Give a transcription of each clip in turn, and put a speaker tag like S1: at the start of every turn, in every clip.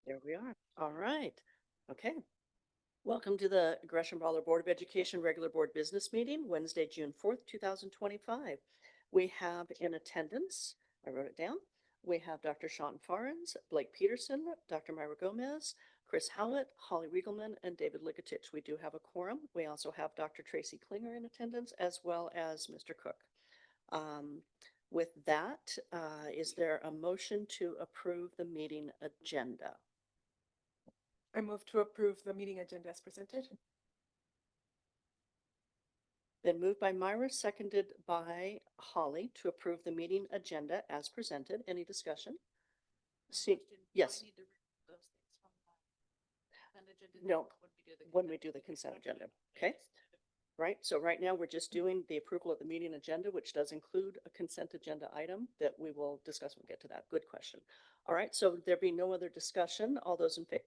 S1: There we are. All right. Okay. Welcome to the Gresham-Barlow Board of Education Regular Board Business Meeting, Wednesday, June 4th, 2025. We have in attendance, I wrote it down, we have Dr. Sean Farens, Blake Peterson, Dr. Myra Gomez, Chris Howlett, Holly Riegelman, and David Ligatich. We do have a quorum. We also have Dr. Tracy Klinger in attendance, as well as Mr. Cook. With that, is there a motion to approve the meeting agenda?
S2: I move to approve the meeting agenda as presented.
S1: Been moved by Myra, seconded by Holly to approve the meeting agenda as presented. Any discussion? See, yes. No, when we do the consent agenda. Okay. Right. So right now we're just doing the approval of the meeting agenda, which does include a consent agenda item that we will discuss when we get to that. Good question. All right. So there be no other discussion. All those in favor?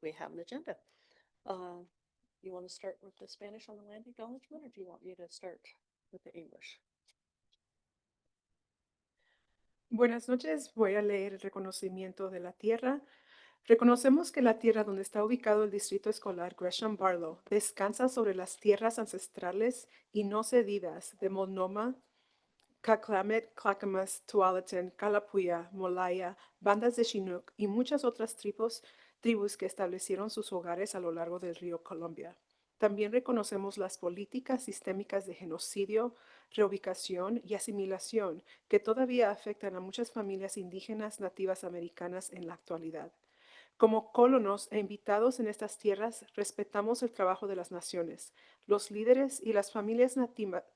S1: We have an agenda. You want to start with the Spanish on the land acknowledgement, or do you want me to start with the English?
S2: Buenas noches, voy a leer el reconocimiento de la tierra. Reconocemos que la tierra donde está ubicado el distrito escolar Gresham-Barlow descansa sobre las tierras ancestrales y no cedidas de Multnomah, Clackamas, Clackamas, Tualatin, Kalapuya, Molaya, bandas de Chinook y muchas otras tribus que establecieron sus hogares a lo largo del río Columbia. También reconocemos las políticas sistémicas de genocidio, reubicación y asimilación que todavía afectan a muchas familias indígenas nativas americanas en la actualidad. Como colonos e invitados en estas tierras, respetamos el trabajo de las naciones, los líderes y las familias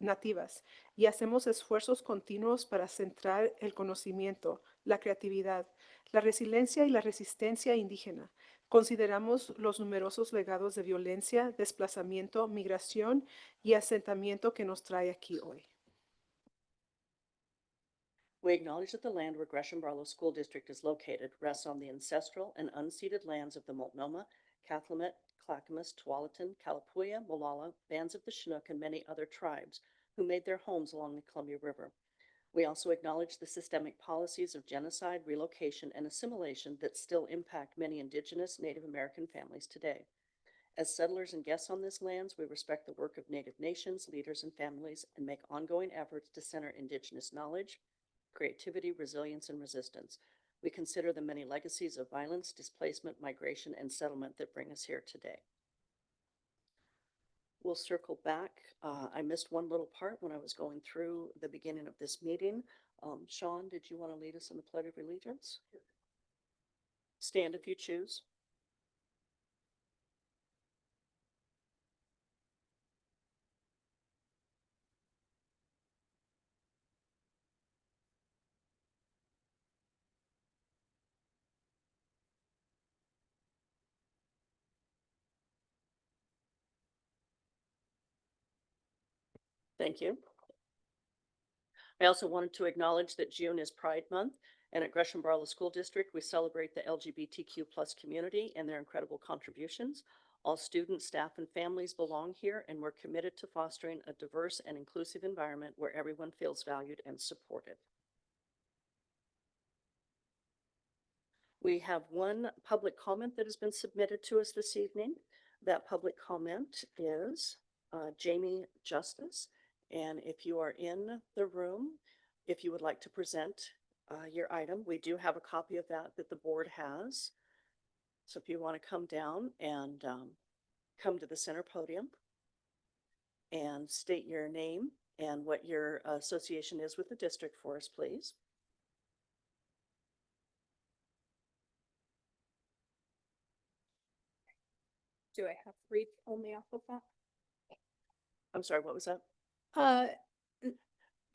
S2: nativas y hacemos esfuerzos continuos para centrar el conocimiento, la creatividad, la resiliencia y la resistencia indígena. Consideramos los numerosos legados de violencia, desplazamiento, migración y asentamiento que nos trae aquí hoy.
S1: We acknowledge that the land where Gresham-Barlow School District is located rests on the ancestral and unceded lands of the Multnomah, Cathlamet, Clackamas, Tualatin, Kalapuya, Molalla, bands of the Chinook, and many other tribes who made their homes along the Columbia River. We also acknowledge the systemic policies of genocide, relocation, and assimilation that still impact many Indigenous Native American families today. As settlers and guests on this lands, we respect the work of Native nations, leaders, and families, and make ongoing efforts to center Indigenous knowledge, creativity, resilience, and resistance. We consider the many legacies of violence, displacement, migration, and settlement that bring us here today. We'll circle back. I missed one little part when I was going through the beginning of this meeting. Sean, did you want to lead us in the Pledge of Allegiance? Stand if you choose. Thank you. I also wanted to acknowledge that June is Pride Month, and at Gresham-Barlow School District, we celebrate the LGBTQ+ community and their incredible contributions. All students, staff, and families belong here, and we're committed to fostering a diverse and inclusive environment where everyone feels valued and supported. We have one public comment that has been submitted to us this evening. That public comment is Jamie Justice. And if you are in the room, if you would like to present your item, we do have a copy of that the board has. So if you want to come down and come to the center podium and state your name and what your association is with the district for us, please.
S3: Do I have to read only off of that?
S1: I'm sorry, what was that?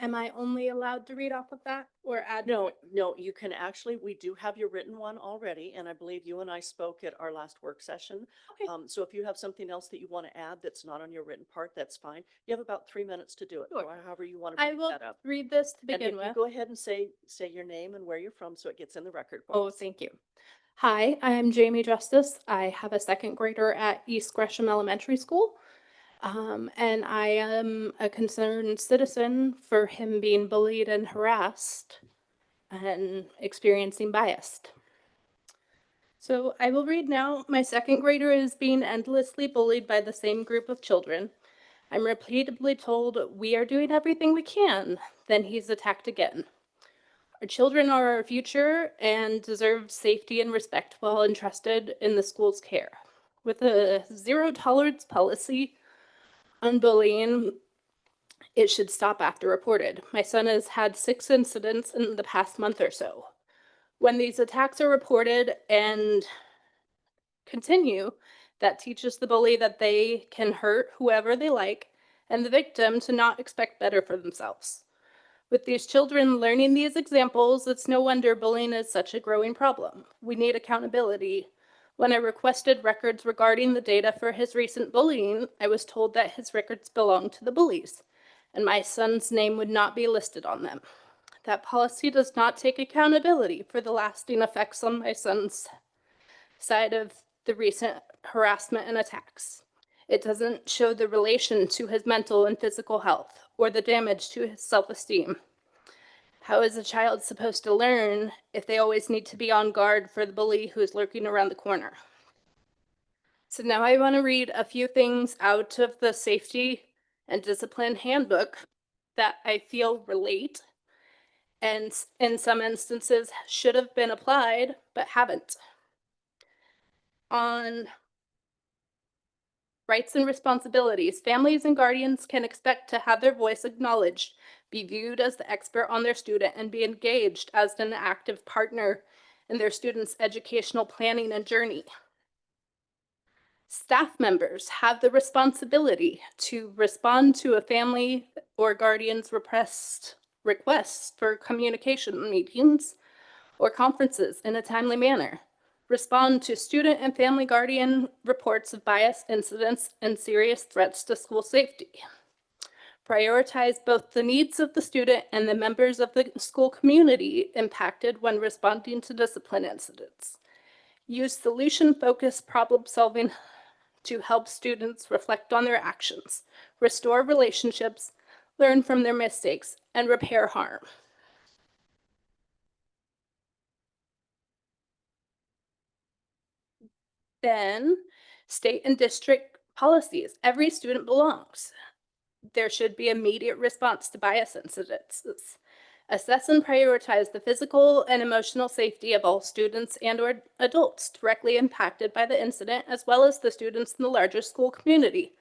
S3: Am I only allowed to read off of that or add?
S1: No, you can actually, we do have your written one already, and I believe you and I spoke at our last work session.
S3: Okay.
S1: So if you have something else that you want to add that's not on your written part, that's fine. You have about 3 minutes to do it,
S3: Sure.
S1: or however you want to
S3: I
S1: break
S3: will
S1: that up.
S3: read this to
S1: And
S3: begin
S1: if you
S3: with.
S1: go ahead and say your name and where you're from so it gets in the record.
S3: Oh, thank you. Hi, I am Jamie Justice. I have a second grader at East Gresham Elementary School. And I am a concerned citizen for him being bullied and harassed and experiencing bias. So I will read now. My second grader is being endlessly bullied by the same group of children. I'm repeatedly told we are doing everything we can. Then he's attacked again. Our children are our future and deserve safety and respect while entrusted in the school's care. With a zero tolerance policy on bullying, it should stop after reported. My son has had 6 incidents in the past month or so. When these attacks are reported and continue, that teaches the bully that they can hurt whoever they like and the victim to not expect better for themselves. With these children learning these examples, it's no wonder bullying is such a growing problem. We need accountability. When I requested records regarding the data for his recent bullying, I was told that his records belong to the bullies, and my son's name would not be listed on them. That policy does not take accountability for the lasting effects on my son's side of the recent harassment and attacks. It doesn't show the relation to his mental and physical health or the damage to his self-esteem. How is a child supposed to learn if they always need to be on guard for the bully who is lurking around the corner? So now I want to read a few things out of the Safety and Discipline Handbook that I feel relate and in some instances should have been applied but haven't. On rights and responsibilities, families and guardians can expect to have their voice acknowledged, be viewed as the expert on their student, and be engaged as an active partner in their students' educational planning and journey. Staff members have the responsibility to respond to a family or guardian's requests for communication meetings or conferences in a timely manner. Respond to student and family guardian reports of bias incidents and serious threats to school safety. Prioritize both the needs of the student and the members of the school community impacted when responding to discipline incidents. Use solution-focused problem-solving to help students reflect on their actions, restore relationships, learn from their mistakes, and repair harm. Then, state and district policies. Every student belongs. There should be immediate response to bias incidences. Assess and prioritize the physical and emotional safety of all students and/or adults directly impacted by the incident, as well as the students in the larger school community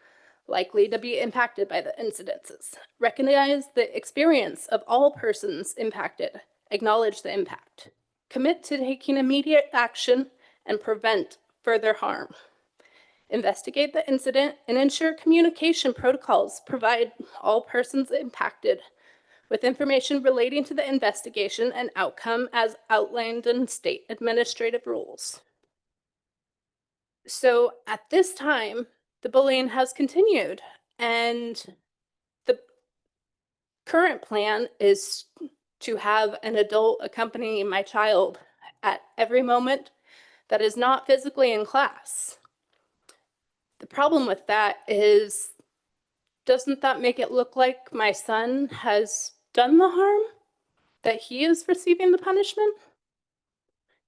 S3: likely to be impacted by the incidences. Recognize the experience of all persons impacted. Acknowledge the impact. Commit to taking immediate action and prevent further harm. Investigate the incident and ensure communication protocols provide all persons impacted with information relating to the investigation and outcome as outlined in state administrative rules. So at this time, the bullying has continued, and the current plan is to have an adult accompany my child at every moment that is not physically in class. The problem with that is, doesn't that make it look like my son has done the harm? That he is receiving the punishment?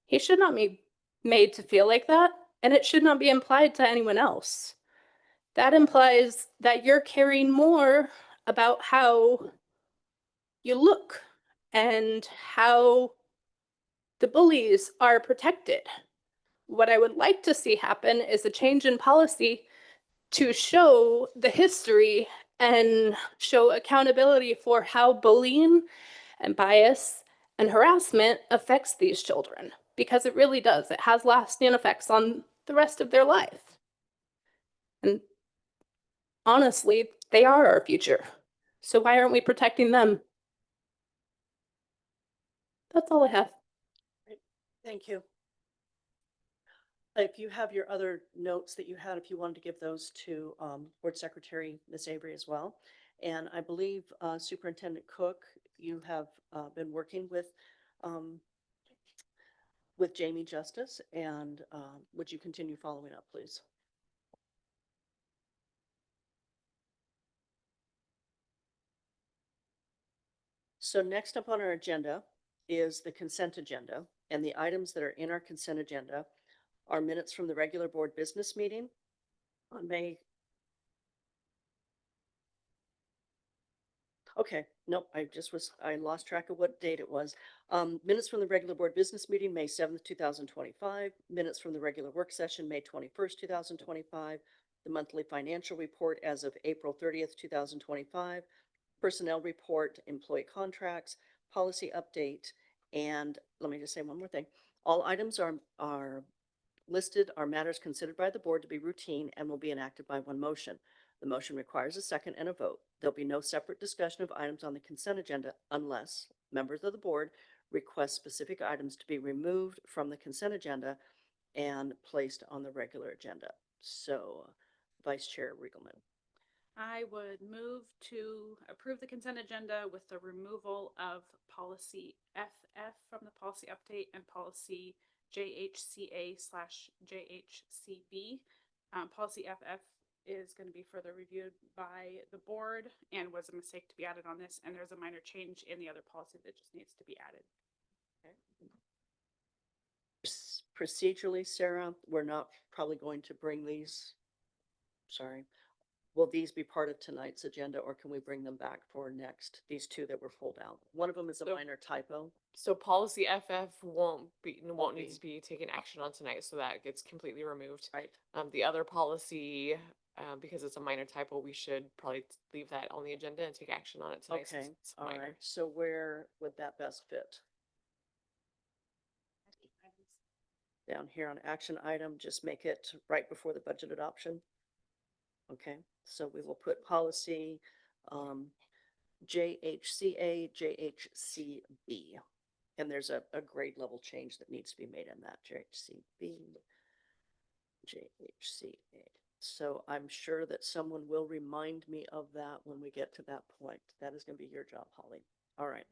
S3: He should not be made to feel like that, and it should not be implied to anyone else. That implies that you're caring more about how you look and how the bullies are protected. What I would like to see happen is a change in policy to show the history and show accountability for how bullying and bias and harassment affects these children, because it really does. It has lasting effects on the rest of their life. And honestly, they are our future. So why aren't we protecting them? That's all I have.
S1: Thank you. If you have your other notes that you had, if you wanted to give those to Board Secretary Ms. Avery as well. And I believe Superintendent Cook, you have been working with Jamie Justice, and would you continue following up, please? So next up on our agenda is the consent agenda, and the items that are in our consent agenda are minutes from the regular board business meeting on May. Okay, nope, I lost track of what date it was. Minutes from the regular board business meeting, May 7th, 2025. Minutes from the regular work session, May 21st, 2025. The monthly financial report as of April 30th, 2025. Personnel report, employee contracts, policy update, and let me just say one more thing. All items are listed are matters considered by the board to be routine and will be enacted by one motion. The motion requires a second and a vote. There'll be no separate discussion of items on the consent agenda unless members of the board request specific items to be removed from the consent agenda and placed on the regular agenda. So, Vice Chair Riegelman.
S4: I would move to approve the consent agenda with the removal of policy FF from the policy update and policy JHCA/JHCB. Policy FF is going to be further reviewed by the board and was a mistake to be added on this, and there's a minor change in the other policy that just needs to be added.
S1: Procedurally, Sarah, we're not probably going to bring these. Sorry. Will these be part of tonight's agenda, or can we bring them back for next? These two that were pulled out. One of them is a minor typo.
S5: So policy FF won't need
S1: be.
S5: to be taken action on tonight, so that gets completely removed.
S1: Right.
S5: The other policy, because it's a minor typo, we should probably leave that on the agenda and take action on it tonight.
S1: Okay,
S5: Since it's
S1: all
S5: minor.
S1: right. So where would that best fit? Down here on action item, just make it right before the budget adoption. Okay, so we will put policy JHCA, JHCB. And there's a grade level change that needs to be made in that JHCB, JHCA. So I'm sure that someone will remind me of that when we get to that point. That is going to be your job, Holly. All right.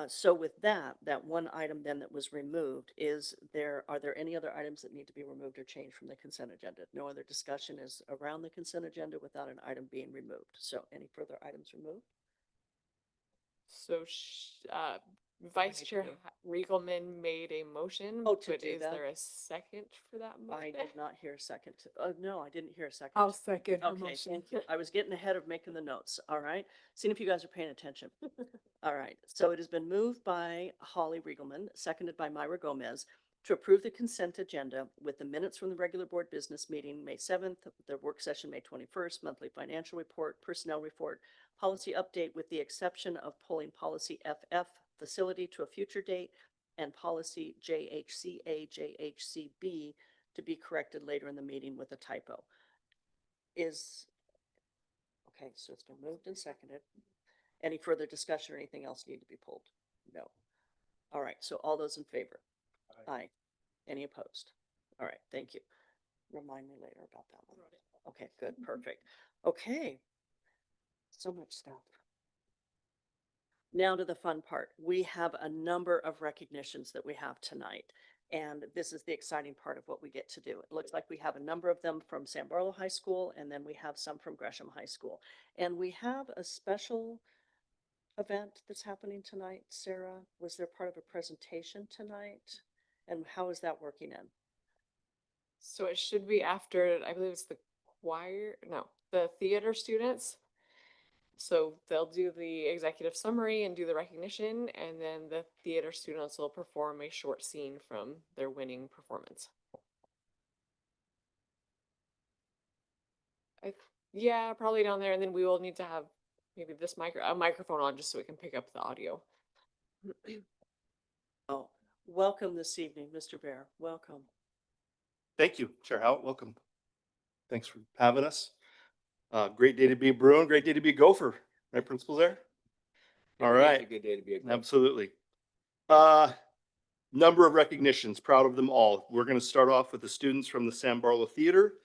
S1: So with that one item then that was removed, are there any other items that need to be removed or changed from the consent agenda? No other discussion is around the consent agenda without an item being removed. So any further items removed?
S5: So, Vice Chair Riegelman made a motion.
S1: Oh, to
S5: but
S1: do
S5: is
S1: that?
S5: there a second for that motion?
S1: I did not hear a second. No, I didn't hear a second.
S2: I'll second her
S1: Okay,
S2: motion.
S1: thank you. I was getting ahead of making the notes. All right. Seeing if you guys are paying attention. All right. So it has been moved by Holly Riegelman, seconded by Myra Gomez, to approve the consent agenda with the minutes from the regular board business meeting, May 7th, the work session, May 21st, monthly financial report, personnel report, policy update with the exception of pulling policy FF, facility, to a future date, and policy JHCA, JHCB to be corrected later in the meeting with a typo. Okay, so it's been moved and seconded. Any further discussion or anything else need to be pulled? No. All right, so all those in favor? Aye. Any opposed? All right, thank you. Remind me later about that one. Okay, good, perfect. Okay. So much stuff. Now to the fun part. We have a number of recognitions that we have tonight, and this is the exciting part of what we get to do. It looks like we have a number of them from San Barlow High School, and then we have some from Gresham High School. And we have a special event that's happening tonight. Sarah, was there part of a presentation tonight? And how is that working in?
S5: So it should be after, I believe it's the theater students. So they'll do the executive summary and do the recognition, and then the theater students will perform a short scene from their winning performance. Yeah, probably down there, and then we will need to have maybe a microphone on just so we can pick up the audio.
S1: Oh, welcome this evening, Mr. Bear. Welcome.
S6: Thank you, Chair Howell. Welcome. Thanks for having us. Great day to be a Bruin. Great day to be a Gopher. Right, principals there? All right.
S7: It's a good day to be a Gopher.
S6: Absolutely. Number of recognitions. Proud of them all. We're going to start off with the students from the San Barlow Theater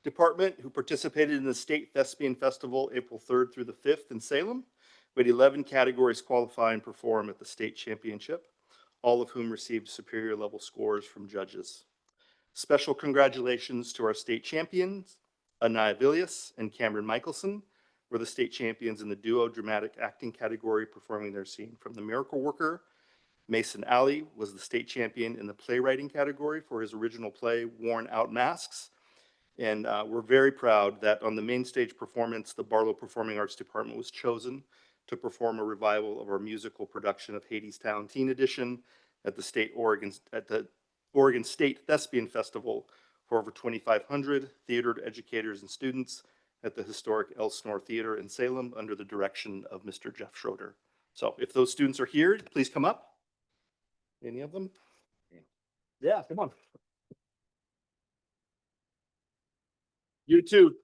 S6: Department who participated in the State Thespian Festival April 3rd through the 5th in Salem. We had 11 categories qualify and perform at the state championship, all of whom received superior level scores from judges. Special congratulations to our state champions, Anaya Villius and Cameron Michelson, were the state champions in the duo dramatic acting category, performing their scene from The Miracle Worker Mason Alley was the state champion in the playwriting category for his original play, Worn Out Masks. And we're very proud that on the main stage performance, the Barlow Performing Arts Department was chosen to perform a revival of our musical production of Hadestown Teen Edition at the Oregon State Thespian Festival for over 2,500 theater educators and students at the historic Elsinore Theater in Salem under the direction of Mr. Jeff Schroeder. So if those students are here, please come up. Any of them? Yeah, come on. You too,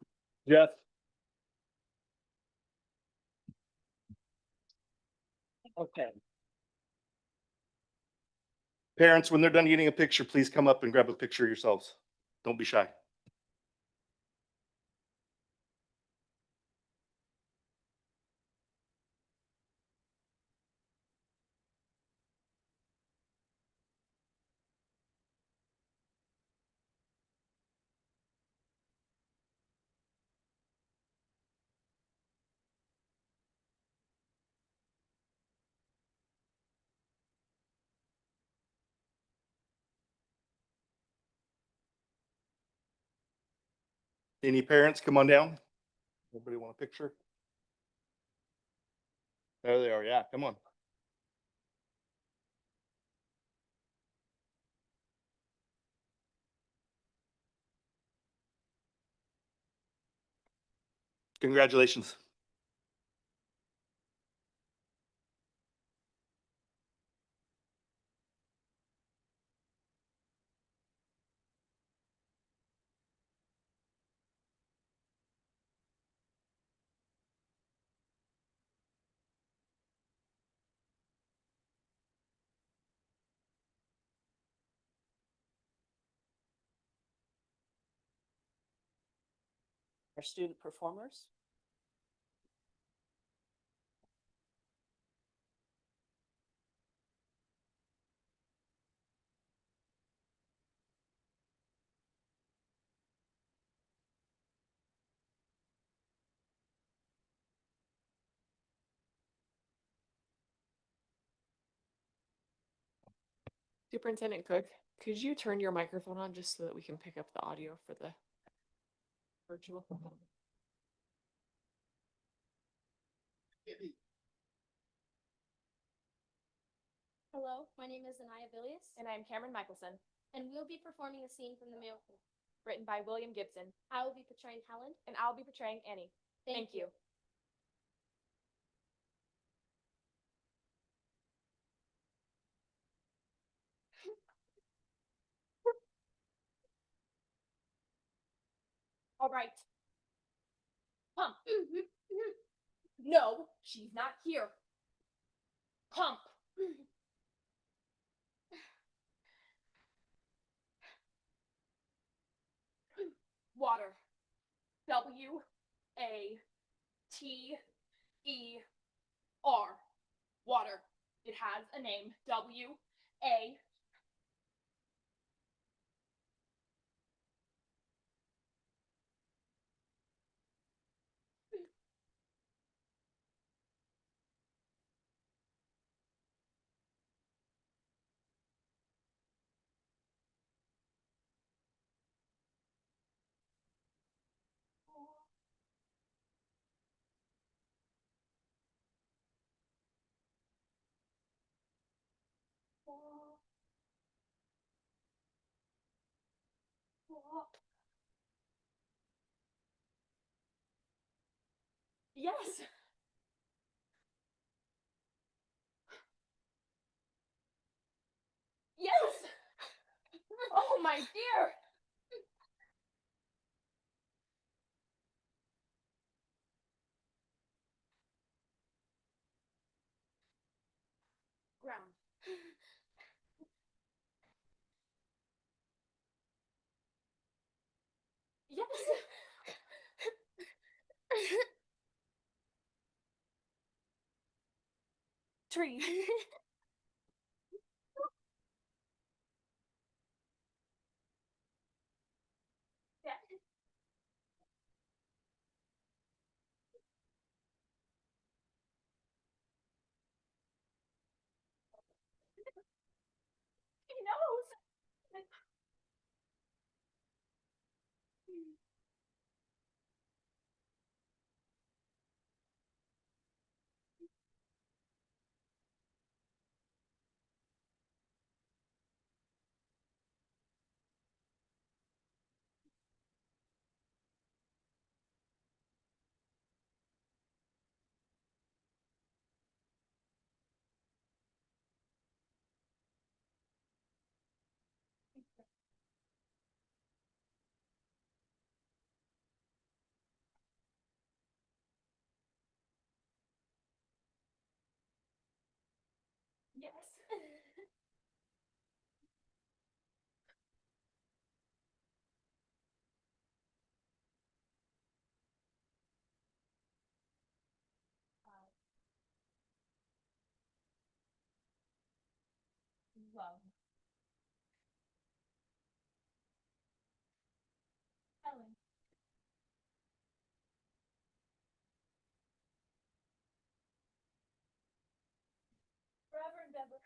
S6: Jeff. Okay. Parents, when they're done getting a picture, please come up and grab a picture yourselves. Don't be shy. Any parents, come on down. Everybody want a picture? There they are. Yeah, come on. Congratulations.
S1: Our student performers.
S5: Superintendent Cook, could you turn your microphone on just so that we can pick up the audio for the virtual?
S7: Hello, my name is Anaya Villius,
S8: And I am Cameron Michelson,
S7: and we'll be performing a scene from the musical.
S8: written by William Gibson,
S7: I will be portraying Helen.
S8: and I'll be portraying Annie. Thank you. All right. Pump. No, she's not here. Pump. Water. W-A-T-E-R. Water. It has a name. W-A. Yes. Yes. Oh, my dear. Ground. Yes. Tree. Yeah. Yes. Love. Ellen. Forever and ever.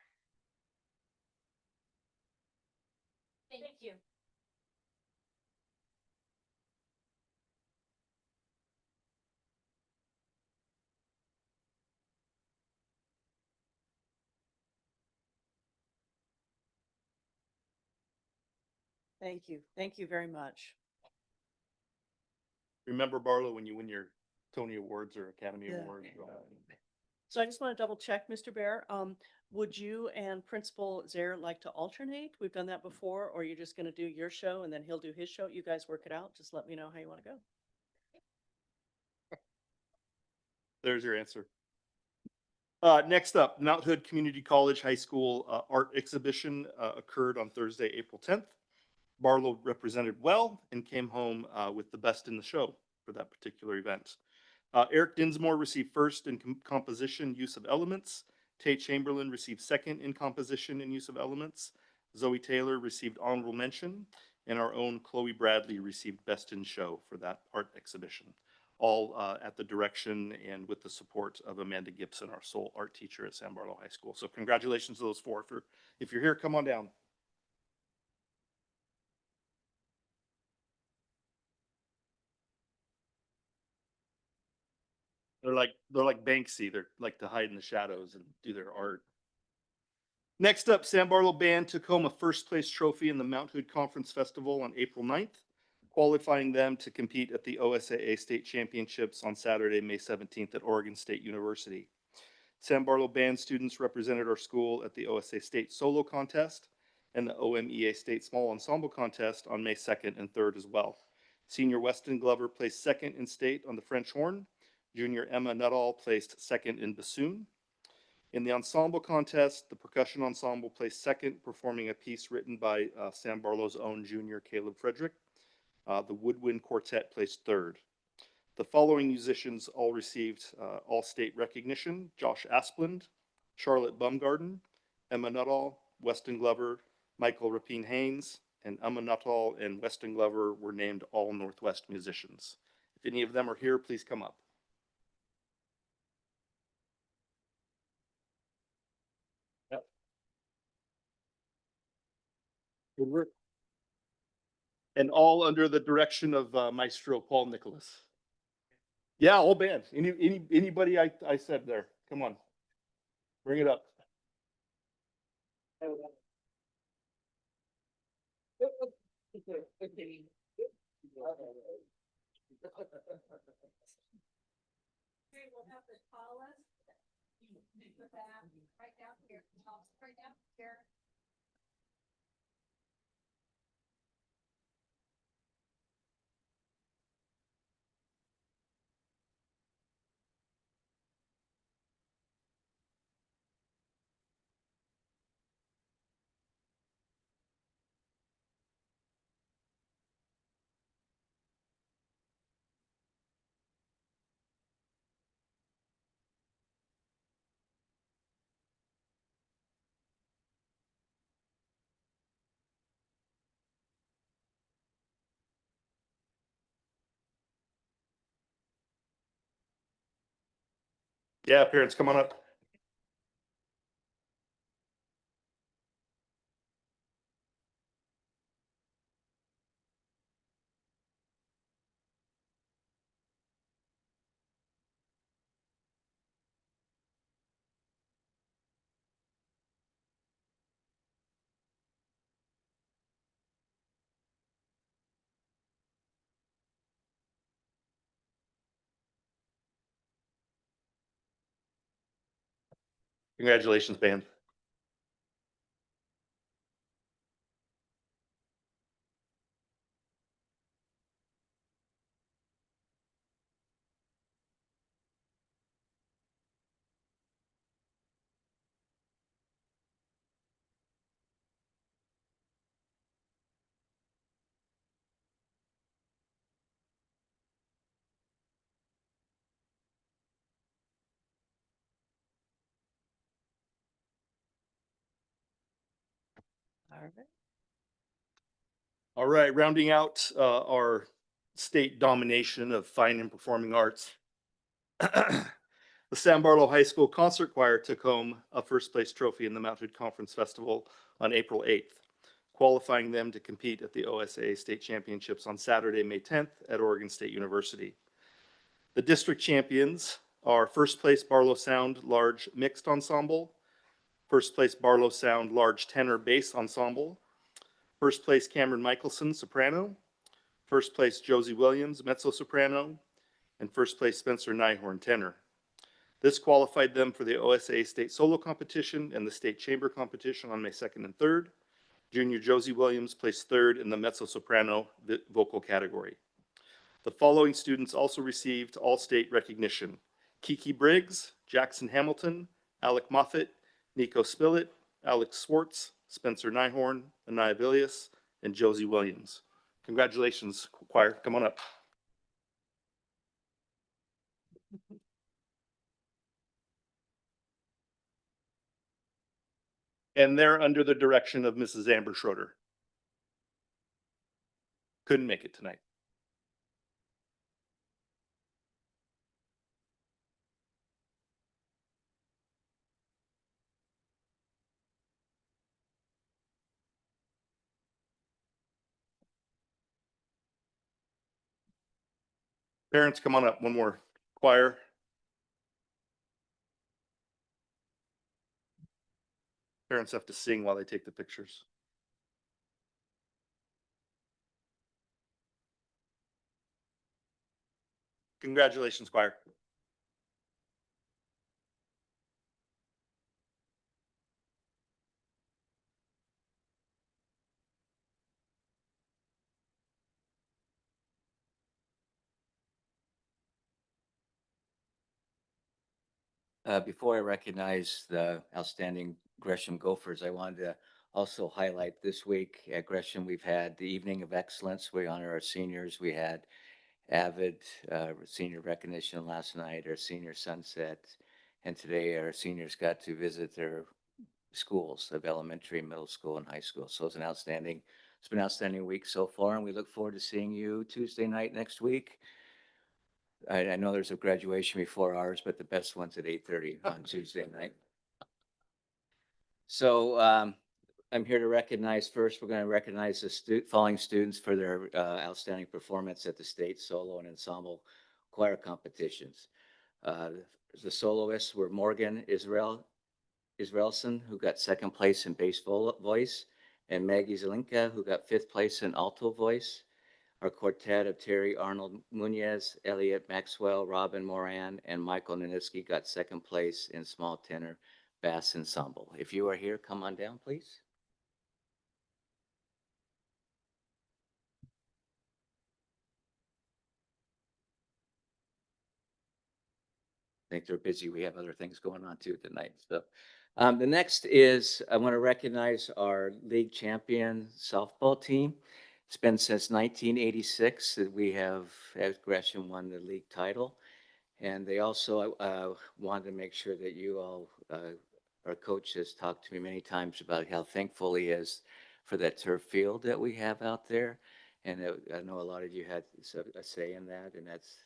S8: Thank you.
S1: Thank you. Thank you very much.
S6: Remember, Barlow, when you win your Tony Awards or Academy
S1: Yeah.
S6: Awards.
S1: So I just want to double check, Mr. Bear. Would you and Principal Zaire like to alternate? We've done that before, or you're just going to do your show and then he'll do his show? You guys work it out. Just let me know how you want to go.
S6: There's your answer. Next up, Mount Hood Community College High School art exhibition occurred on Thursday, April 10th. Barlow represented well and came home with the best in the show for that particular event. Eric Dinsmore received first in composition use of elements. Tate Chamberlain received second in composition and use of elements. Zoe Taylor received honorable mention, and our own Chloe Bradley received best in show for that art exhibition, all at the direction and with the support of Amanda Gibson, our sole art teacher at San Barlow High School. So congratulations to those four. If you're here, come on down. They're like Banksy. They're like to hide in the shadows and do their art. Next up, San Barlow Band took home a first place trophy in the Mount Hood Conference Festival on April 9th, qualifying them to compete at the OSAA State Championships on Saturday, May 17th at Oregon State University. San Barlow Band students represented our school at the OSA State Solo Contest and the OMEA State Small Ensemble Contest on May 2nd and 3rd as well. Senior Weston Glover placed second in state on the French horn. Junior Emma Nuttall placed second in bassoon. In the ensemble contest, the percussion ensemble placed second, performing a piece written by San Barlow's own junior Caleb Frederick. The woodwind quartet placed third. The following musicians all received all-state recognition: Josh Asplund, Charlotte Bumgarden, Emma Nuttall, Weston Glover, Michael Rapine Haynes, and Emma Nuttall and Weston Glover were named all Northwest musicians. If any of them are here, please come up. Yep. Good work. And all under the direction of Maestro Paul Nicholas. Yeah, all band. Anybody I said there. Come on. Bring it up.
S7: We will have the tallest. Put that right down here, right down here.
S6: Yeah, parents, come on up. Congratulations, band.
S1: All right.
S6: All right, rounding out our state domination of fine and performing arts. The San Barlow High School Concert Choir took home a first place trophy in the Mount Hood Conference Festival on April 8th, qualifying them to compete at the OSA State Championships on Saturday, May 10th at Oregon State University. The district champions are first place Barlow Sound Large Mixed Ensemble, first place Barlow Sound Large Tenor Bass Ensemble, first place Cameron Michelson Soprano, first place Josie Williams Mezzo Soprano, and first place Spencer Nyhorn Tenor. This qualified them for the OSA State Solo Competition and the State Chamber Competition on May 2nd and 3rd. Junior Josie Williams placed third in the mezzo soprano vocal category. The following students also received all-state recognition: Kiki Briggs, Jackson Hamilton, Alec Moffitt, Nico Spillett, Alex Swartz, Spencer Nyhorn, Anaya Villius, and Josie Williams. Congratulations, choir. Come on up. And they're under the direction of Mrs. Amber Schroeder. Couldn't make it tonight. Parents, come on up. One more. Choir. Parents have to sing while they take the pictures. Congratulations, choir.
S9: Before I recognize the outstanding Gresham Gophers, I wanted to also highlight this week at Gresham, we've had the Evening of Excellence. We honor our seniors. We had Avid senior recognition last night, our senior sunset, and today our seniors got to visit their schools of elementary, middle school, and high school. So it's been an outstanding week so far, and we look forward to seeing you Tuesday night next week. I know there's a graduation before ours, but the best one's at 8:30 on Tuesday night. So I'm here to recognize first, we're going to recognize the following students for their outstanding performance at the state solo and ensemble choir competitions. The soloists were Morgan Israelson, who got second place in bass voice, and Maggie Zelinka, who got fifth place in alto voice. Our quartet of Terry Arnold Munez, Elliot Maxwell, Robin Moran, and Michael Niniski got second place in small tenor bass ensemble. If you are here, come on down, please. I think they're busy. We have other things going on too tonight. So the next is I want to recognize our league champion softball team. It's been since 1986 that we have, as Gresham, won the league title. And they also wanted to make sure that you all, our coach has talked to me many times about how thankful he is for that turf field that we have out there. And I know a lot of you had a say in that, and that's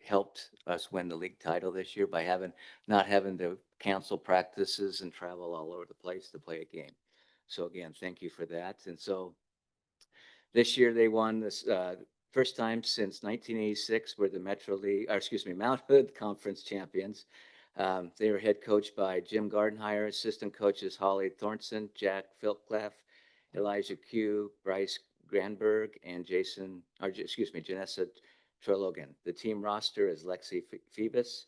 S9: helped us win the league title this year by not having to cancel practices and travel all over the place to play a game. So again, thank you for that. And so this year they won this first time since 1986. We're the Mount Hood Conference champions. They were head coached by Jim Gardenhire, assistant coaches Holly Thornton, Jack Philclaff, Elijah Q, Bryce Granberg, and Janessa Trologan. The team roster is Lexi Phoebus.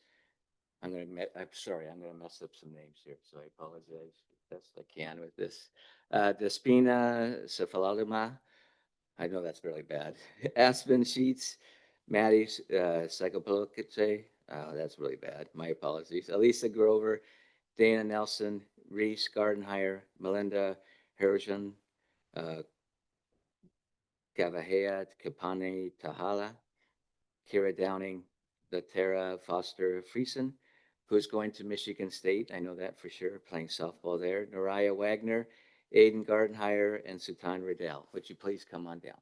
S9: I'm gonna mess up some names here, so I apologize best I can with this. Despina Cefalaluma. I know that's really bad. Aspen Sheets, Maddie Psychopolokice. That's really bad. My apologies. Elisa Grover, Dana Nelson, Reese Gardenhire, Melinda Harrison, Gavahea Kapane Tahala, Kira Downing, Latera Foster Friesen, who's going to Michigan State. I know that for sure, playing softball there. Nariah Wagner Aiden Gardenhire, and Sutan Riddell. Would you please come on down?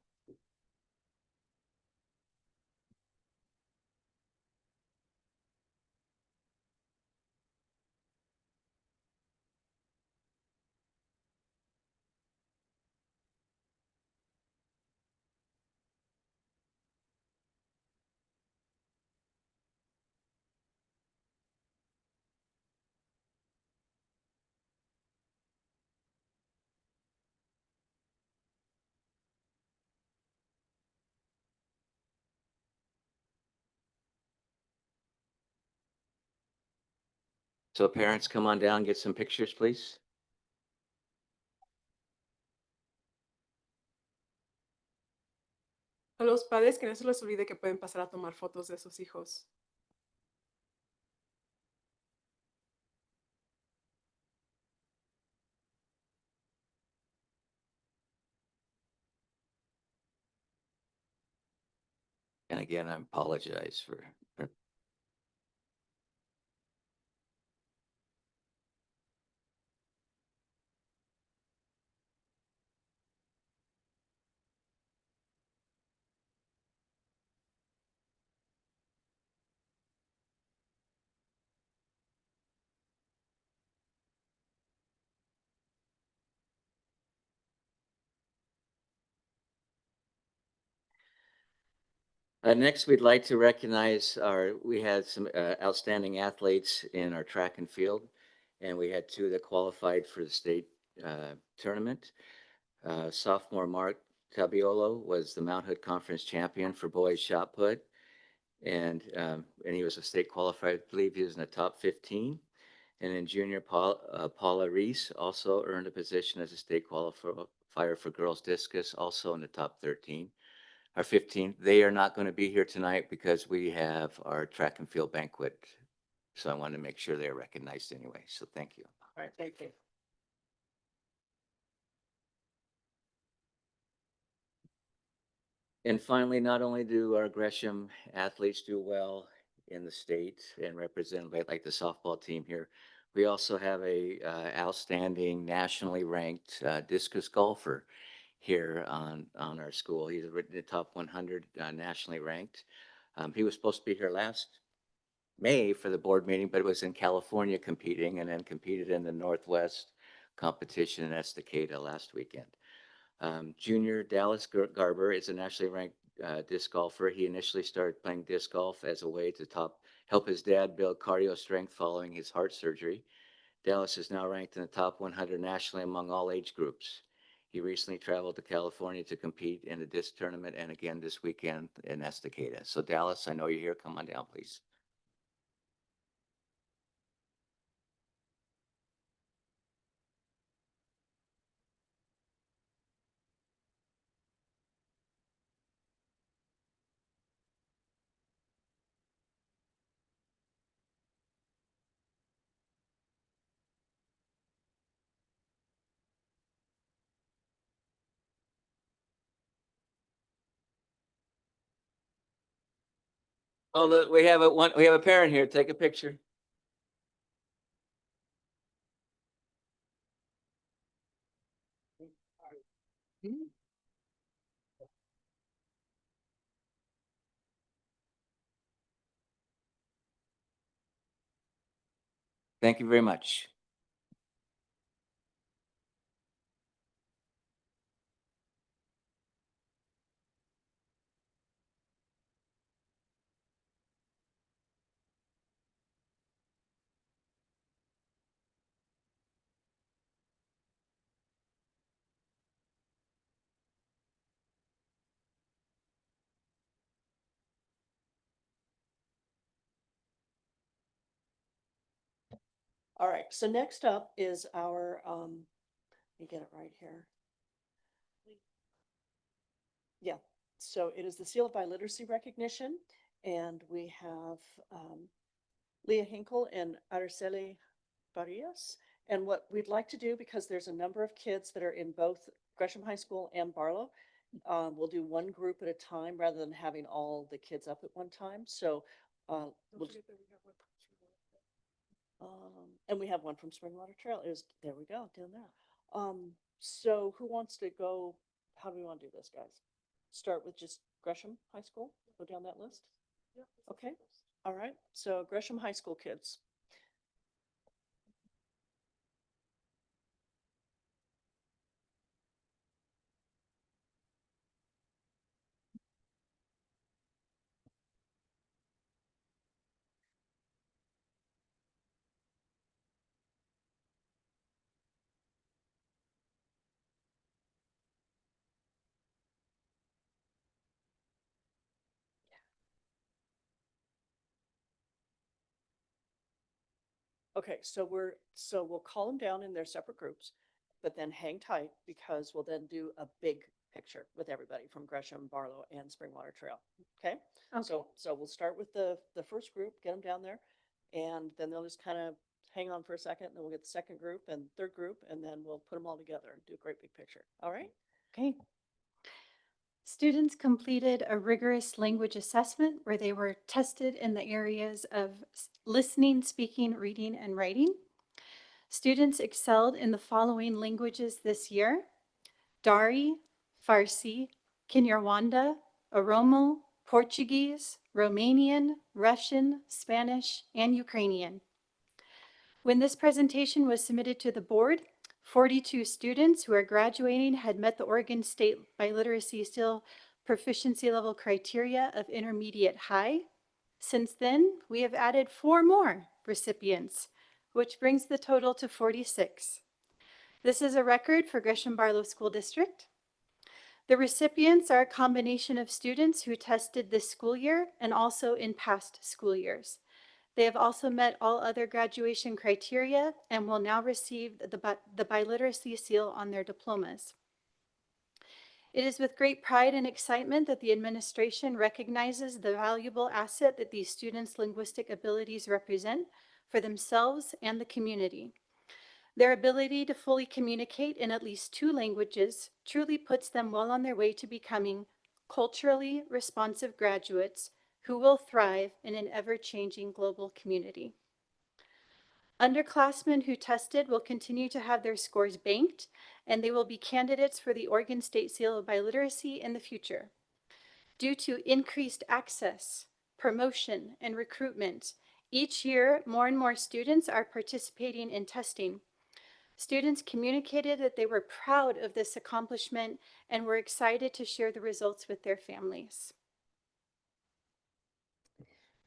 S9: So parents, come on down, get some pictures, please.
S2: A los padres que no se les olvide que pueden pasar a tomar fotos de sus hijos.
S9: And again, I apologize for next, we'd like to recognize we had some outstanding athletes in our track and field, and we had two that qualified for the state tournament. Sophomore Mark Tabiolo was the Mount Hood Conference champion for boys shot put, and he was a state qualifier. I believe he was in the top 15. And then junior Paula Reese also earned a position as a state qualifier for girls discus, also in the top 13. Our 15, they are not going to be here tonight because we have our track and field banquet. So I wanted to make sure they're recognized anyway. So thank you.
S1: All right, thank you.
S9: And finally, not only do our Gresham athletes do well in the state and represent like the softball team here, we also have a outstanding nationally ranked discus golfer here on our school. He's in the top 100 nationally ranked. He was supposed to be here last May for the board meeting, but it was in California competing, and then competed in the Northwest competition in Estacada last weekend. Junior Dallas Garber is a nationally ranked disc golfer. He initially started playing disc golf as a way to help his dad build cardio strength following his heart surgery. Dallas is now ranked in the top 100 nationally among all age groups. He recently traveled to California to compete in the disc tournament and again this weekend in Estacada. So Dallas, I know you're here. Come on down, please. Oh, look, we have a parent here. Take a picture. Thank you very much.
S1: All right, so next up is our, let me get it right here. Yeah, so it is the Seal of Biliteracy recognition, and we have Leah Hinkle and Araceli Barrios. And what we'd like to do, because there's a number of kids that are in both Gresham High School and Barlow, we'll do one group at a time rather than having all the kids up at one time. So, and we have one from Springwater Trail. There we go, doing that. So who wants to go, how do we want to do this, guys? Start with just Gresham High School, go down that list? Okay, all right, so Gresham High School kids. Okay, so we'll call them down in their separate groups, but then hang tight because we'll then do a big picture with everybody from Gresham, Barlow, and Springwater Trail. Okay? So we'll start with the first group, get them down there, and then they'll just kind of hang on for a second, and then we'll get the second group and third group, and then we'll put them all together and do a great big picture. All right?
S10: Okay. Students completed a rigorous language assessment where they were tested in the areas of listening, speaking, reading, and writing. Students excelled in the following languages this year: Dari, Farsi, Kinyarwanda, Oromo, Portuguese, Romanian, Russian, Spanish, and Ukrainian. When this presentation was submitted to the board, 42 students who are graduating had met the Oregon State Biliteracy Seal proficiency level criteria of intermediate high. Since then, we have added 4 more recipients, which brings the total to 46. This is a record for Gresham-Barlow School District. The recipients are a combination of students who tested this school year and also in past school years. They have also met all other graduation criteria and will now receive the biliteracy seal on their diplomas. It is with great pride and excitement that the administration recognizes the valuable asset that these students' linguistic abilities represent for themselves and the community. Their ability to fully communicate in at least 2 languages truly puts them well on their way to becoming culturally responsive graduates who will thrive in an ever-changing global community. Underclassmen who tested will continue to have their scores banked, and they will be candidates for the Oregon State Seal of Biliteracy in the future. Due to increased access, promotion, and recruitment, each year more and more students are participating in testing. Students communicated that they were proud of this accomplishment and were excited to share the results with their families.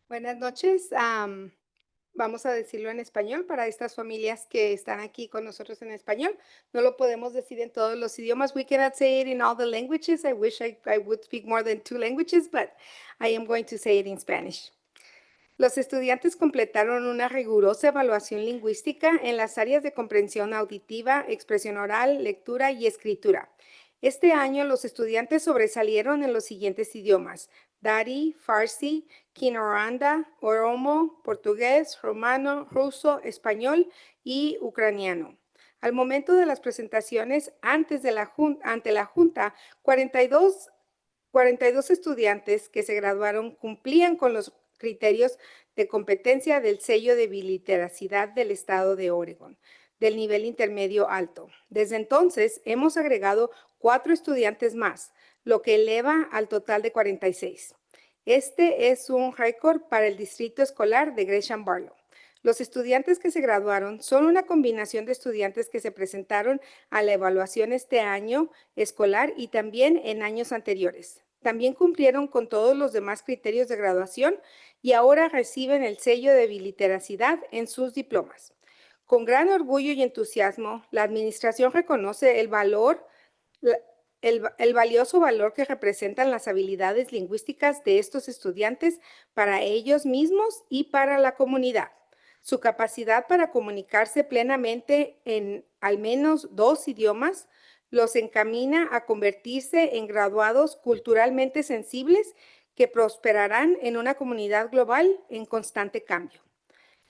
S11: Buenas noches. Vamos a decirlo en español para estas familias que están aquí con nosotros en español. No lo podemos decir en todos los idiomas. We cannot say it in all the languages. I wish I would speak more than 2 languages, but I am going to say it in Spanish. Los estudiantes completaron una rigurosa evaluación lingüística en las áreas de comprensión auditiva, expresión oral, lectura y escritura. Este año los estudiantes sobresalieron en los siguientes idiomas: Dari, Farsi, Kinyarwanda, Oromo, portugués, romano, ruso, español y ucraniano. Al momento de las presentaciones ante la Junta, 42 estudiantes que se graduaron cumplían con los criterios de competencia del sello de biliteracidad del estado de Oregon, del nivel intermedio alto. Desde entonces, hemos agregado 4 estudiantes más, lo que eleva al total de 46. Este es un récord para el distrito escolar de Gresham-Barlow. Los estudiantes que se graduaron son una combinación de estudiantes que se presentaron a la evaluación este año escolar y también en años anteriores. También cumplieron con todos los demás criterios de graduación y ahora reciben el sello de biliteracidad en sus diplomas. Con gran orgullo y entusiasmo, la administración reconoce el valioso valor que representan las habilidades lingüísticas de estos estudiantes para ellos mismos y para la comunidad. Su capacidad para comunicarse plenamente en al menos 2 idiomas los encamina a convertirse en graduados culturalmente sensibles que prosperarán en una comunidad global en constante cambio.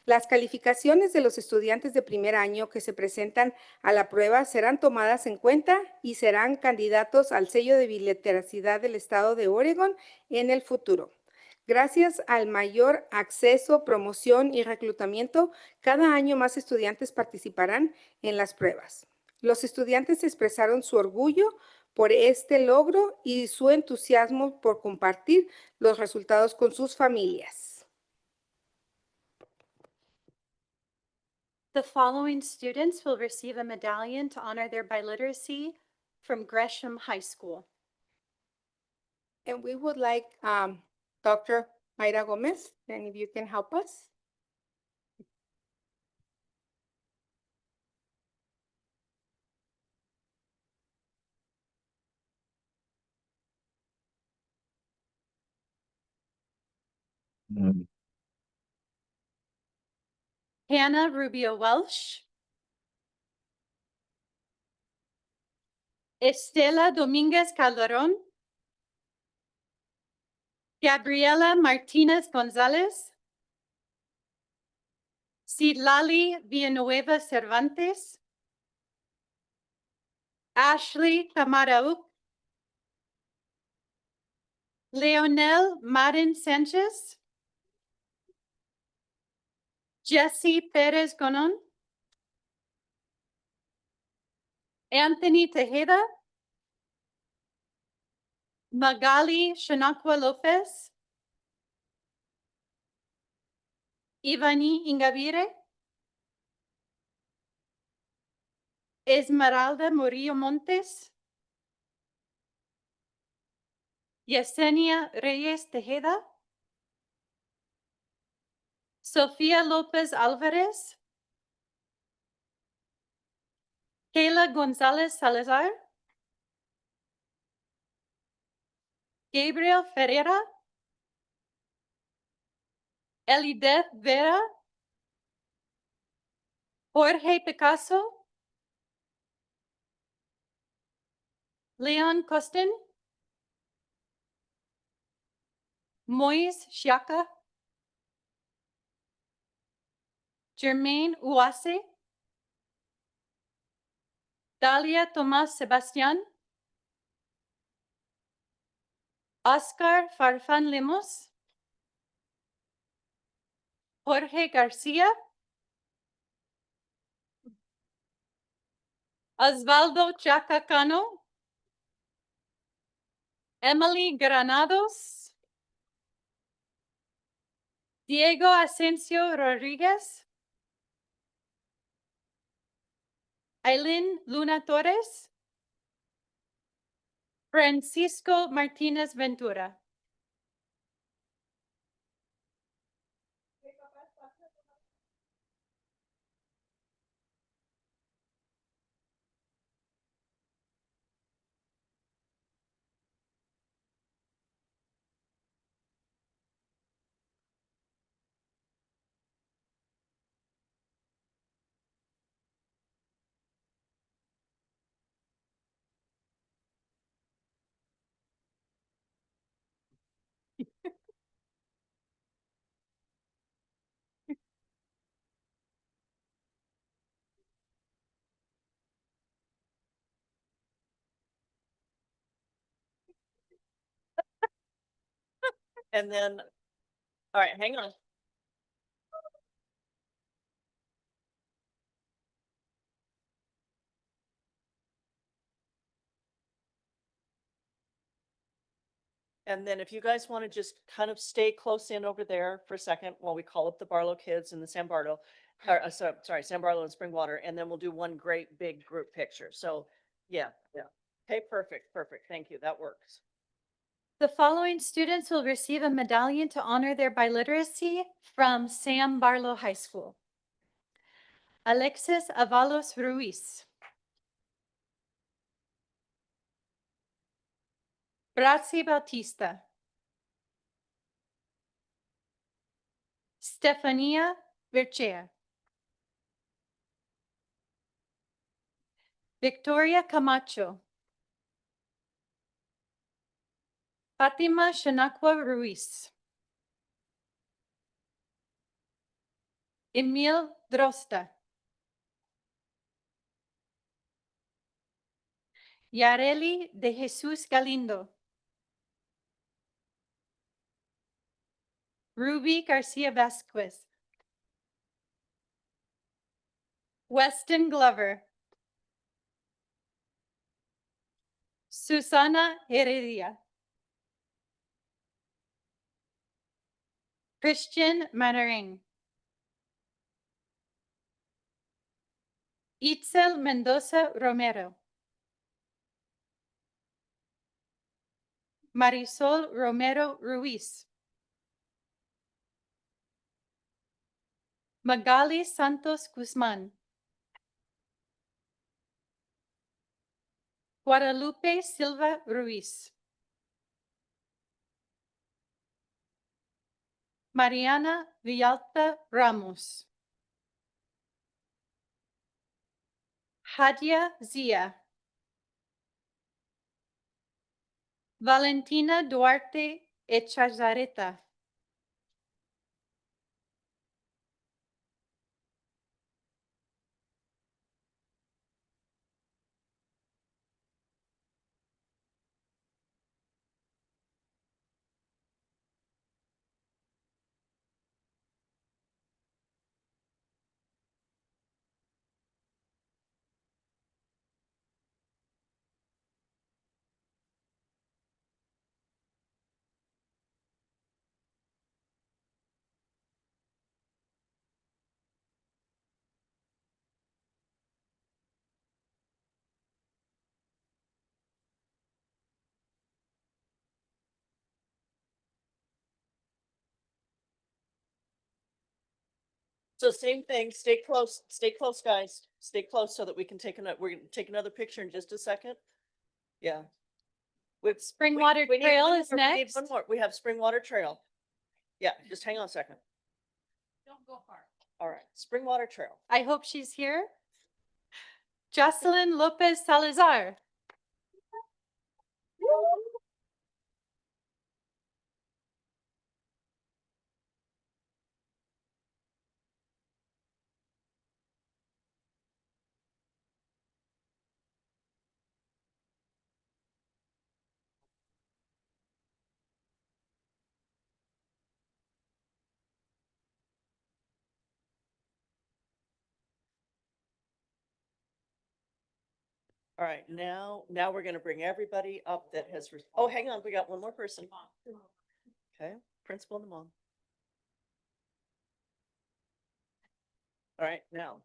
S11: Las calificaciones de los estudiantes de primer año que se presentan a la prueba serán tomadas en cuenta y serán candidatos al sello de biliteracidad del estado de Oregon en el futuro. Gracias al mayor acceso, promoción y reclutamiento, cada año más estudiantes participarán en las pruebas. Los estudiantes expresaron su orgullo por este logro y su entusiasmo por compartir los resultados con sus familias.
S10: The following students will receive a medallion to honor their biliteracy from Gresham High School.
S11: And we would like Dr. Mayra Gomez, and if you can help us.
S10: Hannah Rubio Welsh. Estela Dominguez Calderon. Gabriela Martinez Gonzalez. Citlali Villanueva Cervantes. Ashley Camarauk. Leonel Marin Sanchez. Jesse Perez Gonon. Anthony Tejeda. Magali Shanakwa Lopez. Ivani Ingavire. Esmeralda Murillo Montes. Yesenia Reyes Tejeda. Sofia Lopez Alvarez. Kayla Gonzalez Salazar. Gabriel Ferreira. Elideth Vera. Jorge Picasso. Leon Costin. Moise Shaka. Jermaine Uwase. Dalia Tomas Sebastian. Oscar Farfan Lemos. Jorge Garcia. Osvaldo Chacacano. Emily Granados. Diego Asensio Rodriguez. Aileen Luna Torres. Francisco Martinez Ventura.
S1: And then, all right, hang on. And then if you guys want to just kind of stay close in over there for a second while we call up the Barlow kids and the San Barlow, or sorry, San Barlow and Springwater, and then we'll do one great big group picture. So, yeah. Okay, perfect. Thank you. That works.
S10: The following students will receive a medallion to honor their biliteracy from Sam Barlow High School. Alexis Avalos Ruiz. Brazzi Bautista. Stefania Virchea. Victoria Camacho. Fatima Shanakwa Ruiz. Emil Drosta. Yareli de Jesus Galindo. Ruby Garcia Vasquez. Weston Glover. Susana Heredia. Christian Manaring. Itzel Mendoza Romero. Marisol Romero Ruiz. Magali Santos Guzman. Guadalupe Silva Ruiz. Mariana Villalta Ramos. Hadia Zia. Valentina Duarte Echazareta.
S1: So same thing, stay close, guys. Stay close so that we can take another, we're gonna take another picture in just a second. Yeah. With
S10: Springwater Trail is
S1: We need
S10: next.
S1: one more. We have Springwater Trail. Yeah, just hang on a second.
S8: Don't go far.
S1: All right, Springwater Trail.
S10: I hope she's here. Jocelyn Lopez Salazar.
S1: All right, now we're gonna bring everybody up that has, oh, hang on, we got one more person. Okay, principal and the mom. All right, now.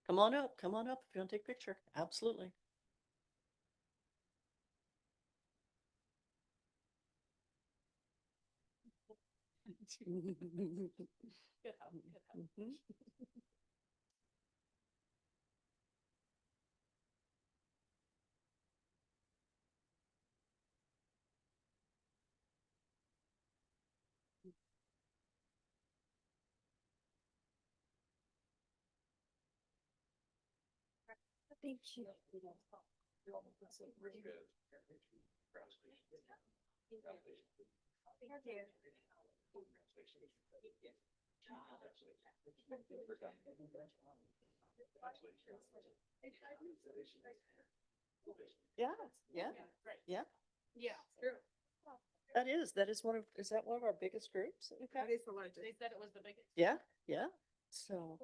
S1: Come on up if you want to take a picture. Absolutely. Mhm.
S8: Thank you.
S1: Yeah, yeah, yeah.
S4: Yeah, true.
S1: That is one of, is that one of our biggest groups that we've had?
S4: They said it was the biggest.
S1: Yeah, yeah. So,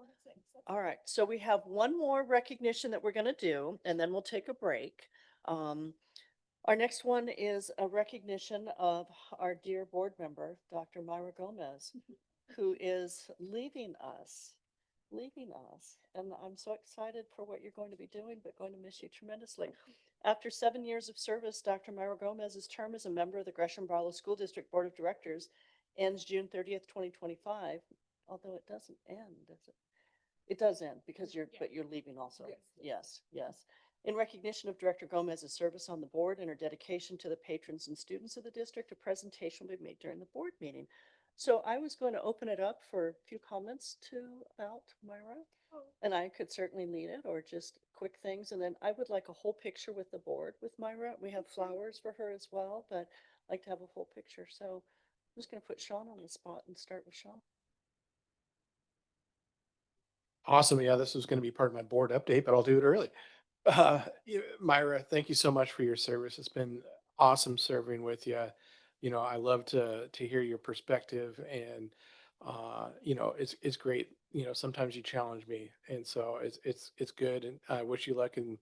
S1: all right. So we have one more recognition that we're going to do, and then we'll take a break. Our next one is a recognition of our dear board member, Dr. Myra Gomez, who is leaving us. And I'm so excited for what you're going to be doing, but going to miss you tremendously. After 7 years of service, Dr. Myra Gomez's term as a member of the Gresham-Barlow School District Board of Directors ends June 30th, 2025, although it doesn't end, does it? It does end because you're,
S4: Yeah.
S1: but you're leaving also.
S4: Yes.
S1: Yes, yes. In recognition of Director Gomez's service on the board and her dedication to the patrons and students of the district, a presentation will be made during the board meeting. So I was going to open it up for a few comments about Myra, and I could certainly lead it or just quick things. And then I would like a whole picture with the board with Myra. We have flowers for her as well, but I'd like to have a full picture. So I'm just going to put Sean on the spot and start with Sean.
S12: Awesome. Yeah, this was going to be part of my board update, but I'll do it early. Myra, thank you so much for your service. It's been awesome serving with you. I love to hear your perspective, and it's great. Sometimes you challenge me, and so it's good. And I wish you luck in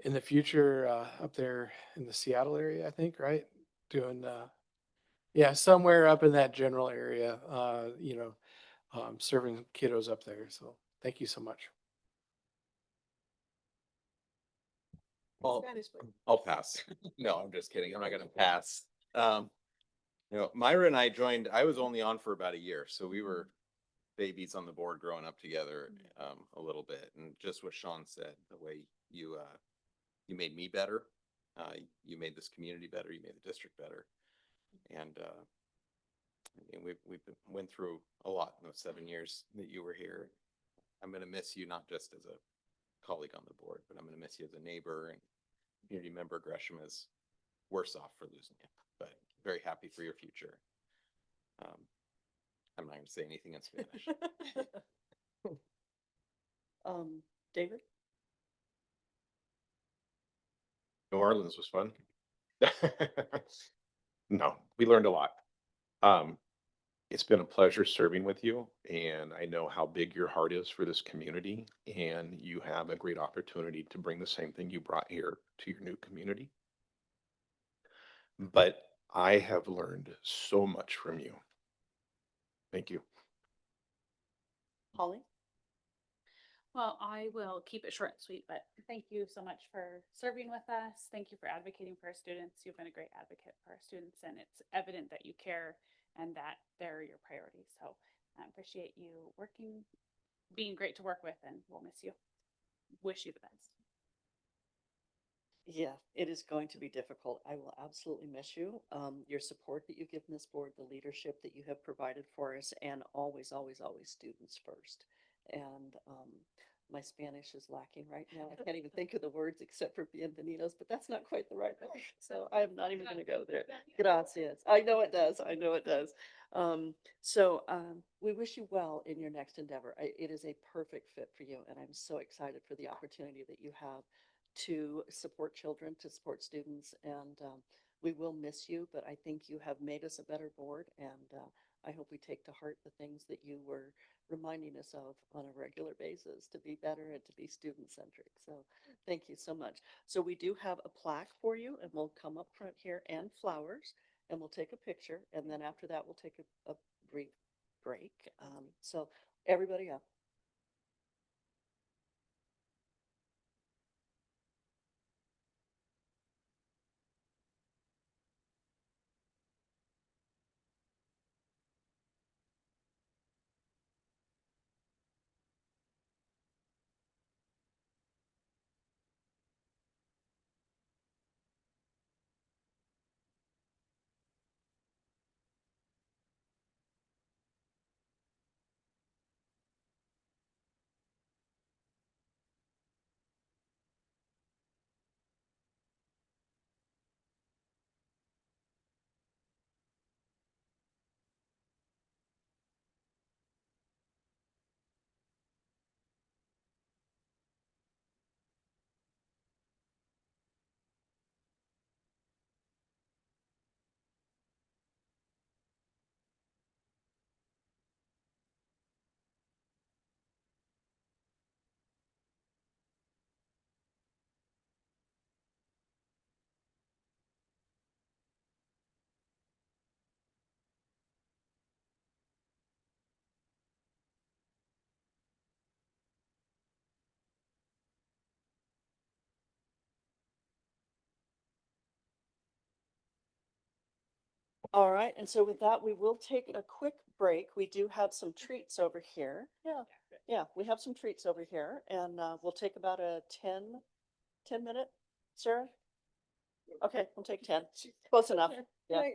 S12: the future up there in the Seattle area. I think, right? Doing yeah, somewhere up in that general area. Serving kiddos up there. So thank you so much.
S13: I'll pass. No, I'm just kidding. I'm not gonna pass. Myra and I joined, I was only on for about a year, so we were babies on the board growing up together a little bit. And just what Sean said, the way you made me better, you made this community better, you made the district better. And we've went through a lot in those 7 years that you were here. I'm gonna miss you not just as a colleague on the board, but I'm gonna miss you as a neighbor and community member. Gresham is worse off for losing you, but very happy for your future. I'm not gonna say anything in Spanish.
S1: David?
S14: New Orleans was fun. No, we learned a lot. It's been a pleasure serving with you, and I know how big your heart is for this community, and you have a great opportunity to bring the same thing you brought here to your new community. But I have learned so much from you. Thank you.
S1: Holly?
S4: Well, I will keep it short and sweet, but thank you so much for serving with us. Thank you for advocating for our students. You've been a great advocate for our students, and it's evident that you care and that they're your priorities. So I appreciate you being great to work with, and we'll miss you. Wish you the best.
S1: Yeah, it is going to be difficult. I will absolutely miss you. Your support that you've given this board, the leadership that you have provided for us, and always, always, always students first. And my Spanish is lacking right now. I can't even think of the words except for bienvenidos, but that's not quite the right word. So I am not even going to go there. Gracias. I know it does. I know it does. We wish you well in your next endeavor. It is a perfect fit for you, and I'm so excited for the opportunity that you have to support children, to support students, and we will miss you, but I think you have made us a better board, and I hope we take to heart the things that you were reminding us of on a regular basis to be better and to be student-centric. So thank you so much. So we do have a plaque for you, and we'll come up front here, and flowers, and we'll take a picture, and then after that we'll take a brief break. So everybody up. All right, and so with that, we will take a quick break. We do have some treats over here. Yeah, we have some treats over here, and we'll take about a 10 10-minute, Sarah? Okay, we'll take 10. Close enough. Yeah.
S2: Right.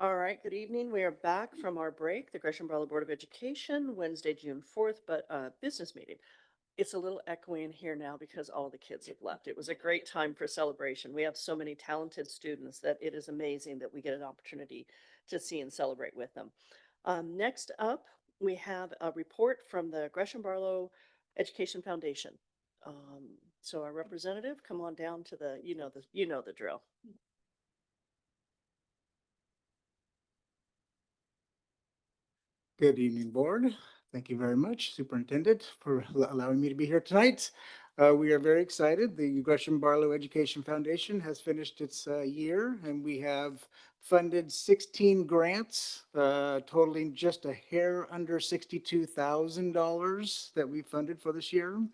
S1: All right, good evening. We are back from our break, the Gresham-Barlow Board of Education, Wednesday, June 4th, but business meeting. It's a little echoey in here now because all the kids have left. It was a great time for celebration. We have so many talented students that it is amazing that we get an opportunity to see and celebrate with them. Next up, we have a report from the Gresham-Barlow Education Foundation. So our representative, come on down to the, you know the drill.
S15: Good evening, Board. Thank you very much, Superintendent, for allowing me to be here tonight. We are very excited. The Gresham-Barlow Education Foundation has finished its year, and we have funded 16 grants, totaling just a hair under $62,000 that we funded for this year.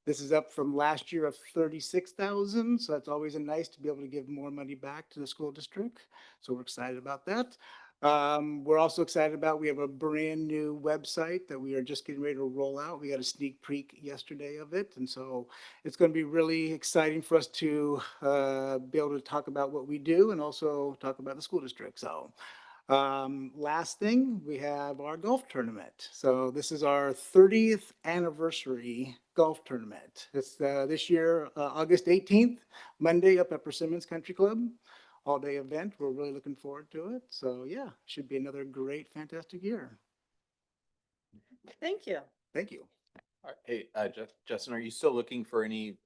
S15: This is up from last year of 36,000, so that's always nice to be able to give more money back to the school district. So we're excited about that. We're also excited about, we have a brand new website that we are just getting ready to roll out. We got a sneak peek yesterday of it. And so it's going to be really exciting for us to be able to talk about what we do and also talk about the school district. So last thing, we have our golf tournament. So this is our 30th anniversary golf tournament. It's this year, August 18th, Monday up at Persimmons Country Club. All-day event. We're really looking forward to it. So yeah, should be another great, fantastic year.
S1: Thank you.
S15: Thank you.
S13: All right. Hey, Justin, are you still looking for any,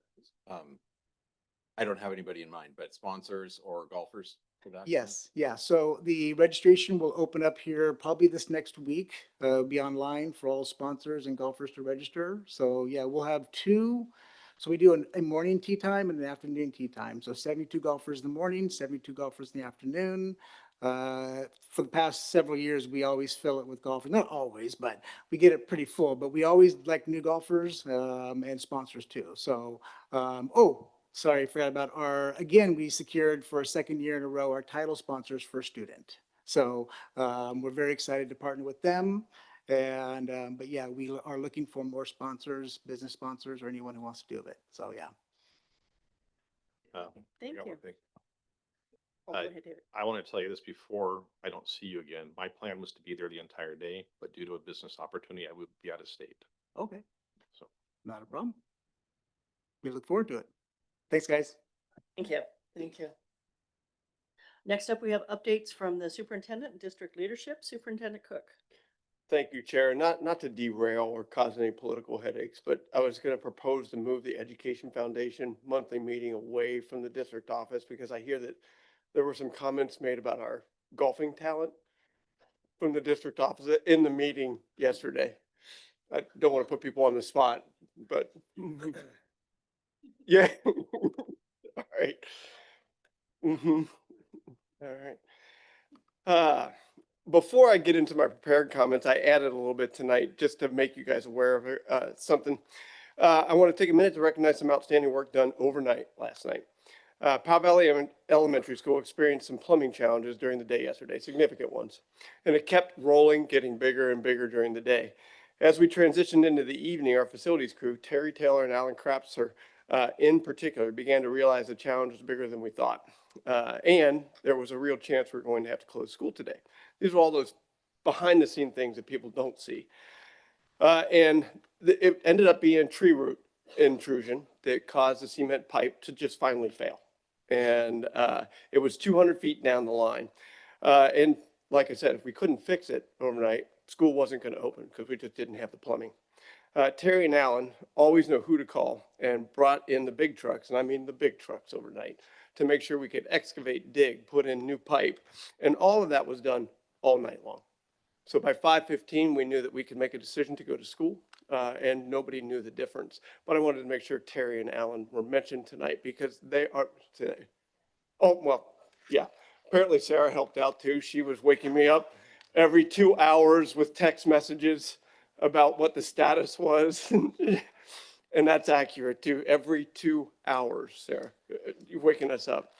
S13: I don't have anybody in mind, but sponsors or golfers for that?
S15: Yes, yeah. So the registration will open up here probably this next week. Be online for all sponsors and golfers to register. So yeah, we'll have two. So we do a morning tee time and an afternoon tee time. So 72 golfers in the morning, 72 golfers in the afternoon. For the past several years, we always fill it with golfers. Not always, but we get it pretty full. But we always like new golfers and sponsors too. So, sorry, I forgot about again, we secured for a second year in a row our title sponsors for student. So we're very excited to partner with them. And, but yeah, we are looking for more sponsors, business sponsors, or anyone who wants to do it. So yeah.
S1: Thank you. Oh, go ahead, David.
S14: I want to tell you this before I don't see you again. My plan was to be there the entire day, but due to a business opportunity, I would be out of state.
S15: Okay.
S14: So
S15: Not a problem. We look forward to it. Thanks, guys.
S1: Thank you. Thank you. Next up, we have updates from the superintendent and district leadership. Superintendent Cook.
S16: Thank you, Chair. Not to derail or cause any political headaches, but I was going to propose to move the Education Foundation monthly meeting away from the district office because I hear that there were some comments made about our golfing talent from the district office in the meeting yesterday. I don't want to put people on the spot, but yeah. All right. All right. Before I get into my prepared comments, I added a little bit tonight just to make you guys aware of something. I want to take a minute to recognize some outstanding work done overnight last night. Powell Valley Elementary School experienced some plumbing challenges during the day yesterday, significant ones, and it kept rolling, getting bigger and bigger during the day. As we transitioned into the evening, our facilities crew, Terry Taylor and Alan Krapser in particular, began to realize the challenge was bigger than we thought. And there was a real chance we were going to have to close school today. These are all those behind the scene things that people don't see. And it ended up being tree root intrusion that caused the cement pipe to just finally fail. And it was 200 feet down the line. And like I said, if we couldn't fix it overnight, school wasn't going to open because we just didn't have the plumbing. Terry and Alan always know who to call and brought in the big trucks, and I mean the big trucks overnight, to make sure we could excavate, dig, put in new pipe. And all of that was done all night long. So by 5:15, we knew that we could make a decision to go to school, and nobody knew the difference. But I wanted to make sure Terry and Alan were mentioned tonight because they are today. Oh, well, yeah. Apparently Sarah helped out too. She was waking me up every 2 hours with text messages about what the status was. And that's accurate too. Every 2 hours, Sarah, you're waking us up.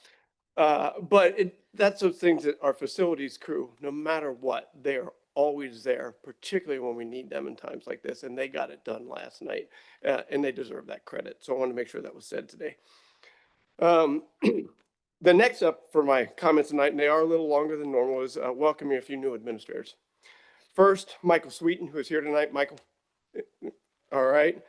S16: But that's those things that our facilities crew, no matter what, they are always there, particularly when we need them in times like this. And they got it done last night, and they deserve that credit. So I want to make sure that was said today. The next up for my comments tonight, and they are a little longer than normal, is welcoming a few new administrators. First, Michael Sweeten, who is here tonight. Michael. All right.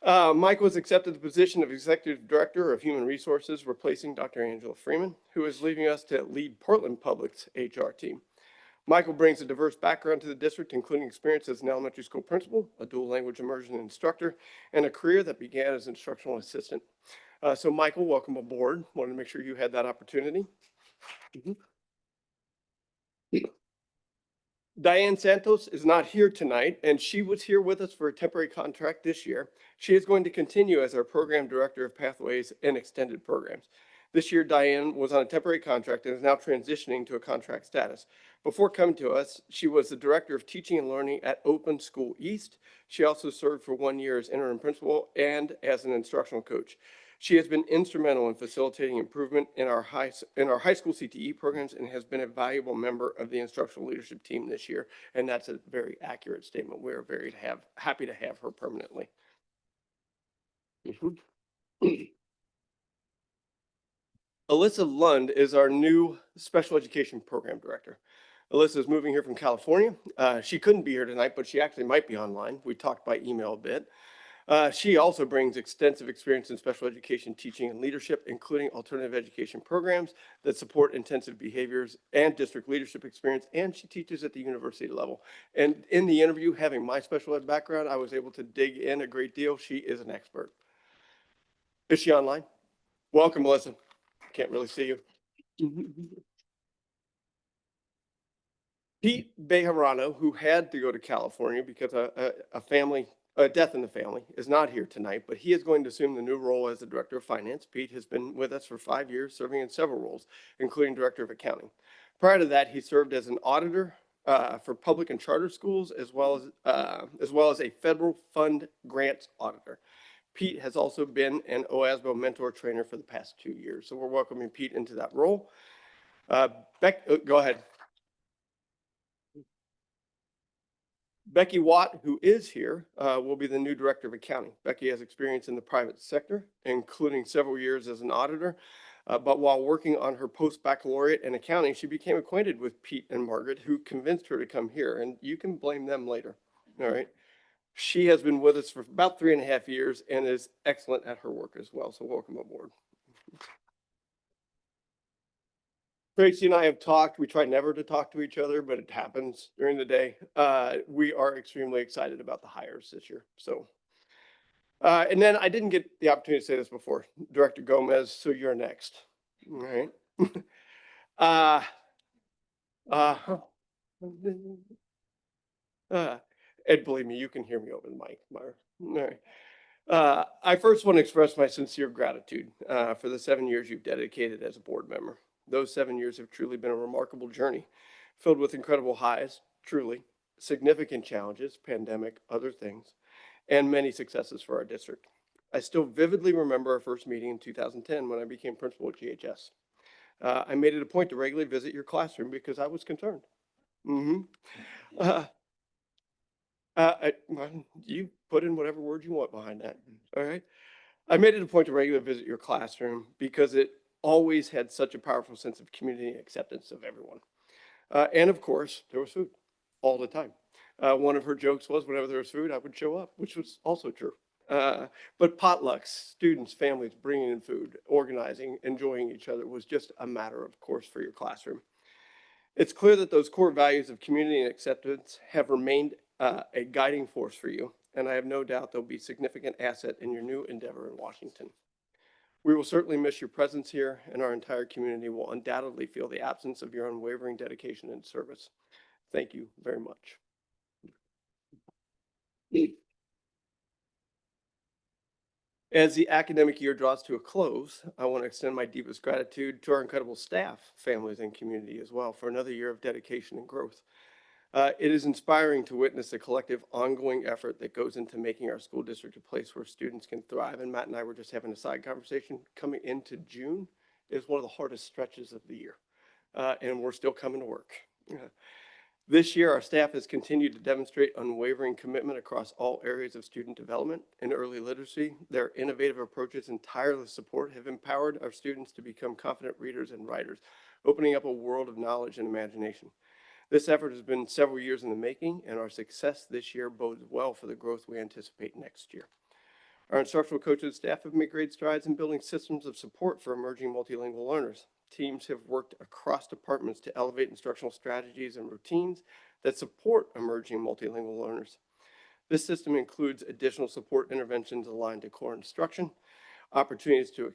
S16: Michael has accepted the position of Executive Director of Human Resources, replacing Dr. Angela Freeman, who is leaving us to lead Portland Public's HR team. Michael brings a diverse background to the district, including experience as an elementary school principal, a dual language immersion instructor, and a career that began as instructional assistant. So Michael, welcome aboard. Wanted to make sure you had that opportunity. Diane Santos is not here tonight, and she was here with us for a temporary contract this year. She is going to continue as our Program Director of Pathways and Extended Programs. This year, Diane was on a temporary contract and is now transitioning to a contract status. Before coming to us, she was the Director of Teaching and Learning at Open School East. She also served for 1 year as interim principal and as an instructional coach. She has been instrumental in facilitating improvement in our high school CTE programs and has been a valuable member of the instructional leadership team this year. And that's a very accurate statement. We're very happy to have her permanently. Alyssa Lund is our new special education program director. Alyssa is moving here from California. She couldn't be here tonight, but she actually might be online. We talked by email a bit. She also brings extensive experience in special education teaching and leadership, including alternative education programs that support intensive behaviors and district leadership experience, and she teaches at the university level. And in the interview, having my special ed background, I was able to dig in a great deal. She is an expert. Is she online? Welcome, Melissa. Can't really see you. Pete Bejarano, who had to go to California because a death in the family, is not here tonight, but he is going to assume the new role as the Director of Finance. Pete has been with us for 5 years, serving in several roles, including Director of Accounting. Prior to that, he served as an auditor for public and charter schools, as well as a federal fund grants auditor. Pete has also been an OASBO mentor trainer for the past 2 years. So we're welcoming Pete into that role. Go ahead. Becky Watt, who is here, will be the new Director of Accounting. Becky has experience in the private sector, including several years as an auditor. But while working on her post-baccalaureate in accounting, she became acquainted with Pete and Margaret, who convinced her to come here. And you can blame them later. All right. She has been with us for about 3.5 years and is excellent at her work as well. So welcome aboard. Tracy and I have talked. We try never to talk to each other, but it happens during the day. We are extremely excited about the hires this year. So, and then I didn't get the opportunity to say this before. Director Gomez, so you're next. All right. And believe me, you can hear me over the mic, Myra. All right. I first want to express my sincere gratitude for the 7 years you've dedicated as a board member. Those 7 years have truly been a remarkable journey, filled with incredible highs, truly, significant challenges, pandemic, other things, and many successes for our district. I still vividly remember our first meeting in 2010 when I became principal at GHS. I made it a point to regularly visit your classroom because I was concerned. You put in whatever word you want behind that. All right. I made it a point to regularly visit your classroom because it always had such a powerful sense of community and acceptance of everyone. And of course, there was food all the time. One of her jokes was whenever there was food, I would show up, which was also true. But potlucks, students, families bringing in food, organizing, enjoying each other was just a matter of course for your classroom. It's clear that those core values of community and acceptance have remained a guiding force for you, and I have no doubt they'll be a significant asset in your new endeavor in Washington. We will certainly miss your presence here, and our entire community will undoubtedly feel the absence of your unwavering dedication and service. Thank you very much. As the academic year draws to a close, I want to extend my deepest gratitude to our incredible staff, families, and community as well for another year of dedication and growth. It is inspiring to witness the collective ongoing effort that goes into making our school district a place where students can thrive. And Matt and I were just having a side conversation. Coming into June is one of the hardest stretches of the year, and we're still coming to work. This year, our staff has continued to demonstrate unwavering commitment across all areas of student development and early literacy. Their innovative approaches and tireless support have empowered our students to become confident readers and writers, opening up a world of knowledge and imagination. This effort has been several years in the making, and our success this year bodes well for the growth we anticipate next year. Our instructional coaches and staff have made great strides in building systems of support for emerging multilingual learners. Teams have worked across departments to elevate instructional strategies and routines that support emerging multilingual learners. This system includes additional support interventions aligned to core instruction, opportunities to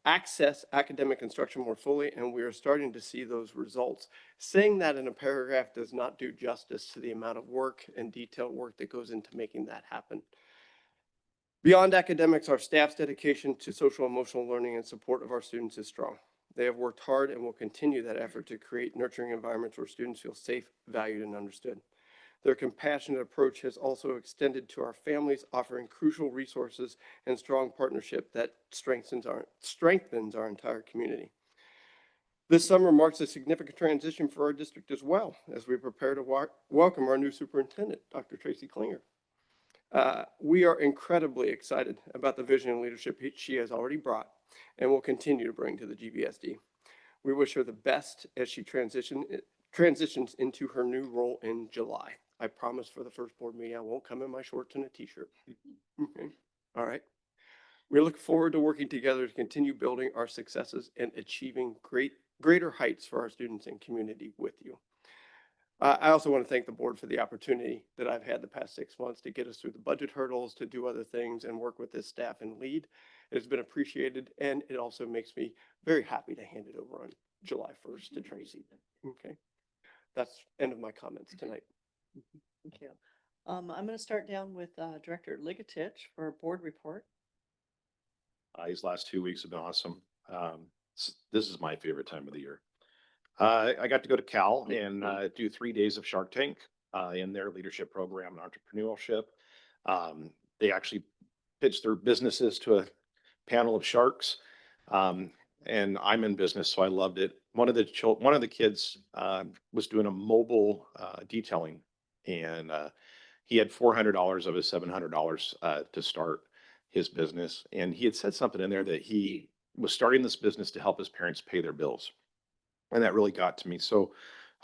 S16: access academic instruction more fully, and we are starting to see those results. Saying that in a paragraph does not do justice to the amount of work and detailed work that goes into making that happen. Beyond academics, our staff's dedication to social emotional learning and support of our students is strong. They have worked hard and will continue that effort to create nurturing environments where students feel safe, valued, and understood. Their compassionate approach has also extended to our families, offering crucial resources and strong partnership that strengthens our entire community. This summer marks a significant transition for our district as well, as we prepare to welcome our new superintendent, Dr. Tracy Klinger. We are incredibly excited about the vision and leadership she has already brought and will continue to bring to the GBSD. We wish her the best as she transitions into her new role in July. I promise for the first board meeting, I won't come in my shorts and a t-shirt. Okay. All right. We look forward to working together to continue building our successes and achieving greater heights for our students and community with you. I also want to thank the board for the opportunity that I've had the past 6 months to get us through the budget hurdles, to do other things and work with this staff and lead. It has been appreciated, and it also makes me very happy to hand it over on July 1st to Tracy. Okay. That's end of my comments tonight.
S1: Thank you. I'm going to start down with Director Ligatich for a board report.
S14: These last 2 weeks have been awesome. This is my favorite time of the year. I got to go to Cal and do 3 days of Shark Tank in their leadership program and entrepreneurship. They actually pitched their businesses to a panel of sharks. And I'm in business, so I loved it. One of the kids was doing a mobile detailing, and he had $400 of his $700 to start his business. And he had said something in there that he was starting this business to help his parents pay their bills. And that really got to me. So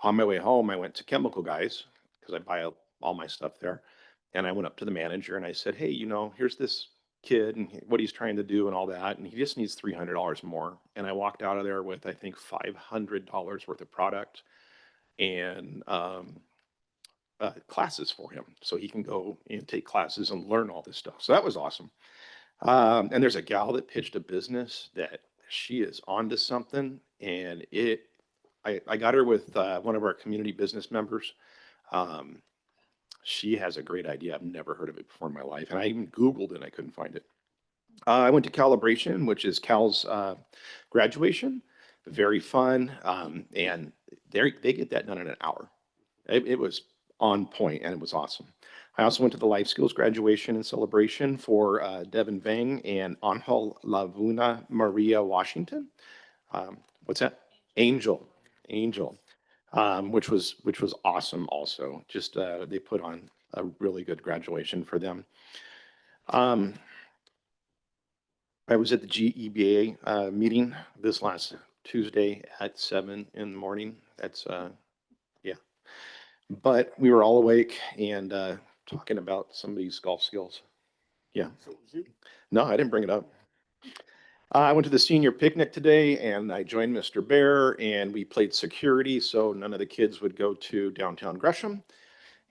S14: on my way home, I went to Chemical Guys because I buy all my stuff there. And I went up to the manager and I said, hey, here's this kid and what he's trying to do and all that. And he just needs $300 more. And I walked out of there with, I think, $500 worth of product and classes for him. So he can go and take classes and learn all this stuff. So that was awesome. And there's a gal that pitched a business that she is onto something. And I got her with one of our community business members. She has a great idea. I've never heard of it before in my life. And I even Googled it and I couldn't find it. I went to Calibration, which is Cal's graduation. Very fun. And they get that done in an hour. It was on point and it was awesome. I also went to the Life Skills graduation and celebration for Devin Vang and Angel Lavuna Maria Washington. What's that? Angel, which was awesome. Also, just they put on a really good graduation for them. I was at the GEBA meeting this last Tuesday at 7 in the morning. That's yeah, but we were all awake and talking about some of these golf skills. Yeah. No, I didn't bring it up. I went to the senior picnic today and I joined Mr. Bear and we played security so none of the kids would go to downtown Gresham.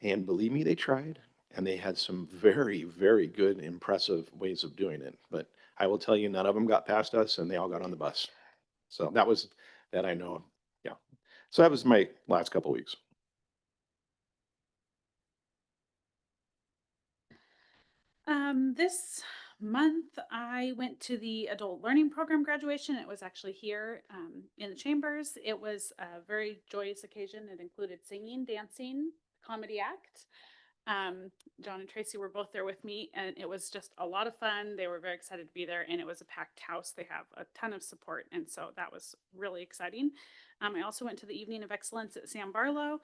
S14: And believe me, they tried and they had some very, very good, impressive ways of doing it. But I will tell you, none of them got past us and they all got on the bus. So that was that I know of. Yeah. So that was my last couple of weeks.
S4: This month I went to the adult learning program graduation. It was actually here in the chambers. It was a very joyous occasion. It included singing, dancing, comedy act. John and Tracy were both there with me, and it was just a lot of fun. They were very excited to be there, and it was a packed house. They have a ton of support, and so that was really exciting. I also went to the Evening of Excellence at Sam Barlow,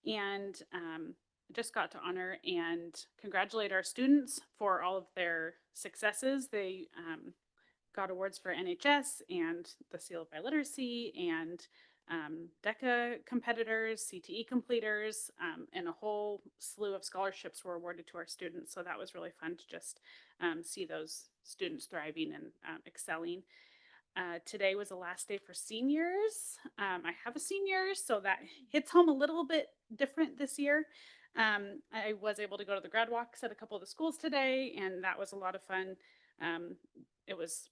S4: and just got to honor and congratulate our students for all of their successes. They got awards for NHS and the Seal of Biliteracy and DECA competitors, CTE completers, and a whole slew of scholarships were awarded to our students. So that was really fun to just see those students thriving and excelling. Today was the last day for seniors. I have a senior, so that hits home a little bit different this year. I was able to go to the grad walks at a couple of the schools today, and that was a lot of fun. It was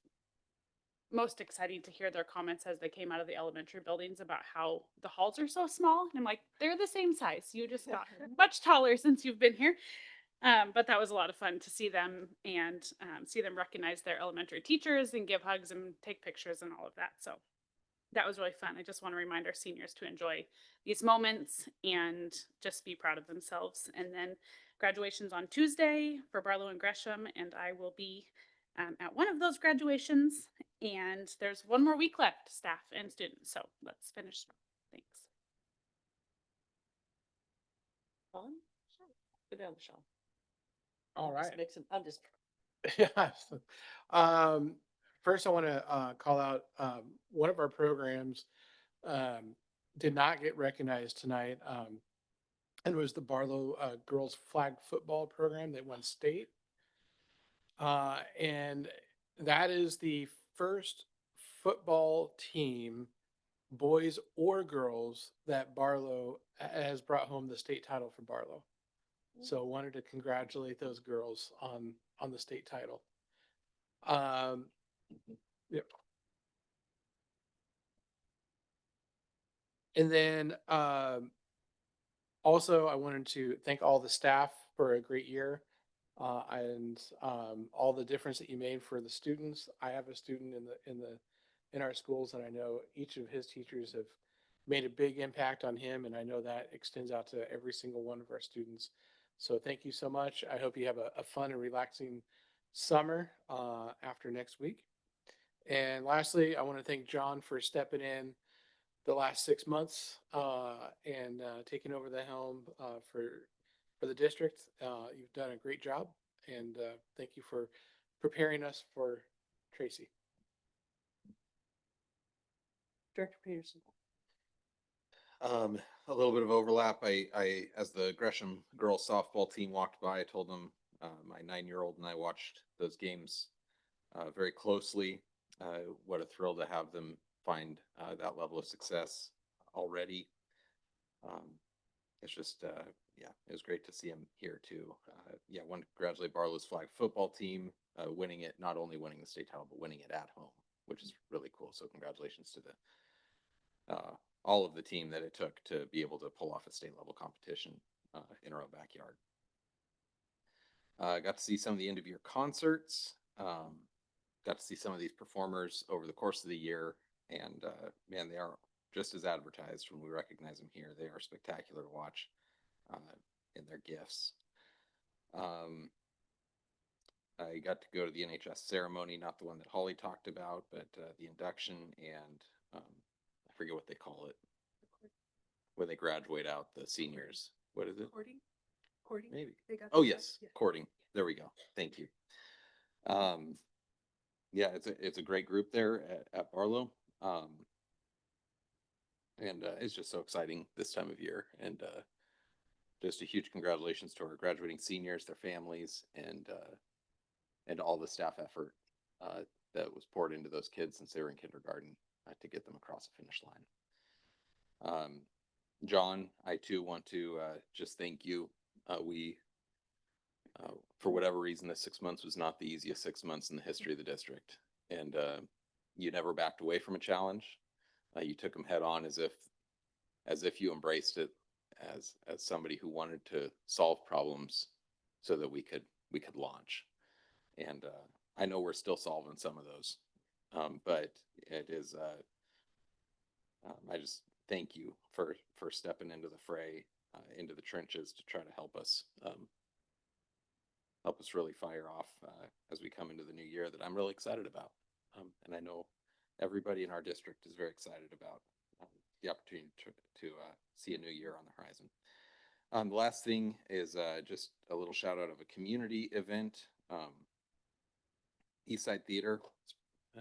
S4: most exciting to hear their comments as they came out of the elementary buildings about how the halls are so small. And I'm like, they're the same size. You just got much taller since you've been here. But that was a lot of fun to see them and see them recognize their elementary teachers and give hugs and take pictures and all of that. So that was really fun. I just want to remind our seniors to enjoy these moments and just be proud of themselves. And then graduation's on Tuesday for Barlow and Gresham, and I will be at one of those graduations. And there's one more week left, staff and students. So let's finish. Thanks.
S1: Sean? Go down, Sean.
S12: All right.
S1: I'm just
S12: Yes. First, I want to call out one of our programs did not get recognized tonight. And it was the Barlow girls flag football program that won state. And that is the first football team, boys or girls, that Barlow has brought home the state title for Barlow. So wanted to congratulate those girls on the state title. Yep. And then also I wanted to thank all the staff for a great year and all the difference that you made for the students. I have a student in our schools, and I know each of his teachers have made a big impact on him, and I know that extends out to every single one of our students. So thank you so much. I hope you have a fun and relaxing summer after next week. And lastly, I want to thank John for stepping in the last 6 months and taking over the helm for the district. You've done a great job, and thank you for preparing us for Tracy.
S1: Director Peterson.
S13: A little bit of overlap. I, as the Gresham girls softball team walked by, I told them my 9-year-old and I watched those games very closely. What a thrill to have them find that level of success already. It's just, yeah, it was great to see him here too. Yeah, want to congratulate Barlow's flag football team, winning it, not only winning the state title, but winning it at home, which is really cool. So congratulations to the all of the team that it took to be able to pull off a state level competition in our own backyard. Got to see some of the end of year concerts. Got to see some of these performers over the course of the year, and man, they are just as advertised when we recognize them here. They are spectacular to watch in their gifts. I got to go to the NHS ceremony, not the one that Holly talked about, but the induction and I forget what they call it when they graduate out, the seniors. What is it?
S2: Courting?
S13: Maybe.
S2: Oh,
S13: yes, courting. There we go. Thank you. Yeah, it's a great group there at Barlow. And it's just so exciting this time of year. And just a huge congratulations to our graduating seniors, their families, and all the staff effort that was poured into those kids since they were in kindergarten to get them across the finish line. John, I too want to just thank you. For whatever reason, this 6 months was not the easiest 6 months in the history of the district. And you never backed away from a challenge. You took them head on as if you embraced it as somebody who wanted to solve problems so that we could launch. And I know we're still solving some of those, but it is. I just thank you for stepping into the fray into the trenches to try to help us really fire off as we come into the new year that I'm really excited about. And I know everybody in our district is very excited about the opportunity to see a new year on the horizon. The last thing is just a little shout out of a community event. Eastside Theater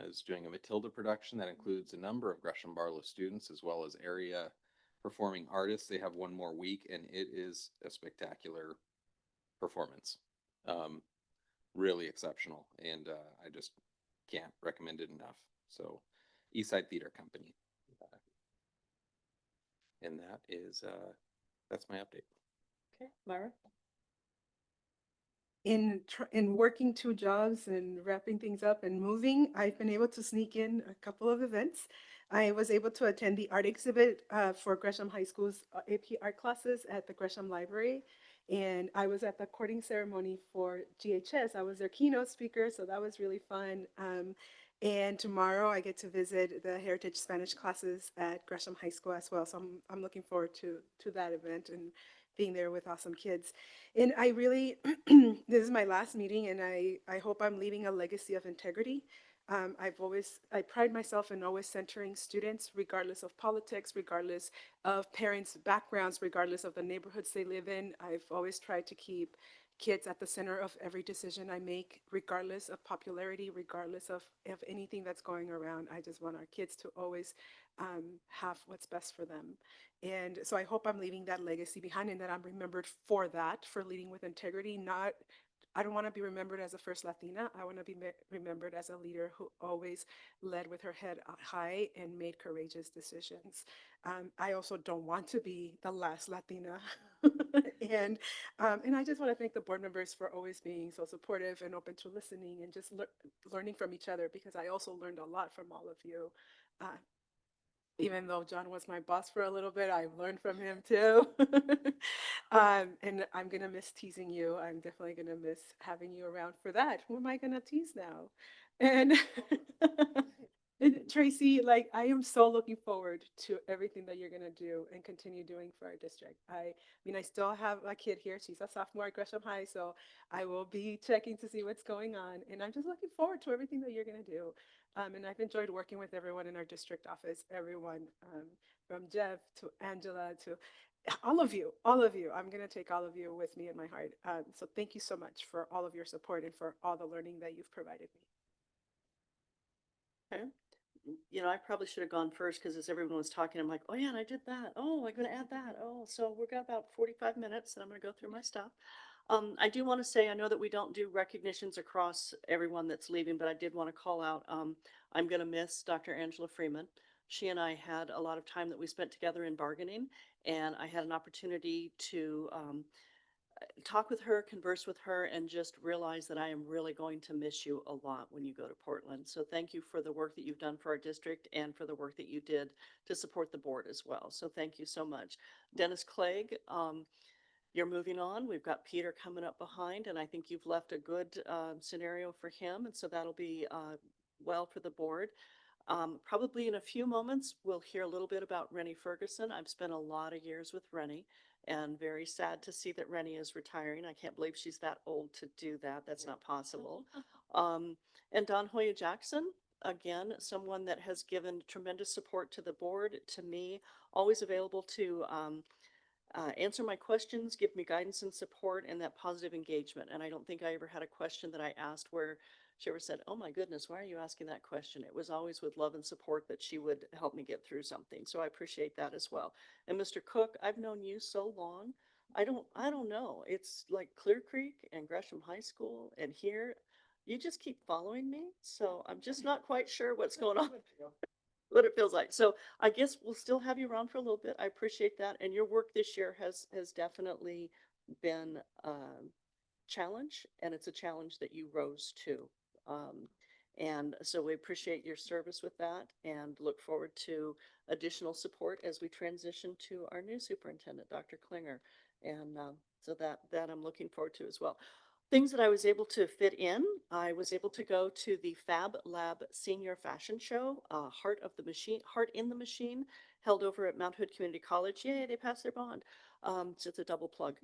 S13: is doing a Matilda production that includes a number of Gresham-Barlow students as well as area performing artists. They have one more week, and it is a spectacular performance. Really exceptional, and I just can't recommend it enough. So, Eastside Theater Company, and that's my update.
S1: Okay, Myra?
S2: In working 2 jobs and wrapping things up and moving, I've been able to sneak in a couple of events. I was able to attend the art exhibit for Gresham High School's AP art classes at the Gresham Library. And I was at the courting ceremony for GHS. I was their keynote speaker, so that was really fun. And tomorrow I get to visit the Heritage Spanish classes at Gresham High School as well. So I'm looking forward to that event and being there with awesome kids. And I really, this is my last meeting, and I hope I'm leaving a legacy of integrity. I pride myself in always centering students, regardless of politics, regardless of parents' backgrounds, regardless of the neighborhoods they live in. I've always tried to keep kids at the center of every decision I make, regardless of popularity, regardless of anything that's going around. I just want our kids to always have what's best for them. And so I hope I'm leaving that legacy behind and that I'm remembered for that, for leading with integrity. I don't want to be remembered as a first Latina. I want to be remembered as a leader who always led with her head high and made courageous decisions. I also don't want to be the last Latina. and I just want to thank the board members for always being so supportive and open to listening and just learning from each other, because I also learned a lot from all of you. Even though John was my boss for a little bit, I learned from him too. And I'm going to miss teasing you. I'm definitely going to miss having you around for that. Who am I going to tease now? And and Tracy, like, I am so looking forward to everything that you're going to do and continue doing for our district. I mean, I still have a kid here. She's a sophomore at Gresham High, so I will be checking to see what's going on. And I'm just looking forward to everything that you're going to do. And I've enjoyed working with everyone in our district office, everyone from Jeff to Angela to all of you, all of you. I'm going to take all of you with me in my heart. So thank you so much for all of your support and for all the learning that you've provided me.
S1: Okay. You know, I probably should have gone first, because as everyone was talking, I'm like, oh yeah, and I did that. Oh, I'm going to add that. Oh, so we've got about 45 minutes and I'm going to go through my stuff. I do want to say, I know that we don't do recognitions across everyone that's leaving, but I did want to call out, I'm going to miss Dr. Angela Freeman. She and I had a lot of time that we spent together in bargaining, and I had an opportunity to talk with her, converse with her, and just realize that I am really going to miss you a lot when you go to Portland. So thank you for the work that you've done for our district and for the work that you did to support the board as well. So thank you so much. Dennis Clegg, you're moving on. We've got Peter coming up behind, and I think you've left a good scenario for him, and so that'll be well for the board. Probably in a few moments, we'll hear a little bit about Rennie Ferguson. I've spent a lot of years with Rennie, and very sad to see that Rennie is retiring. I can't believe she's that old to do that. That's not possible. And Don Hoya Jackson, again, someone that has given tremendous support to the board, to me, always available to answer my questions, give me guidance and support, and that positive engagement. And I don't think I ever had a question that I asked where she ever said, oh my goodness, why are you asking that question? It was always with love and support that she would help me get through something. So I appreciate that as well. And Mr. Cook, I've known you so long. I don't know. It's like Clear Creek and Gresham High School and here. You just keep following me. So I'm just not quite sure what's going on. What it feels like. So I guess we'll still have you around for a little bit. I appreciate that. And your work this year has definitely been a challenge, and it's a challenge that you rose to. And so we appreciate your service with that and look forward to additional support as we transition to our new superintendent, Dr. Klinger. And so that I'm looking forward to as well. Things that I was able to fit in, I was able to go to the Fab Lab Senior Fashion Show, Heart in the Machine, held over at Mount Hood Community College. Yay, they passed their bond. So it's a double plug.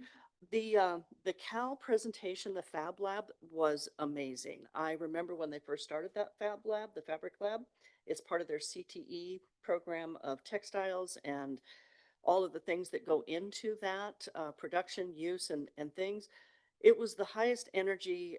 S1: The Cal presentation, the Fab Lab, was amazing. I remember when they first started that Fab Lab, the Fabric Lab. It's part of their CTE program of textiles and all of the things that go into that production, use, and things. It was the highest energy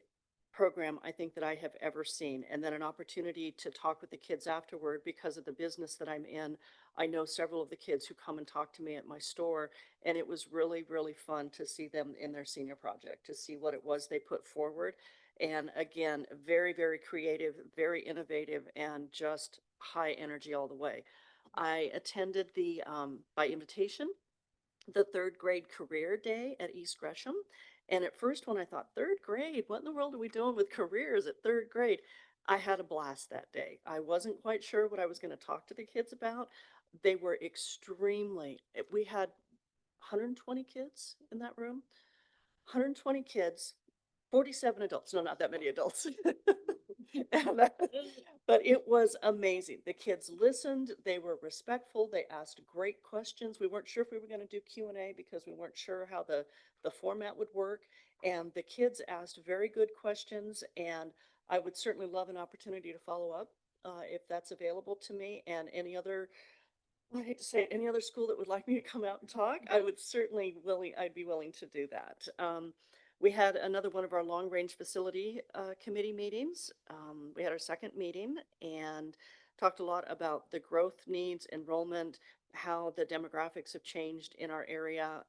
S1: program I think that I have ever seen. And then an opportunity to talk with the kids afterward because of the business that I'm in. I know several of the kids who come and talk to me at my store, and it was really, really fun to see them in their senior project, to see what it was they put forward. And again, very, very creative, very innovative, and just high energy all the way. I attended the, by invitation, the third grade career day at East Gresham. And at first, when I thought, third grade, what in the world are we doing with careers at third grade? I had a blast that day. I wasn't quite sure what I was going to talk to the kids about. They were extremely, we had 120 kids in that room, 120 kids, 47 adults. No, not that many adults. And, but it was amazing. The kids listened. They were respectful. They asked great questions. We weren't sure if we were going to do Q&A because we weren't sure how the format would work. And the kids asked very good questions. And I would certainly love an opportunity to follow up if that's available to me. And any other, I hate to say it, any other school that would like me to come out and talk, I would certainly I'd be willing to do that. We had another one of our long range facility committee meetings. We had our second meeting and talked a lot about the growth needs, enrollment, how the demographics have changed in our area.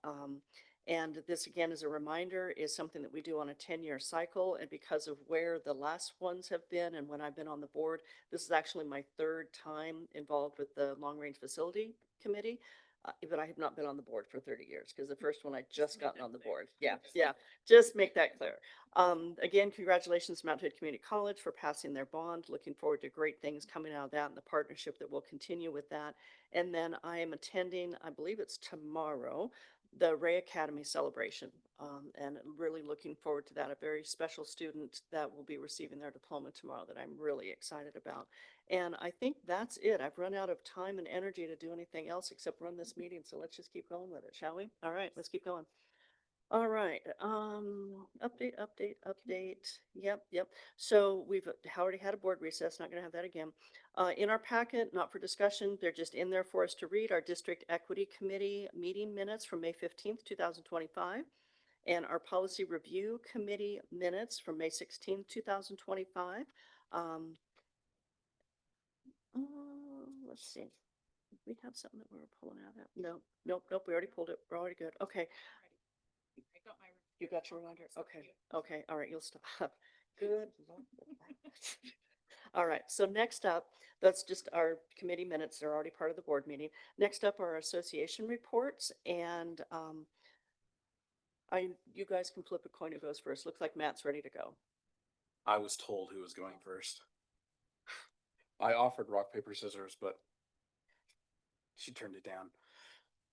S1: And this, again, as a reminder, is something that we do on a 10-year cycle. And because of where the last ones have been and when I've been on the board, this is actually my third time involved with the Long Range Facility Committee. But I have not been on the board for 30 years because the first one I just gotten on the board. Yeah, yeah, just make that clear. Again, congratulations to Mount Hood Community College for passing their bond. Looking forward to great things coming out of that and the partnership that will continue with that. And then I am attending, I believe it's tomorrow, the Ray Academy celebration, and really looking forward to that. A very special student that will be receiving their diploma tomorrow that I'm really excited about. And I think that's it. I've run out of time and energy to do anything else except run this meeting. So let's just keep going with it, shall we? All right, let's keep going. All right, update. Yep. So we've already had a board recess, not gonna have that again. In our packet, not for discussion, they're just in there for us to read, our District Equity Committee meeting minutes from May 15th, 2025, and our Policy Review Committee minutes from May 16th, 2025. Let's see. We have something that we were pulling out of that. Nope. We already pulled it. We're already good. Okay.
S4: I got my.
S1: You got your reminder? Okay. All right. You'll stop. Good. All right. So next up, that's just our committee minutes. They're already part of the board meeting. Next up are association reports, and you guys can flip a coin who goes first. Looks like Matt's ready to go.
S17: I was told who was going first. I offered rock, paper, scissors, but she turned it down.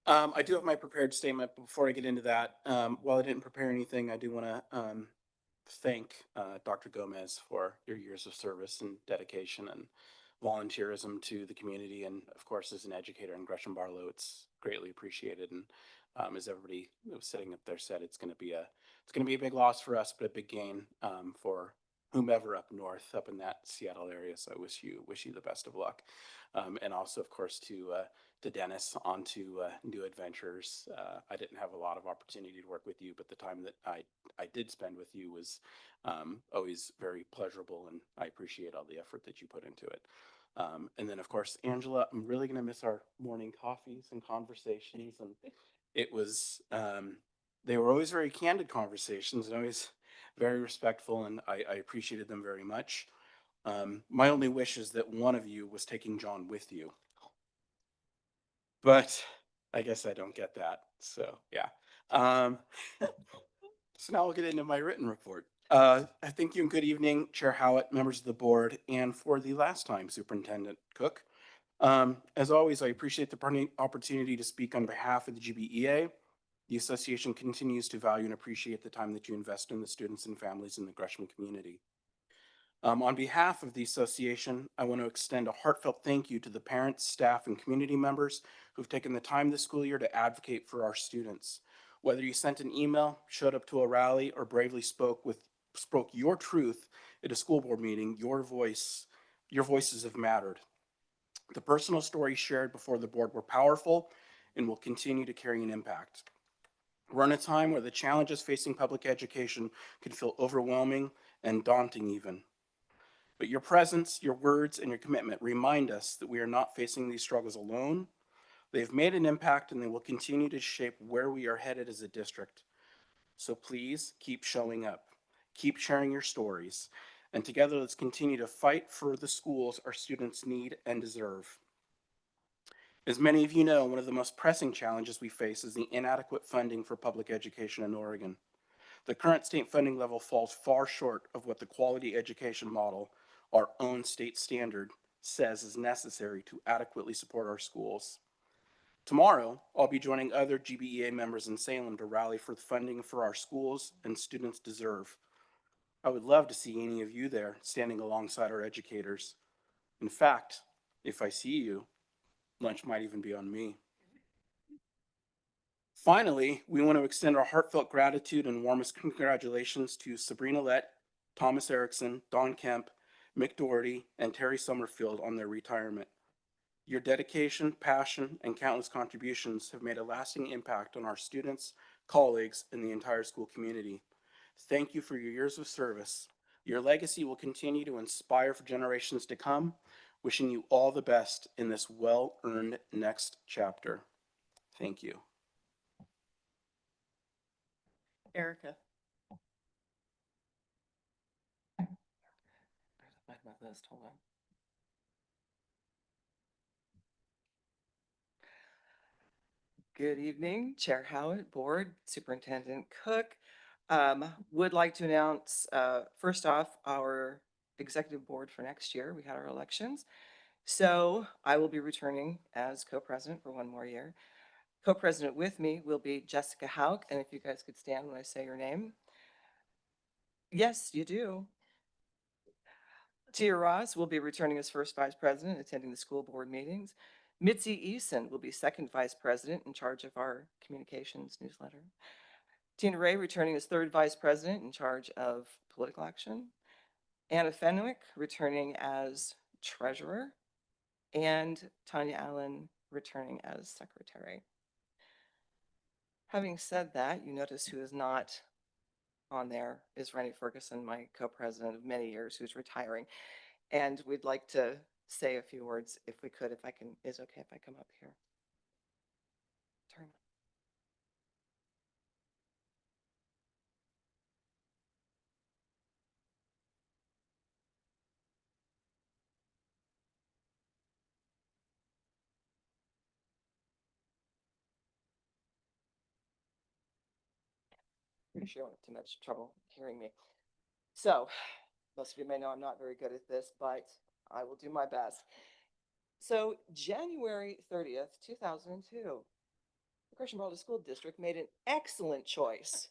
S17: I do have my prepared statement. Before I get into that, while I didn't prepare anything, I do want to thank Dr. Gomez for your years of service and dedication and volunteerism to the community. And of course, as an educator in Gresham-Barlow, it's greatly appreciated. And as everybody was sitting up there said, it's going to be a big loss for us, but a big gain for whomever up north, up in that Seattle area. So I wish you the best of luck. And also, of course, to Dennis on to new adventures. I didn't have a lot of opportunity to work with you, but the time that I did spend with you was always very pleasurable, and I appreciate all the effort that you put into it. And then, of course, Angela, I'm really going to miss our morning coffees and conversations. And it was, they were always very candid conversations and always very respectful, and I appreciated them very much. My only wish is that one of you was taking John with you. But I guess I don't get that. So, yeah. So now I'll get into my written report. I thank you and good evening, Chair Howitt, members of the board, and for the last time, Superintendent Cook. As always, I appreciate the opportunity to speak on behalf of the GBEA. The association continues to value and appreciate the time that you invest in the students and families in the Gresham community. On behalf of the association, I want to extend a heartfelt thank you to the parents, staff, and community members who've taken the time this school year to advocate for our students. Whether you sent an email, showed up to a rally, or bravely spoke your truth at a school board meeting, your voices have mattered. The personal stories shared before the board were powerful and will continue to carry an impact. We're in a time where the challenges facing public education can feel overwhelming and daunting even. But your presence, your words, and your commitment remind us that we are not facing these struggles alone. They've made an impact and they will continue to shape where we are headed as a district. So please keep showing up, keep sharing your stories, and together let's continue to fight for the schools our students need and deserve. As many of you know, one of the most pressing challenges we face is the inadequate funding for public education in Oregon. The current state funding level falls far short of what the quality education model, our own state standard, says is necessary to adequately support our schools. Tomorrow, I'll be joining other GBEA members in Salem to rally for funding for our schools and students deserve. I would love to see any of you there standing alongside our educators. In fact, if I see you, lunch might even be on me. Finally, we want to extend our heartfelt gratitude and warmest congratulations to Sabrina Lett, Thomas Erickson, Don Kemp, Mick Doherty, and Terry Summerfield on their retirement. Your dedication, passion, and countless contributions have made a lasting impact on our students, colleagues, and the entire school community. Thank you for your years of service. Your legacy will continue to inspire for generations to come. Wishing you all the best in this well-earned next chapter. Thank you.
S18: Erica.
S9: Find my list, hold on.
S18: Good evening, Chair Howitt, Board, Superintendent Cook. Would like to announce, first off, our executive board for next year. We had our elections. So I will be returning as co-president for one more year. Co-president with me will be Jessica Hauk, and if you guys could stand when I say your name. Yes, you do. Tia Ross will be returning as first vice president, attending the school board meetings. Mitzi Eason will be second vice president in charge of our communications newsletter. Tina Ray returning as third vice president in charge of political action. Anna Fenwick returning as treasurer. And Tanya Allen returning as secretary. Having said that, you notice who is not on there is Rennie Ferguson, my co-president of many years, who's retiring. And we'd like to say a few words if we could, if I can, is okay if I come up here? Turn. Pretty sure I went too much trouble hearing me. So, most of you may know I'm not very good at this, but I will do my best. So, January 30th, 2002, the Gresham-Barlow School District made an excellent choice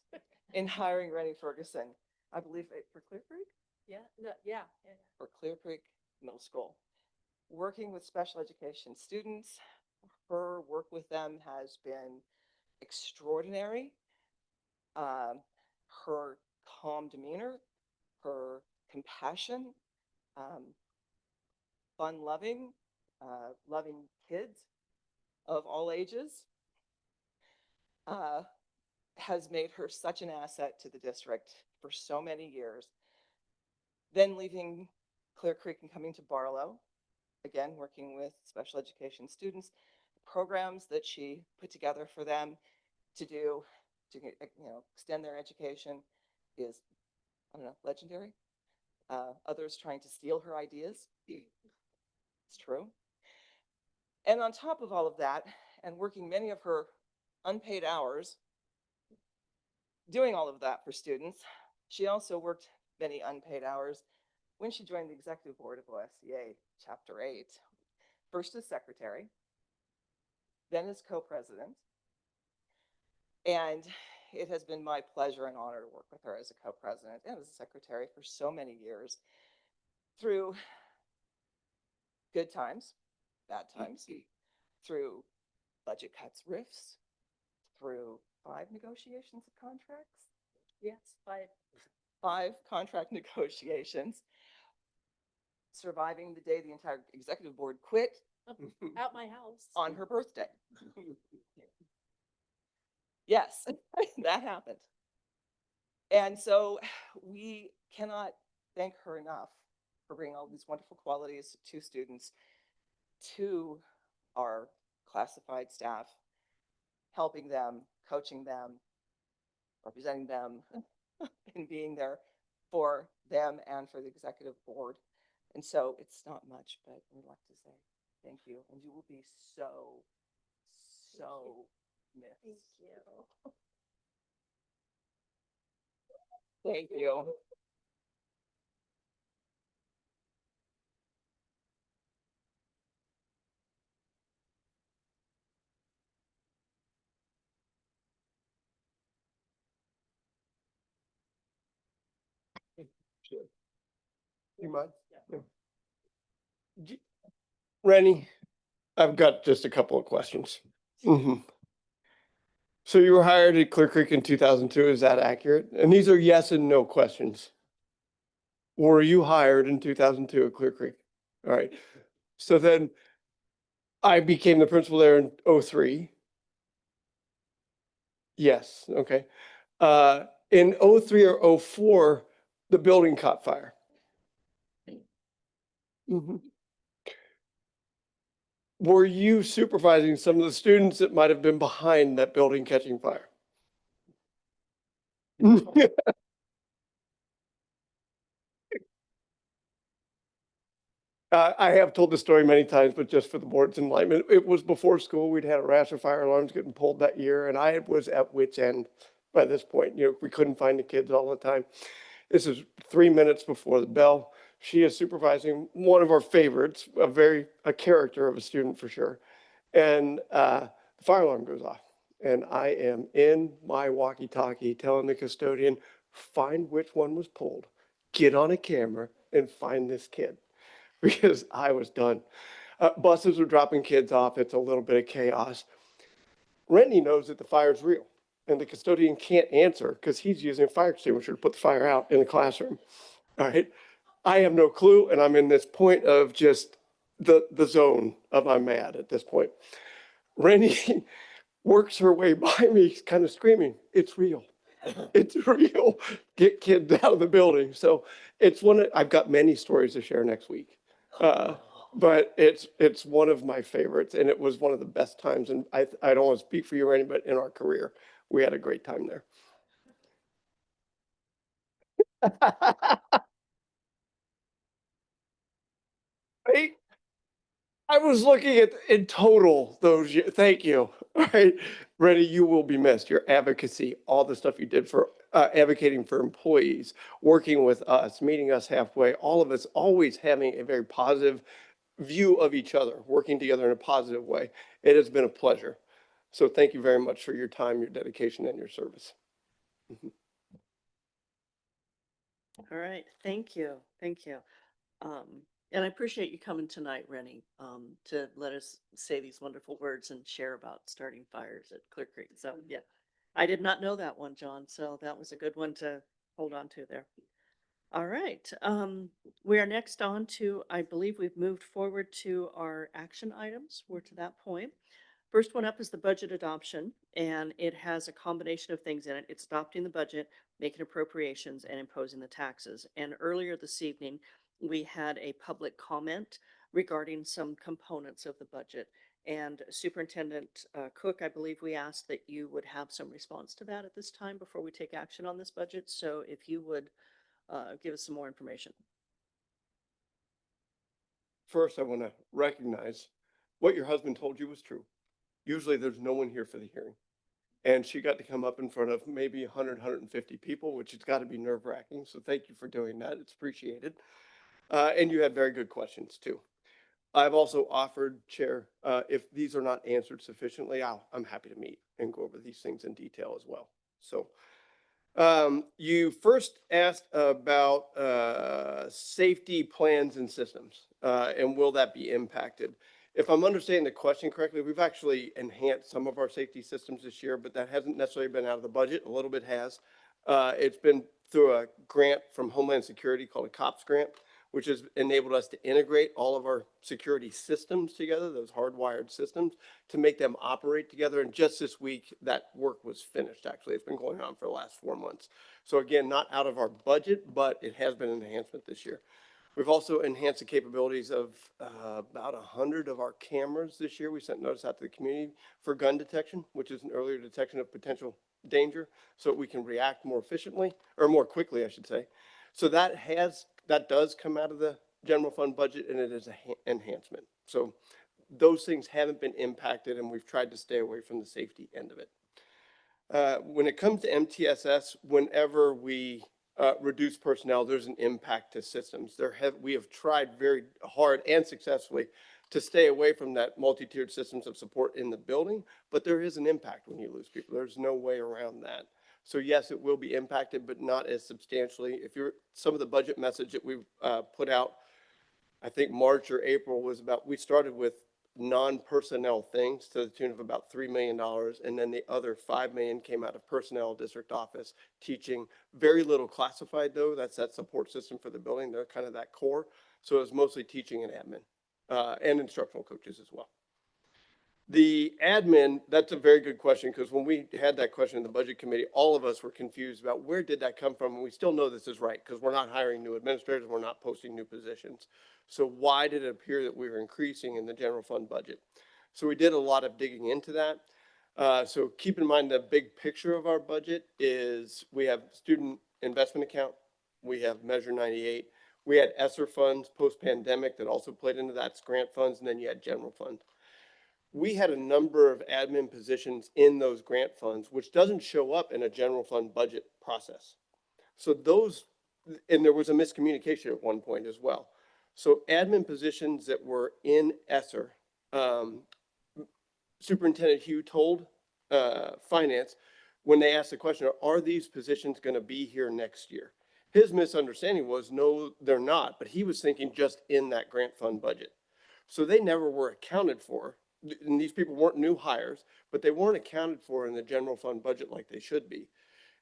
S18: in hiring Rennie Ferguson, I believe for Clear Creek?
S3: Yeah.
S18: For Clear Creek Middle School. Working with special education students, her work with them has been extraordinary. Her calm demeanor, her compassion, fun-loving, loving kids of all ages, has made her such an asset to the district for so many years. Then leaving Clear Creek and coming to Barlow, again, working with special education students, programs that she put together for them to do, to extend their education is, I don't know, legendary. Others trying to steal her ideas. It's true. And on top of all of that, and working many of her unpaid hours, doing all of that for students, she also worked many unpaid hours when she joined the executive board of OSCA Chapter 8, first as secretary, then as co-president. And it has been my pleasure and honor to work with her as a co-president and as a secretary for so many years. through good times, bad times, through budget cuts, rifts, through 5 negotiations of contracts. Yes, 5 contract negotiations, surviving the day the entire executive board quit
S4: At my house.
S18: on her birthday. Yes, that happened. And so we cannot thank her enough for bringing all these wonderful qualities to students, to our classified staff, helping them, coaching them, representing them, and being there for them and for the executive board. And so it's not much, but we'd like to say thank you. And you will be so, so missed.
S10: Thank you.
S18: Thank you.
S16: You mind? Yeah. Rennie, I've got just a couple of questions. So you were hired at Clear Creek in 2002, is that accurate? And these are yes and no questions. Were you hired in 2002 at Clear Creek? All right. So then I became the principal there in 03. Yes, okay. In 03 or 04, the building caught fire. Were you supervising some of the students that might have been behind that building catching fire? I have told the story many times, but just for the board's enlightenment, it was before school. We'd had a rash of fire alarms getting pulled that year, and I was at wit's end by this point. You know, we couldn't find the kids all the time. This is 3 minutes before the bell. She is supervising one of our favorites, a character of a student for sure. And the fire alarm goes off. And I am in my walkie-talkie telling the custodian, find which one was pulled, get on a camera and find this kid. Because I was done. Buses were dropping kids off. It's a little bit of chaos. Rennie knows that the fire's real, and the custodian can't answer because he's using a fire extinguisher to put the fire out in the classroom. All right. I have no clue, and I'm in this point of just the zone of I'm mad at this point. Rennie works her way by me, kind of screaming, "It's real. It's real. Get kids out of the building." So I've got many stories to share next week. But it's one of my favorites, and it was one of the best times. And I don't want to speak for you or anybody, but in our career, we had a great time there. Right? I was looking at in total those years. Thank you. All right, Rennie, you will be missed. Your advocacy, all the stuff you did for advocating for employees, working with us, meeting us halfway, all of us always having a very positive view of each other, working together in a positive way. It has been a pleasure. So thank you very much for your time, your dedication, and your service.
S1: All right, thank you, thank you. And I appreciate you coming tonight, Rennie, to let us say these wonderful words and share about starting fires at Clear Creek. So, yeah, I did not know that one, John, so that was a good one to hold on to there. All right, we are next on to, I believe we've moved forward to our action items. We're to that point. First one up is the budget adoption, and it has a combination of things in it. It's adopting the budget, making appropriations, and imposing the taxes. And earlier this evening, we had a public comment regarding some components of the budget. And Superintendent Cook, I believe we asked that you would have some response to that at this time before we take action on this budget. So if you would give us some more information.
S16: First, I want to recognize what your husband told you was true. Usually there's no one here for the hearing. And she got to come up in front of maybe 100, 150 people, which has got to be nerve wracking. So thank you for doing that. It's appreciated. And you had very good questions too. I've also offered, Chair, if these are not answered sufficiently, I'm happy to meet and go over these things in detail as well. So You first asked about safety plans and systems, and will that be impacted? If I'm understanding the question correctly, we've actually enhanced some of our safety systems this year, but that hasn't necessarily been out of the budget. A little bit has. It's been through a grant from Homeland Security called a COPS grant, which has enabled us to integrate all of our security systems together, those hardwired systems, to make them operate together. And just this week, that work was finished, actually. It's been going on for the last 4 months. So again, not out of our budget, but it has been an enhancement this year. We've also enhanced the capabilities of about 100 of our cameras this year. We sent notice out to the community for gun detection, which is an earlier detection of potential danger, so that we can react more efficiently, or more quickly, I should say. So that does come out of the general fund budget, and it is an enhancement. So those things haven't been impacted, and we've tried to stay away from the safety end of it. When it comes to MTSS, whenever we reduce personnel, there's an impact to systems. We have tried very hard and successfully to stay away from that multi-tiered systems of support in the building, but there is an impact when you lose people. There's no way around that. So yes, it will be impacted, but not as substantially. Some of the budget message that we put out, I think March or April, was about, we started with non-personnel things to the tune of about $3 million. And then the other $5 million came out of personnel, district office, teaching. Very little classified though. That's that support system for the building. They're kind of that core. So it was mostly teaching and admin, and instructional coaches as well. The admin, that's a very good question, because when we had that question in the budget committee, all of us were confused about where did that come from? And we still know this is right, because we're not hiring new administrators, we're not posting new positions. So why did it appear that we were increasing in the general fund budget? So we did a lot of digging into that. So keep in mind the big picture of our budget is we have student investment account, we have Measure 98, we had ESSER funds post-pandemic that also played into that, grant funds, and then you had general fund. We had a number of admin positions in those grant funds, which doesn't show up in a general fund budget process. So those, and there was a miscommunication at one point as well. So admin positions that were in ESSER, Superintendent Hugh told finance when they asked the question, are these positions going to be here next year? His misunderstanding was, no, they're not, but he was thinking just in that grant fund budget. So they never were accounted for. And these people weren't new hires, but they weren't accounted for in the general fund budget like they should be.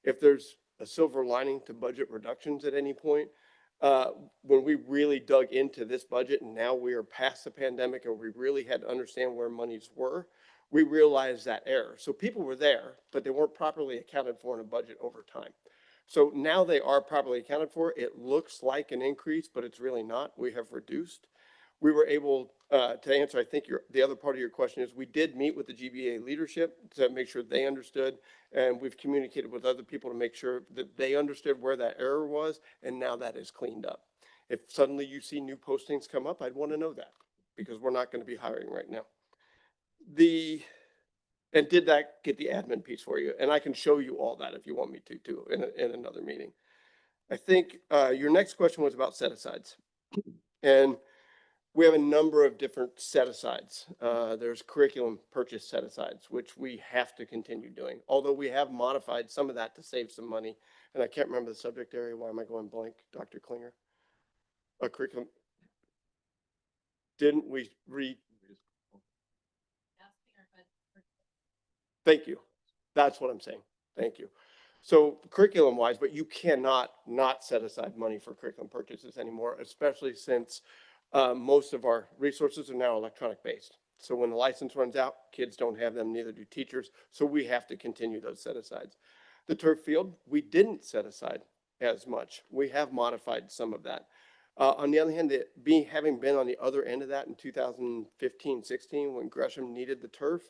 S16: If there's a silver lining to budget reductions at any point, when we really dug into this budget and now we are past the pandemic and we really had to understand where monies were, we realized that error. So people were there, but they weren't properly accounted for in a budget over time. So now they are properly accounted for. It looks like an increase, but it's really not. We have reduced. We were able to answer, I think the other part of your question is we did meet with the GBA leadership to make sure they understood, and we've communicated with other people to make sure that they understood where that error was, and now that is cleaned up. If suddenly you see new postings come up, I'd want to know that, because we're not going to be hiring right now. And did that get the admin piece for you? And I can show you all that if you want me to too in another meeting. I think your next question was about set-asides. And we have a number of different set-asides. There's curriculum purchase set-asides, which we have to continue doing, although we have modified some of that to save some money. And I can't remember the subject area. Why am I going blank, Dr. Klinger? A curriculum. Didn't we Thank you. That's what I'm saying. Thank you. So curriculum wise, but you cannot not set aside money for curriculum purchases anymore, especially since most of our resources are now electronic based. So when the license runs out, kids don't have them, neither do teachers. So we have to continue those set asides. The turf field, we didn't set aside as much. We have modified some of that. On the other hand, having been on the other end of that in 2015-16 when Gresham needed the turf,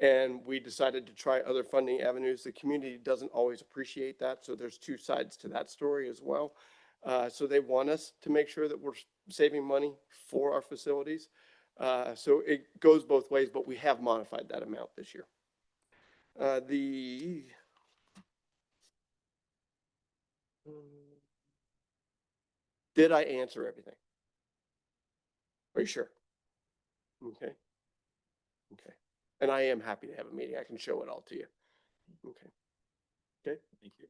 S16: and we decided to try other funding avenues. The community doesn't always appreciate that, so there's two sides to that story as well. So they want us to make sure that we're saving money for our facilities. So it goes both ways, but we have modified that amount this year. Did I answer everything? Are you sure? Okay. Okay. And I am happy to have a meeting. I can show it all to you. Okay. Okay. Thank you.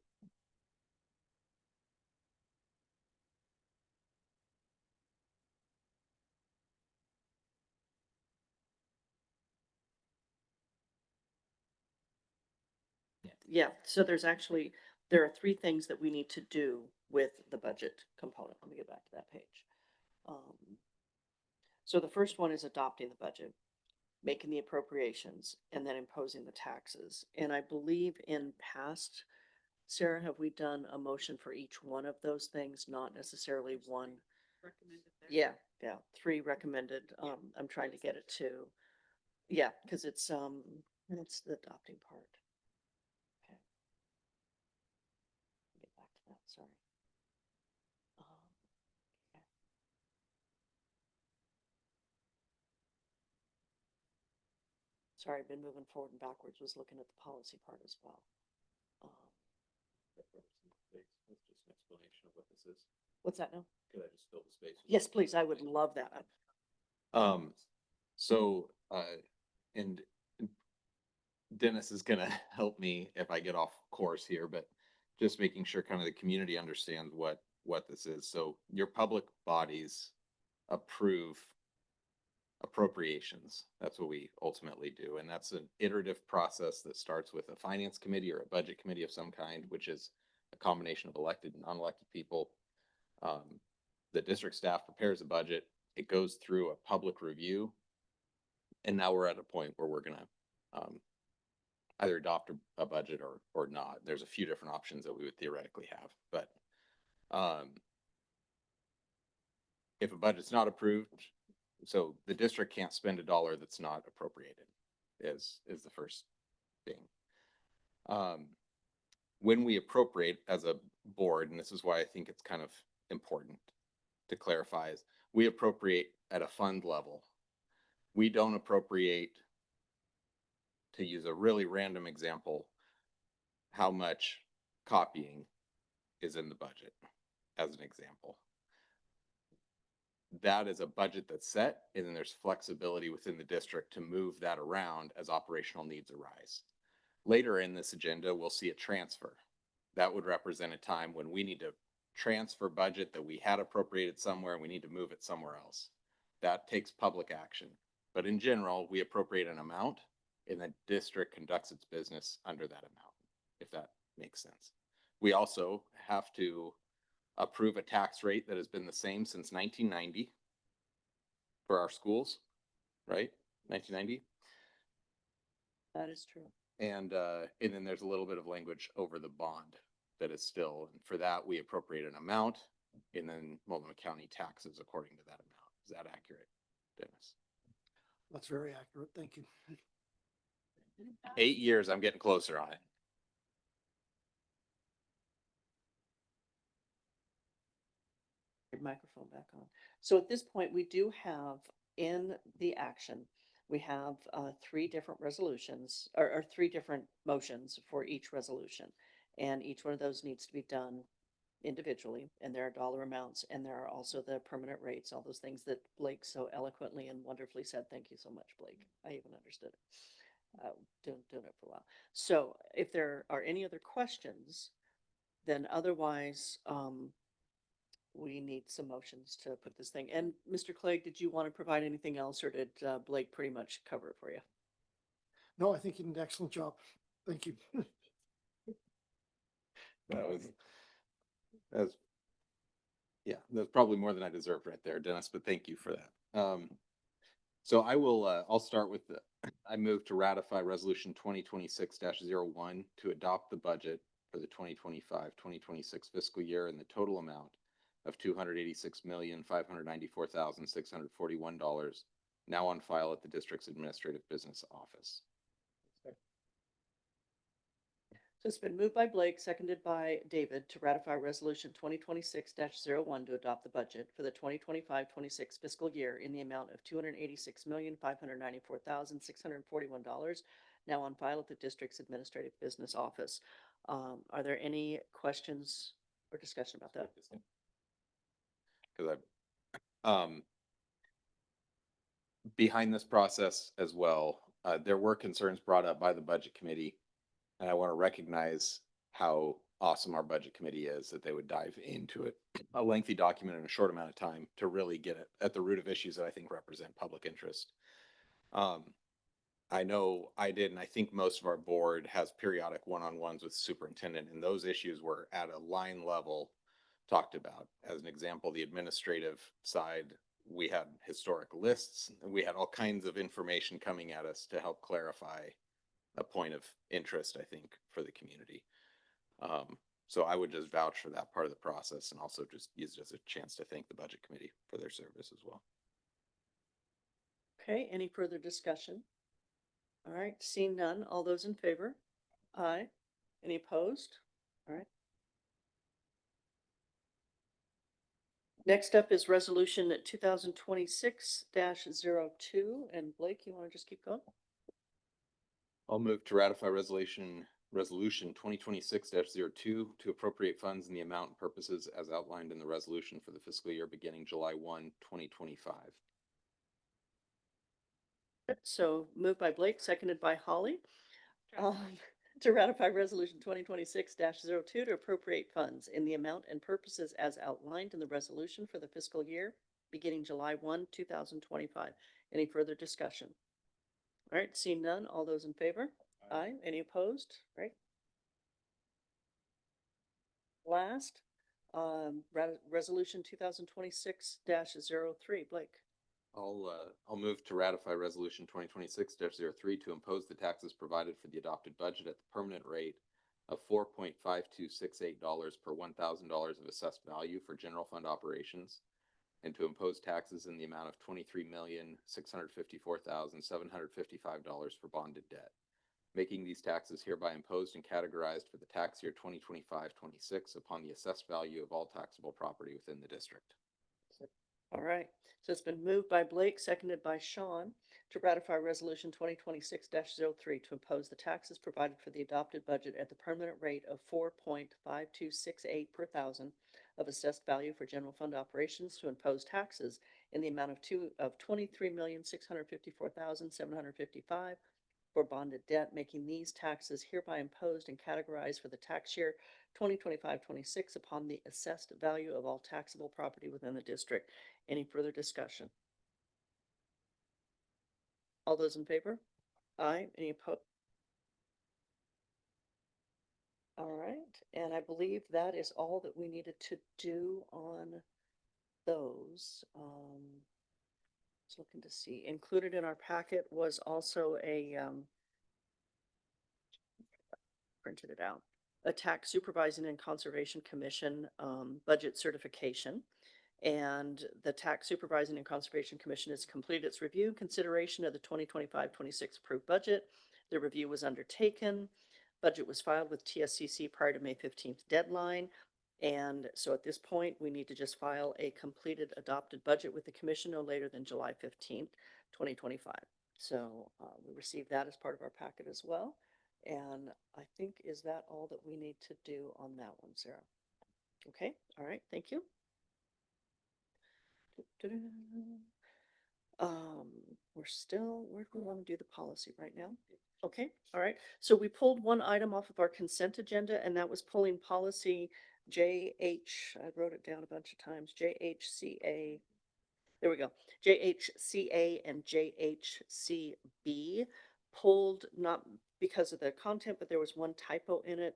S1: Yeah, so there are three things that we need to do with the budget component. Let me get back to that page. So the first one is adopting the budget, making the appropriations, and then imposing the taxes. And I believe in past, Sarah, have we done a motion for each one of those things, not necessarily one? Yeah, yeah, three recommended. I'm trying to get it to, yeah, because it's the adopting part. Okay. Get back to that, sorry. Okay. Sorry, I've been moving forward and backwards, was looking at the policy part as well.
S13: That's just an explanation of what this is.
S1: What's that now?
S13: Could I just fill the space?
S1: Yes, please, I would love that.
S13: So, and Dennis is gonna help me if I get off course here, but just making sure kind of the community understands what this is. So your public bodies approve appropriations. That's what we ultimately do. And that's an iterative process that starts with a finance committee or a budget committee of some kind, which is a combination of elected and non-elected people. The district staff prepares a budget. It goes through a public review. And now we're at a point where we're gonna either adopt a budget or not. There's a few different options that we would theoretically have, but if a budget's not approved, so the district can't spend $1 that's not appropriated, is the first thing. When we appropriate as a board, and this is why I think it's kind of important to clarify, is we appropriate at a fund level. We don't appropriate, to use a really random example, how much copying is in the budget, as an example. That is a budget that's set, and then there's flexibility within the district to move that around as operational needs arise. Later in this agenda, we'll see a transfer. That would represent a time when we need to transfer budget that we had appropriated somewhere and we need to move it somewhere else. That takes public action. But in general, we appropriate an amount and the district conducts its business under that amount, if that makes sense. We also have to approve a tax rate that has been the same since 1990 for our schools, right? 1990.
S1: That is true.
S13: And then there's a little bit of language over the bond that is still, and for that we appropriate an amount, and then Multnomah County taxes according to that amount. Is that accurate, Dennis?
S19: That's very accurate. Thank you.
S13: 8 years, I'm getting closer on it.
S1: Your microphone back on. So at this point, we do have in the action, we have three different resolutions or three different motions for each resolution. And each one of those needs to be done individually, and there are dollar amounts, and there are also the permanent rates, all those things that Blake so eloquently and wonderfully said. Thank you so much, Blake. I even understood it. Doing it for a while. So if there are any other questions, then otherwise, we need some motions to put this thing. And Mr. Clegg, did you want to provide anything else, or did Blake pretty much cover it for you?
S19: No, I think you did an excellent job. Thank you.
S13: That's that's probably more than I deserved right there, Dennis, but thank you for that. So I'll start with I move to ratify resolution 2026-01 to adopt the budget for the 2025-2026 fiscal year in the total amount of $286,594,641, now on file at the district's administrative business office.
S1: So it's been moved by Blake, seconded by David, to ratify resolution 2026-01 to adopt the budget for the 2025-26 fiscal year in the amount of $286,594,641, now on file at the district's administrative business office. Are there any questions or discussion about that?
S13: Because behind this process as well, there were concerns brought up by the budget committee, and I want to recognize how awesome our budget committee is that they would dive into it, a lengthy document in a short amount of time, to really get at the root of issues that I think represent public interest. I know I did, and I think most of our board has periodic one-on-ones with superintendent, and those issues were at a line level talked about. As an example, the administrative side, we had historic lists, and we had all kinds of information coming at us to help clarify a point of interest, I think, for the community. So I would just vouch for that part of the process and also just use it as a chance to thank the budget committee for their service as well.
S1: Okay, any further discussion? All right, seeing none, all those in favor? Aye. Any opposed? All right. Next up is resolution 2026-02, and Blake, you want to just keep going?
S13: I'll move to ratify resolution 2026-02 to appropriate funds in the amount and purposes as outlined in the resolution for the fiscal year beginning July 1, 2025.
S1: So moved by Blake, seconded by Holly. To ratify resolution 2026-02 to appropriate funds in the amount and purposes as outlined in the resolution for the fiscal year beginning July 1, 2025. Any further discussion? All right, seeing none, all those in favor? Aye. Any opposed? Right. Last, resolution 2026-03, Blake.
S13: I'll move to ratify resolution 2026-03 to impose the taxes provided for the adopted budget at the permanent rate of $4.5268 per $1,000 of assessed value for general fund operations, and to impose taxes in the amount of $23,654,755 for bonded debt, making these taxes hereby imposed and categorized for the tax year 2025-26 upon the assessed value of all taxable property within the district.
S1: All right, so it's been moved by Blake, seconded by Sean, to ratify resolution 2026-03 to impose the taxes provided for the adopted budget at the permanent rate of 4.5268 per thousand of assessed value for general fund operations, to impose taxes in the amount of $23,654,755 for bonded debt, making these taxes hereby imposed and categorized for the tax year 2025-26 upon the assessed value of all taxable property within the district. Any further discussion? All those in favor? Aye. Any opposed? All right, and I believe that is all that we needed to do on those. Just looking to see. Included in our packet was also a printed it out. A tax supervising and conservation commission budget certification. And the Tax Supervising and Conservation Commission has completed its review and consideration of the 2025-26 approved budget. The review was undertaken. Budget was filed with TSCC prior to May 15th deadline. And so at this point, we need to just file a completed adopted budget with the commission no later than July 15th, 2025. So we received that as part of our packet as well. And I think, is that all that we need to do on that one, Sarah? Okay, all right, thank you. Where do we want to do the policy right now? Okay, all right. So we pulled one item off of our consent agenda, and that was pulling policy I wrote it down a bunch of times, JHCA. There we go. JHCA and JHCB pulled not because of the content, but there was one typo in it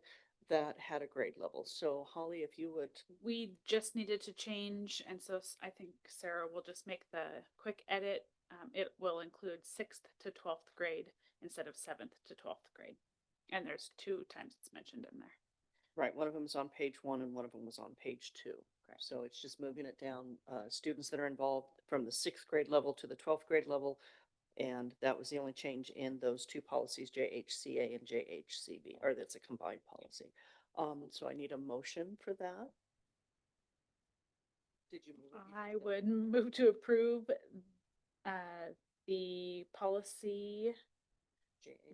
S1: that had a grade level. So Holly, if you would.
S4: We just needed to change, and so I think Sarah will just make the quick edit. It will include 6th to 12th grade instead of 7th to 12th grade. And there's 2 times it's mentioned in there.
S1: Right, one of them is on page 1 and one of them was on page 2. Correct. So it's just moving it down, students that are involved from the 6th grade level to the 12th grade level. And that was the only change in those 2 policies, JHCA and JHCB, or that's a combined policy. So I need a motion for that. Did you move it?
S4: I would move to approve the policy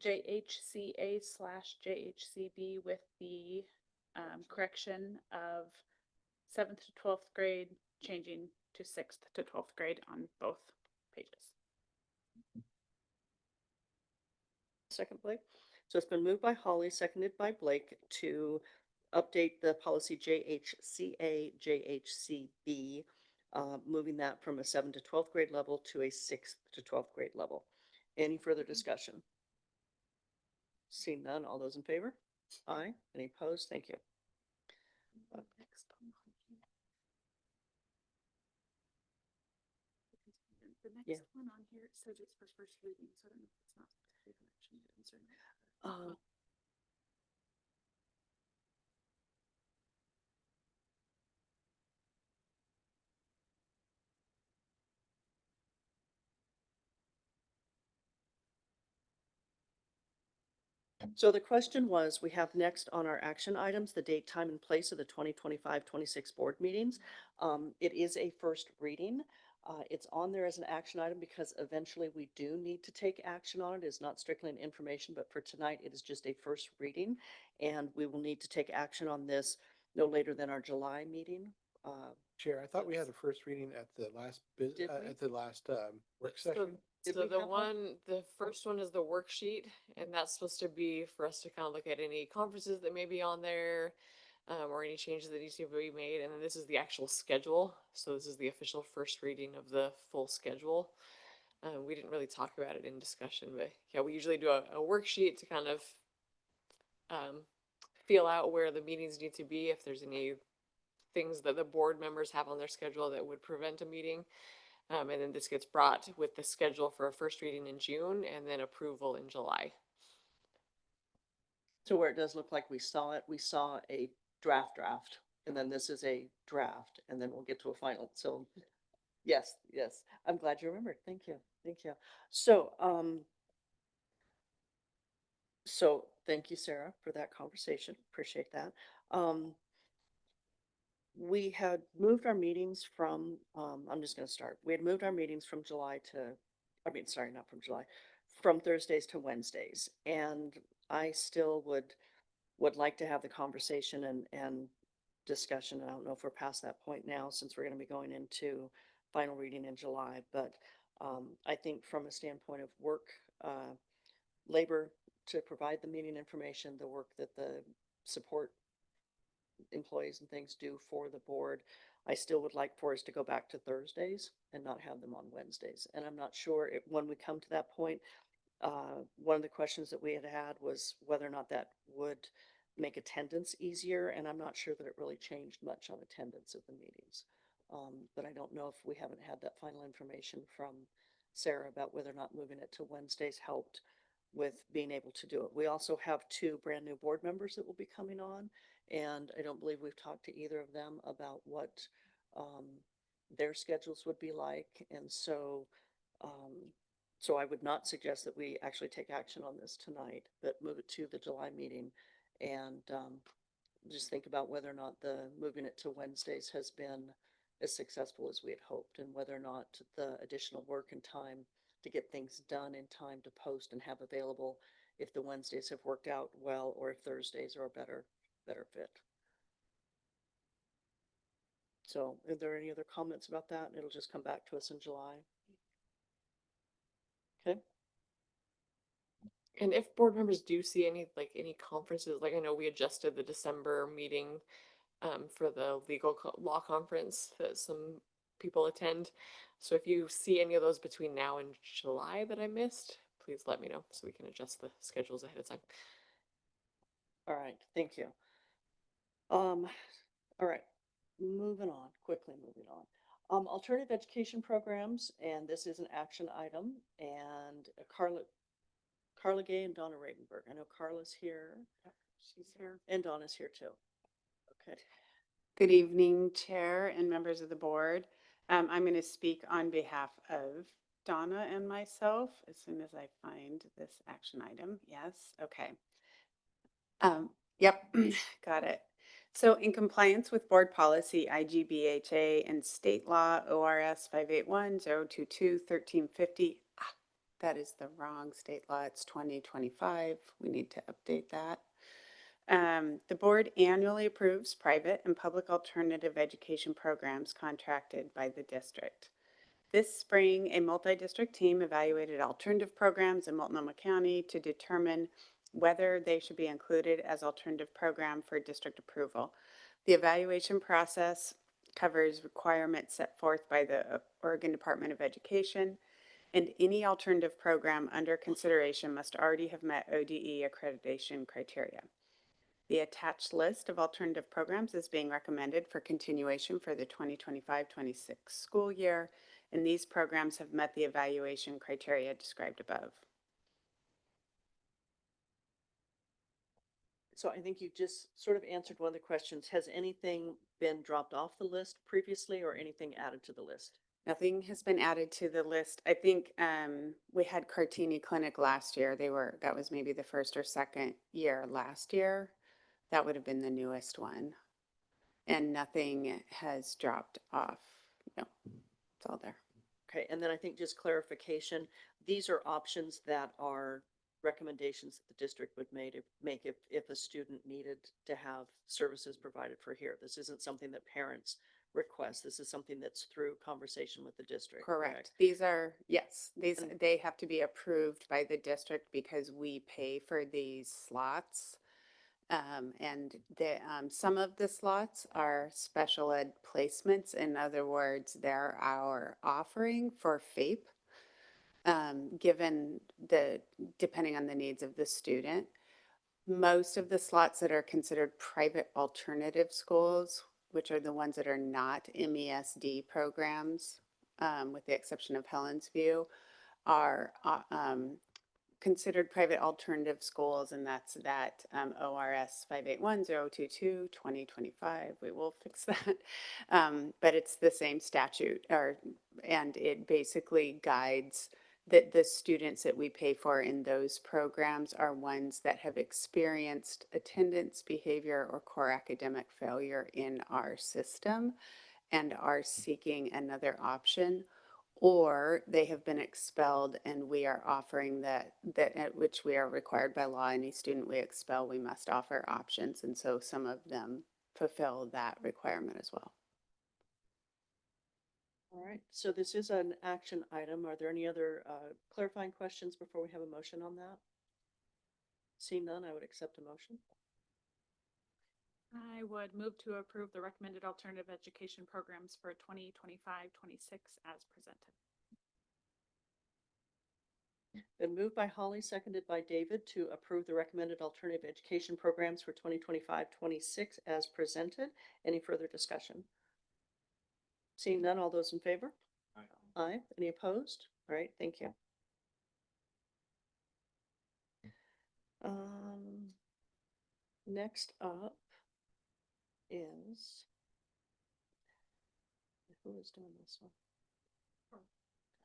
S4: JHCA/JHCB with the correction of 7th to 12th grade changing to 6th to 12th grade on both pages.
S1: Second, Blake. So it's been moved by Holly, seconded by Blake to update the policy JHCA, JHCB, moving that from a 7th to 12th grade level to a 6th to 12th grade level. Any further discussion? Seeing none, all those in favor? Aye. Any opposed? Thank you.
S4: The
S1: Yeah.
S4: next one on here, it says it's for first reading, so I don't know if it's not. Action items or not.
S1: So the question was, we have next on our action items, the date, time, and place of the 2025-26 board meetings. It is a first reading. It's on there as an action item because eventually we do need to take action on it. It's not strictly an information, but for tonight, it is just a first reading. And we will need to take action on this no later than our July meeting.
S12: Chair, I thought we had a first reading at the last
S1: Did we?
S12: at the last work
S5: So,
S12: session.
S1: Did
S5: so
S1: we
S5: the
S1: have one?
S5: the first one is the worksheet, and that's supposed to be for us to kind of look at any conferences that may be on there, or any changes that need to be made. And then this is the actual schedule. So this is the official first reading of the full schedule. We didn't really talk about it in discussion, but yeah, we usually do a worksheet to kind of feel out where the meetings need to be, if there's any things that the board members have on their schedule that would prevent a meeting. And then this gets brought with the schedule for a first reading in June and then approval in July.
S1: So where it does look like we saw it, we saw a draft, and then this is a draft, and then we'll get to a final. So yes, yes, I'm glad you remembered. Thank you. Thank you. So thank you, Sarah, for that conversation. Appreciate that. We had moved our meetings from, I'm just gonna start. We had moved our meetings from July to, I mean, sorry, not from July, from Thursdays to Wednesdays. And I still would like to have the conversation and discussion. I don't know if we're past that point now, since we're gonna be going into final reading in July, but I think from a standpoint of work, labor to provide the meeting information, the work that the support employees and things do for the board, I still would like for us to go back to Thursdays and not have them on Wednesdays. And I'm not sure if, when we come to that point, one of the questions that we had was whether or not that would make attendance easier, and I'm not sure that it really changed much on attendance of the meetings. But I don't know if we haven't had that final information from Sarah about whether or not moving it to Wednesdays helped with being able to do it. We also have two brand new board members that will be coming on, and I don't believe we've talked to either of them about what their schedules would be like. And so I would not suggest that we actually take action on this tonight, but move it to the July meeting and just think about whether or not the moving it to Wednesdays has been as successful as we had hoped, and whether or not the additional work and time to get things done in time to post and have available, if the Wednesdays have worked out well, or if Thursdays are a better fit. So are there any other comments about that? It'll just come back to us in July. Okay.
S5: And if board members do see any conferences, like I know we adjusted the December meeting for the law conference that some people attend. So if you see any of those between now and July that I missed, please let me know so we can adjust the schedules ahead of time.
S1: All right, thank you. All right, moving on, quickly moving on. Alternative education programs, and this is an action item, and Carla Gay and Donna Ravenberg. I know Carla's here.
S20: Yep, she's here.
S1: And Donna's here too. Okay.
S20: Good evening, Chair and members of the board. I'm going to speak on behalf of Donna and myself as soon as I find this action item. Yes, okay. Yep, got it. So in compliance with board policy IGBHA and state law ORS 581-022-1350, that is the wrong state law. It's 2025. We need to update that. The board annually approves private and public alternative education programs contracted by the district. This spring, a multi-district team evaluated alternative programs in Multnomah County to determine whether they should be included as alternative program for district approval. The evaluation process covers requirements set forth by the Oregon Department of Education and any alternative program under consideration must already have met ODE accreditation criteria. The attached list of alternative programs is being recommended for continuation for the 2025-26 school year, and these programs have met the evaluation criteria described above.
S1: So I think you just sort of answered one of the questions. Has anything been dropped off the list previously or anything added to the list?
S20: Nothing has been added to the list. I think we had Cartini Clinic last year. That was maybe the first or second year last year. That would have been the newest one. And nothing has dropped off. No, it's all there.
S1: Okay, and then I think just clarification, these are options that are recommendations that the district would make if a student needed to have services provided for here. This isn't something that parents request. This is something that's through conversation with the district.
S20: Correct. These are, yes, they have to be approved by the district because we pay for these slots. And some of the slots are special ed placements. In other words, they're our offering for FAPE, depending on the needs of the student. Most of the slots that are considered private alternative schools, which are the ones that are not MESD programs, with the exception of Helen's View, are considered private alternative schools, and that's that ORS 581-022-2025. We will fix that. But it's the same statute, and it basically guides that the students that we pay for in those programs are ones that have experienced attendance, behavior, or core academic failure in our system and are seeking another option, or they have been expelled and we are offering that at which we are required by law. Any student we expel, we must offer options. And so some of them fulfill that requirement as well.
S1: All right, so this is an action item. Are there any other clarifying questions before we have a motion on that? Seeing none, I would accept a motion.
S4: I would move to approve the recommended alternative education programs for 2025-26 as presented.
S1: Been moved by Holly, seconded by David to approve the recommended alternative education programs for 2025-26 as presented. Any further discussion? Seeing none, all those in favor?
S17: Aye.
S1: Aye. Any opposed? All right, thank you. Next up is, who is doing this one?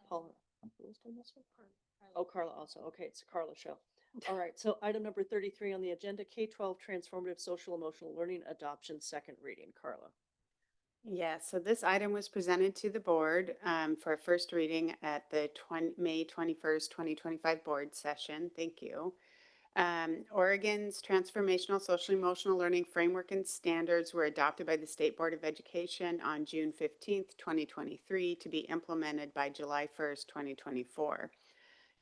S1: Paula. Who is doing this one? Oh, Carla also. Okay, it's a Carla show. All right, so item number 33 on the agenda, K-12 Transformative Social Emotional Learning Adoption, second reading. Carla.
S20: Yeah, so this item was presented to the board for a first reading at the May 21st, 2025 board session. Thank you. Oregon's Transformational Social Emotional Learning Framework and Standards were adopted by the State Board of Education on June 15th, 2023 to be implemented by July 1st, 2024.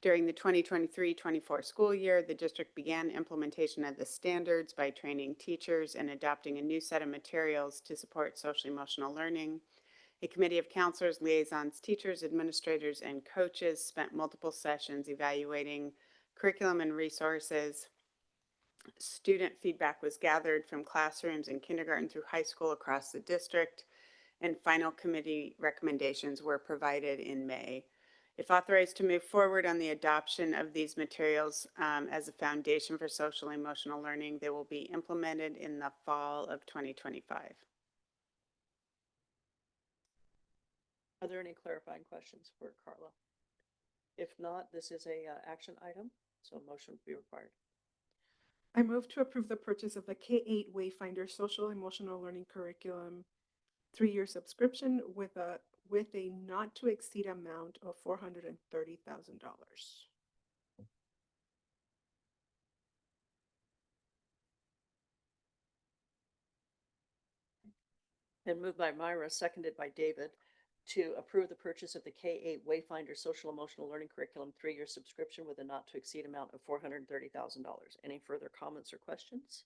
S20: During the 2023-24 school year, the district began implementation of the standards by training teachers and adopting a new set of materials to support social emotional learning. A committee of counselors, liaisons, teachers, administrators, and coaches spent multiple sessions evaluating curriculum and resources. Student feedback was gathered from classrooms in kindergarten through high school across the district, and final committee recommendations were provided in May. If authorized to move forward on the adoption of these materials as a foundation for social and emotional learning, they will be implemented in the fall of 2025.
S1: Are there any clarifying questions for Carla? If not, this is a action item, so a motion would be required.
S2: I move to approve the purchase of the K-8 Wayfinder Social Emotional Learning Curriculum 3-year subscription with a not to exceed amount of $430,000.
S1: And moved by Myra, seconded by David, to approve the purchase of the K-8 Wayfinder Social Emotional Learning Curriculum 3-year subscription with a not to exceed amount of $430,000. Any further comments or questions?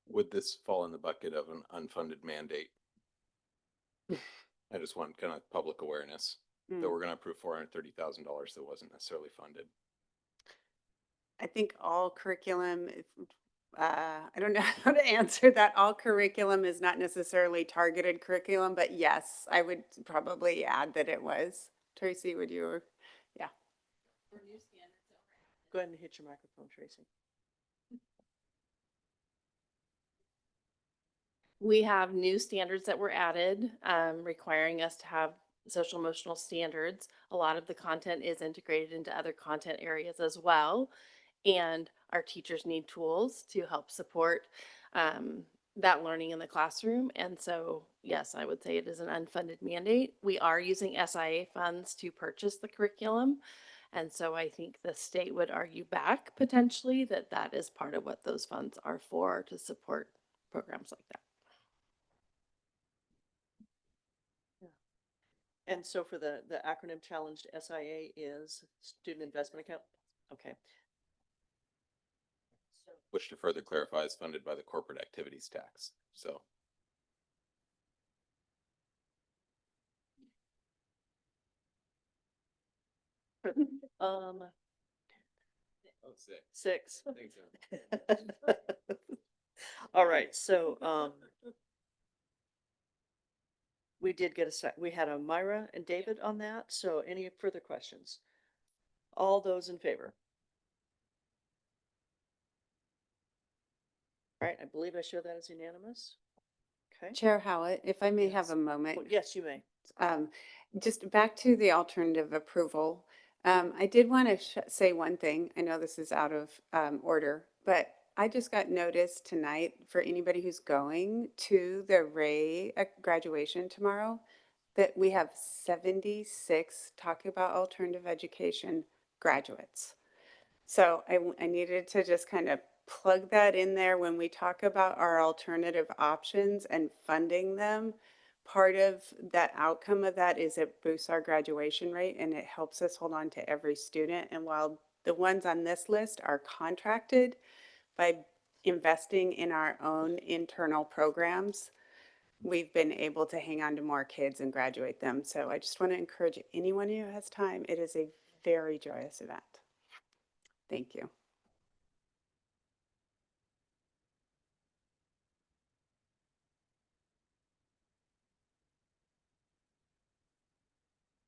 S13: Would this fall in the bucket of an unfunded mandate? I just want kind of public awareness. that we're gonna approve $430,000 that wasn't necessarily funded.
S20: I think all curriculum, I don't know how to answer that. All curriculum is not necessarily targeted curriculum, but yes, I would probably add that it was. Tracy, would you? Yeah.
S1: Go ahead and hit your microphone, Tracy.
S21: We have new standards that were added, requiring us to have social emotional standards. A lot of the content is integrated into other content areas as well. And our teachers need tools to help support that learning in the classroom. And so, yes, I would say it is an unfunded mandate. We are using SIA funds to purchase the curriculum. And so I think the state would argue back potentially that that is part of what those funds are for, to support programs like that.
S1: And so for the acronym challenged, SIA is Student Investment Account? Okay.
S13: Which, to further clarify, is funded by the corporate activities tax. So
S1: Oh, six.
S13: I think so.
S1: All right, so we did get we had a Myra and David on that, so any further questions? All those in favor? All right, I believe I show that as unanimous. Okay.
S20: Chair Howard, if I may have
S1: Yes.
S20: a moment.
S1: Well, yes, you may.
S20: Just back to the alternative approval. I did want to say one thing. I know this is out of order, but I just got notice tonight for anybody who's going to the Ray graduation tomorrow that we have 76 Talk About Alternative Education graduates. So I needed to just kind of plug that in there when we talk about our alternative options and funding them. Part of that outcome of that is it boosts our graduation rate and it helps us hold on to every student. And while the ones on this list are contracted, by investing in our own internal programs, we've been able to hang on to more kids and graduate them. So I just want to encourage anyone who has time. It is a very joyous event. Thank you.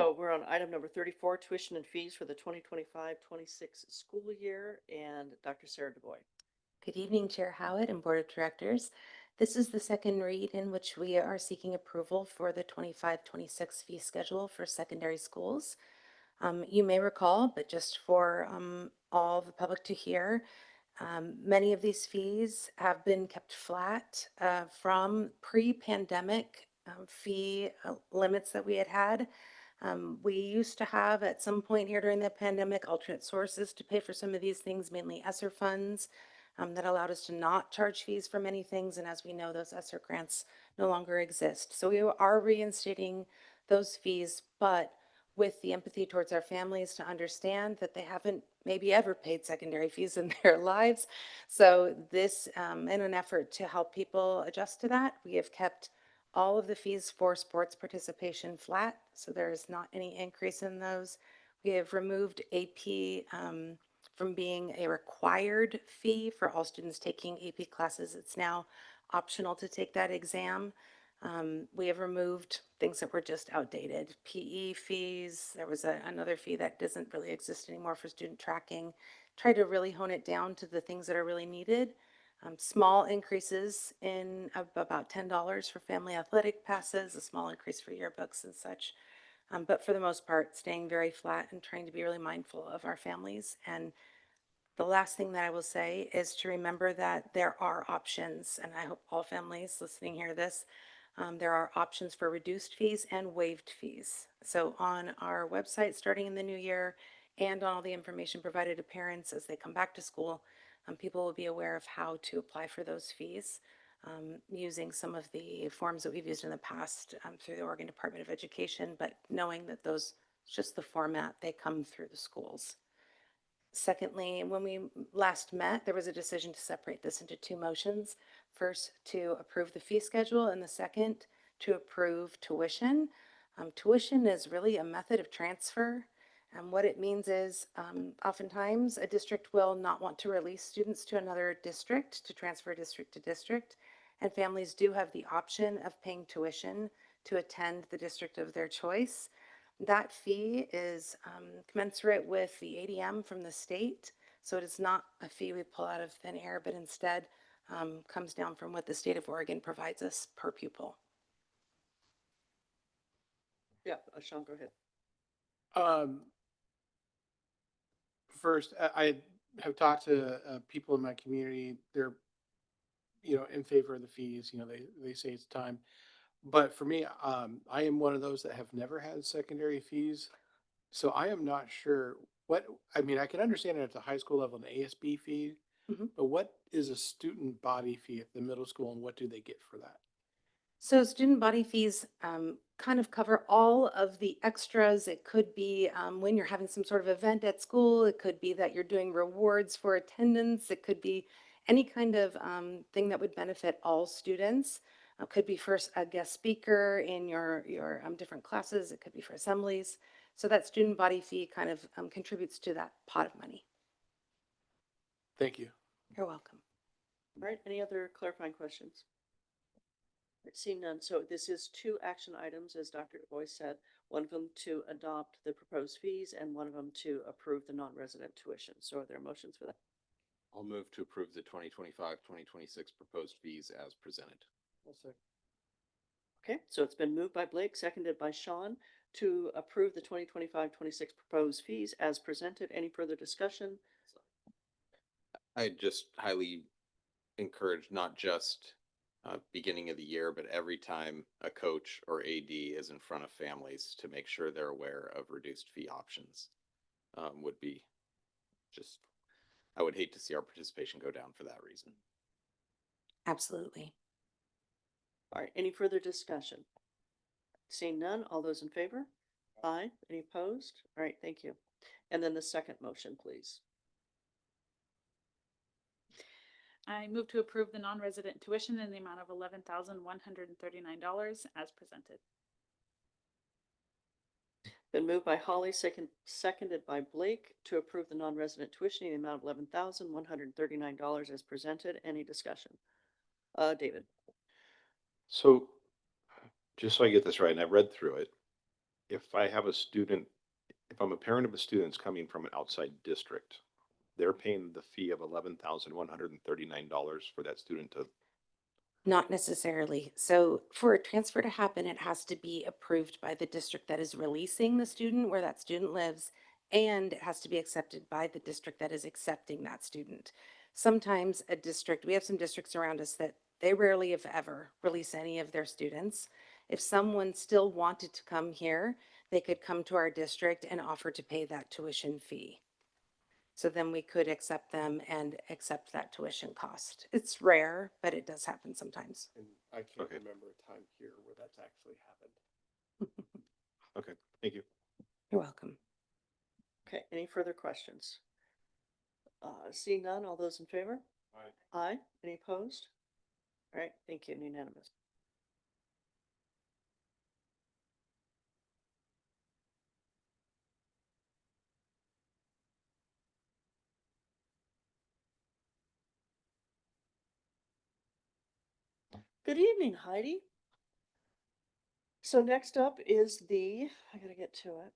S1: So we're on item number 34, tuition and fees for the 2025-26 school year, and Dr. Sarah DuBois.
S22: Good evening, Chair Howitt and Board of Directors. This is the second read in which we are seeking approval for the 25-26 fee schedule for secondary schools. You may recall, but just for all the public to hear, many of these fees have been kept flat from pre-pandemic fee limits that we had. We used to have at some point here during the pandemic alternate sources to pay for some of these things, mainly ESSER funds, that allowed us to not charge fees for many things. And as we know, those ESSER grants no longer exist. So we are reinstating those fees, but with the empathy towards our families to understand that they haven't maybe ever paid secondary fees in their lives. So this, in an effort to help people adjust to that, we have kept all of the fees for sports participation flat, so there is not any increase in those. We have removed AP from being a required fee for all students taking AP classes. It's now optional to take that exam. We have removed things that were just outdated. PE fees, there was another fee that doesn't really exist anymore for student tracking. Try to really hone it down to the things that are really needed. Small increases in about $10 for family athletic passes, a small increase for yearbooks and such. But for the most part, staying very flat and trying to be really mindful of our families. And the last thing that I will say is to remember that there are options, and I hope all families listening hear this. There are options for reduced fees and waived fees. So on our website starting in the new year and on all the information provided to parents as they come back to school, people will be aware of how to apply for those fees using some of the forms that we've used in the past through the Oregon Department of Education, but knowing that those, just the format, they come through the schools. Secondly, when we last met, there was a decision to separate this into two motions. First, to approve the fee schedule, and the second, to approve tuition. Tuition is really a method of transfer. And what it means is oftentimes a district will not want to release students to another district to transfer district to district. And families do have the option of paying tuition to attend the district of their choice. That fee is commensurate with the ADM from the state. So it is not a fee we pull out of thin air, but instead comes down from what the state of Oregon provides us per pupil.
S1: Yeah, Sean, go ahead.
S12: First, I have talked to people in my community. They're, in favor of the fees. They say it's time. But for me, I am one of those that have never had secondary fees. So I am not sure I can understand it at the high school level, an ASB fee, but what is a student body fee at the middle school and what do they get for that?
S22: So student body fees kind of cover all of the extras. It could be when you're having some sort of event at school. It could be that you're doing rewards for attendance. It could be any kind of thing that would benefit all students. It could be for a guest speaker in your different classes. It could be for assemblies. So that student body fee kind of contributes to that pot of money.
S12: Thank you.
S22: You're welcome.
S1: All right, any other clarifying questions? Seeing none, so this is two action items, as Dr. Du Bois said, one of them to adopt the proposed fees and one of them to approve the non-resident tuition. So are there motions for that?
S13: I'll move to approve the 2025-2026 proposed fees as presented.
S1: Okay, so it's been moved by Blake, seconded by Sean to approve the 2025-26 proposed fees as presented. Any further discussion?
S13: I just highly encourage not just beginning of the year, but every time a coach or AD is in front of families to make sure they're aware of reduced fee options would be just, I would hate to see our participation go down for that reason.
S22: Absolutely.
S1: All right, any further discussion? Seeing none, all those in favor? Aye. Any opposed? All right, thank you. And then the second motion, please.
S4: I move to approve the non-resident tuition in the amount of $11,139 as presented.
S1: Been moved by Holly, seconded by Blake to approve the non-resident tuition in the amount of $11,139 as presented. Any discussion? David.
S14: So just so I get this right, and I read through it, if I'm a parent of a student that's coming from an outside district, they're paying the fee of $11,139 for that student to.
S22: Not necessarily. So for a transfer to happen, it has to be approved by the district that is releasing the student where that student lives, and it has to be accepted by the district that is accepting that student. Sometimes we have some districts around us that they rarely, if ever, release any of their students. If someone still wanted to come here, they could come to our district and offer to pay that tuition fee. So then we could accept them and accept that tuition cost. It's rare, but it does happen sometimes.
S16: And I can't remember a time here where that's actually happened.
S14: Okay, thank you.
S22: You're welcome.
S1: Okay, any further questions? Seeing none, all those in favor?
S16: Aye.
S1: Aye. Any opposed? All right, thank you, unanimous. Good evening, Heidi. So next up is I gotta get to it.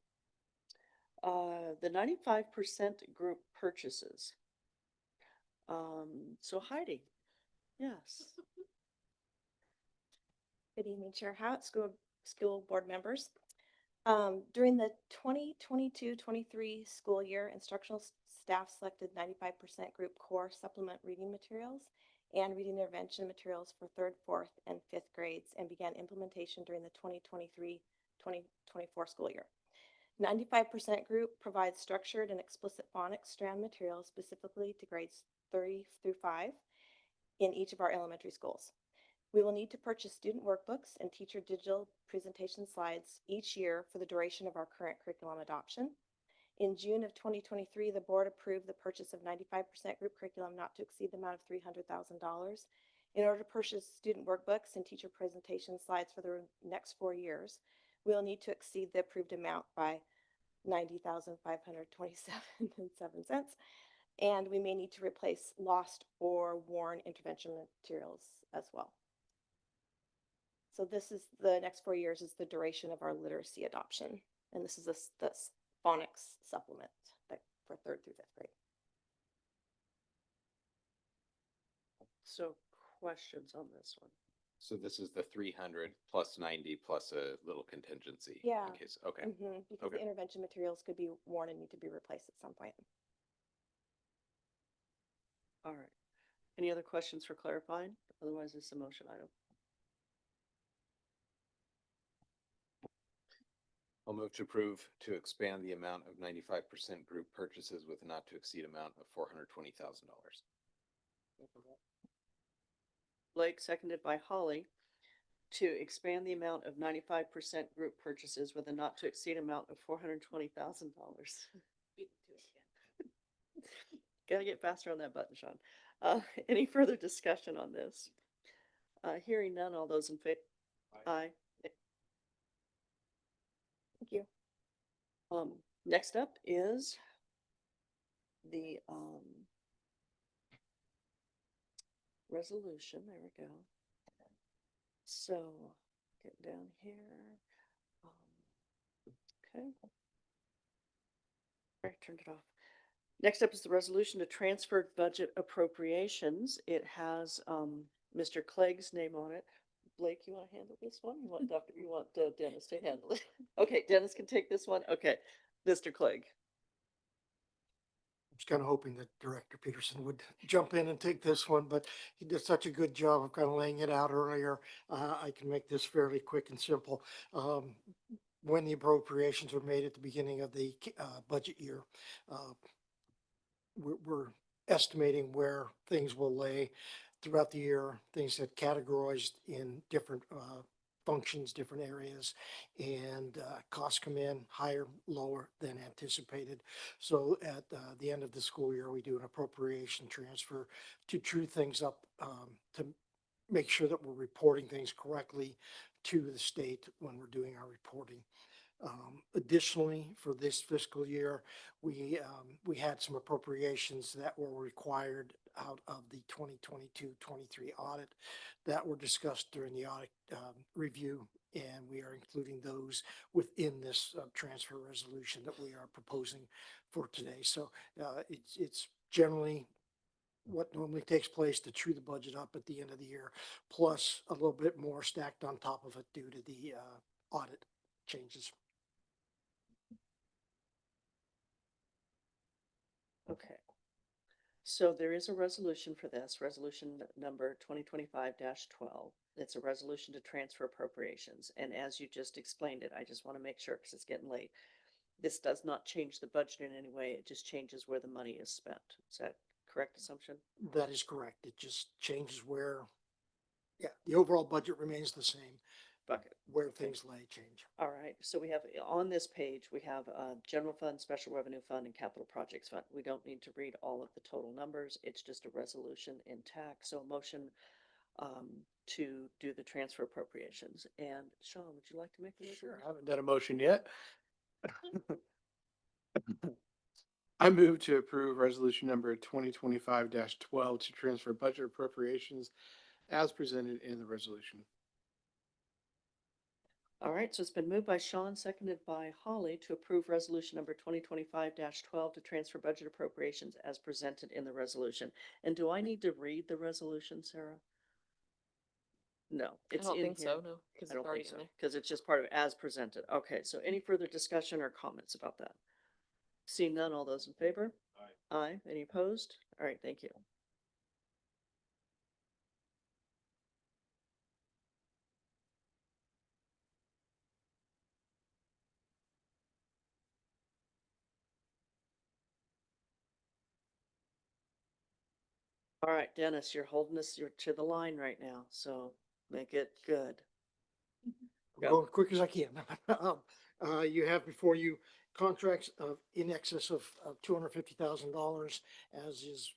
S1: The 95% group purchases. So Heidi, yes.
S6: Good evening, Chair Howard, school board members. During the 2022-23 school year, instructional staff selected 95% group core supplement reading materials and reading intervention materials for 3rd, 4th, and 5th grades and began implementation during the 2023-2024 school year. 95% group provides structured and explicit phonics strand materials specifically to grades 3 through 5 in each of our elementary schools. We will need to purchase student workbooks and teacher digital presentation slides each year for the duration of our current curriculum adoption. In June of 2023, the board approved the purchase of 95% group curriculum not to exceed the amount of $300,000. In order to purchase student workbooks and teacher presentation slides for the next 4 years, We'll need to exceed the approved amount by $90,527.07. And we may need to replace lost or worn intervention materials as well. So this is the next 4 years is the duration of our literacy adoption. And this is the phonics supplement that for 3rd through 5th grade.
S1: So questions on this one?
S13: So this is the 300 plus 90 plus a little contingency.
S6: Yeah.
S13: In case, okay.
S6: Because
S13: Okay.
S6: the intervention materials could be worn and need to be replaced at some point.
S1: All right. Any other questions for clarifying? Otherwise, it's a motion item.
S13: I'll move to approve to expand the amount of 95% group purchases with a not to exceed amount of $420,000.
S1: Blake, seconded by Holly, to expand the amount of 95% group purchases with a not to exceed amount of $420,000. Gotta get faster on that button, Sean. Any further discussion on this? Hearing none, all those in favor? Aye.
S6: Thank you.
S1: Next up is the resolution. There we go. So get down here. Okay. All right, turned it off. Next up is the resolution to transfer budget appropriations. It has Mr. Clegg's name on it. Blake, you want to handle this one? You want Dennis to handle it? Okay, Dennis can take this one. Okay, Mr. Clegg.
S19: I was kind of hoping that Director Peterson would jump in and take this one, but he did such a good job of kind of laying it out earlier. I can make this fairly quick and simple. When the appropriations were made at the beginning of the budget year, we're estimating where things will lay throughout the year. Things that categorized in different functions, different areas, and costs come in higher, lower than anticipated. So at the end of the school year, we do an appropriation transfer to true things up, to make sure that we're reporting things correctly to the state when we're doing our reporting. Additionally, for this fiscal year, we had some appropriations that were required out of the 2022-23 audit that were discussed during the audit review, and we are including those within this transfer resolution that we are proposing for today. So it's generally what normally takes place to true the budget up at the end of the year, plus a little bit more stacked on top of it due to the audit changes.
S1: Okay. So there is a resolution for this, resolution number 2025-12. It's a resolution to transfer appropriations. And as you just explained it, I just want to make sure because it's getting late. This does not change the budget in any way. It just changes where the money is spent. Is that correct assumption?
S19: That is correct. It just changes where, yeah, the overall budget remains the same.
S1: Bucket.
S19: Where things lay change.
S1: All right, so we have, on this page, we have general fund, special revenue fund, and capital projects fund. We don't need to read all of the total numbers. It's just a resolution intact. So a motion to do the transfer appropriations. And Sean, would you like to make the motion?
S12: Sure, I haven't done a motion yet. I move to approve resolution number 2025-12 to transfer budget appropriations as presented in the resolution.
S1: All right, so it's been moved by Sean, seconded by Holly to approve resolution number 2025-12 to transfer budget appropriations as presented in the resolution. And do I need to read the resolution, Sarah? No, it's
S5: I don't
S1: in
S5: think
S1: here.
S5: so, no, because
S1: I
S5: it's
S1: don't
S5: already
S1: think
S5: in
S1: so,
S5: there.
S1: because it's just part of as presented. Okay, so any further discussion or comments about that? Seeing none, all those in favor? Aye. Aye. Any opposed? All right, thank you. All right, Dennis, you're holding us, you're to the line right now, so make it good.
S19: I'm going quick as I can. You have before you contracts of in excess of $250,000, as is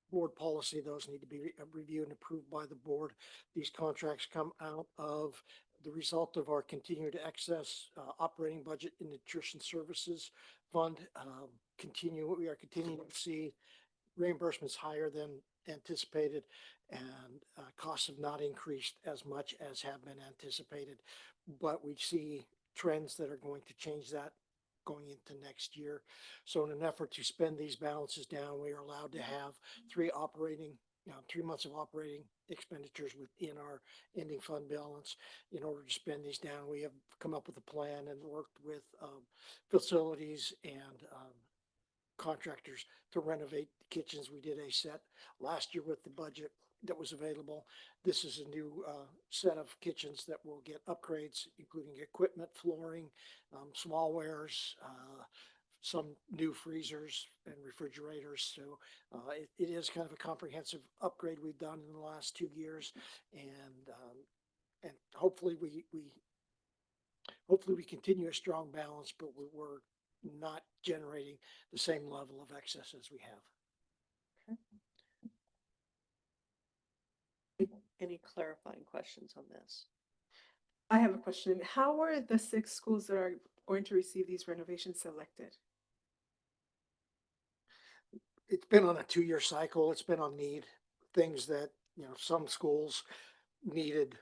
S19: board policy. Those need to be reviewed and approved by the board. These contracts come out of the result of our continued excess operating budget in nutrition services fund. We are continuing to see reimbursements higher than anticipated, and costs have not increased as much as have been anticipated. But we see trends that are going to change that going into next year. So in an effort to spend these balances down, we are allowed to have 3 months of operating expenditures within our ending fund balance. In order to spend these down, we have come up with a plan and worked with facilities and contractors to renovate the kitchens. We did a set last year with the budget that was available. This is a new set of kitchens that will get upgrades, including equipment, flooring, smallwares, some new freezers and refrigerators. So it is kind of a comprehensive upgrade we've done in the last 2 years, and hopefully we continue a strong balance, but we're not generating the same level of excess as we have.
S1: Any clarifying questions on this?
S2: I have a question. How are the 6 schools that are going to receive these renovations selected?
S19: It's been on a 2-year cycle. It's been on need. Things that, some schools needed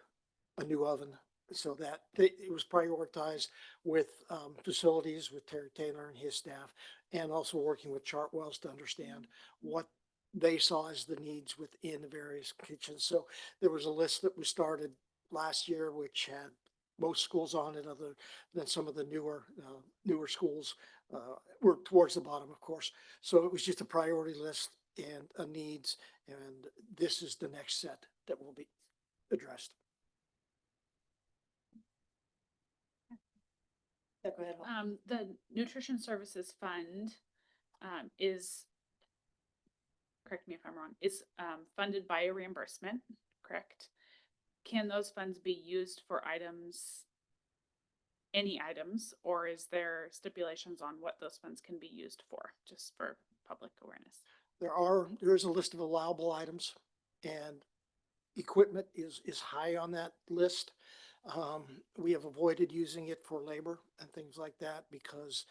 S19: a new oven, so that it was prioritized with facilities, with Terry Taylor and his staff, and also working with Chartwells to understand what they saw as the needs within the various kitchens. So there was a list that was started last year, which had most schools on it, other than some of the newer schools were towards the bottom, of course. So it was just a priority list and a needs, and this is the next set that will be addressed.
S1: Yeah, go ahead.
S4: The Nutrition Services Fund is, correct me if I'm wrong, is funded by a reimbursement, correct? Can those funds be used for items, any items, or is there stipulations on what those funds can be used for, just for public awareness?
S19: There is a list of allowable items, and equipment is high on that list. We have avoided using it for labor and things like that because,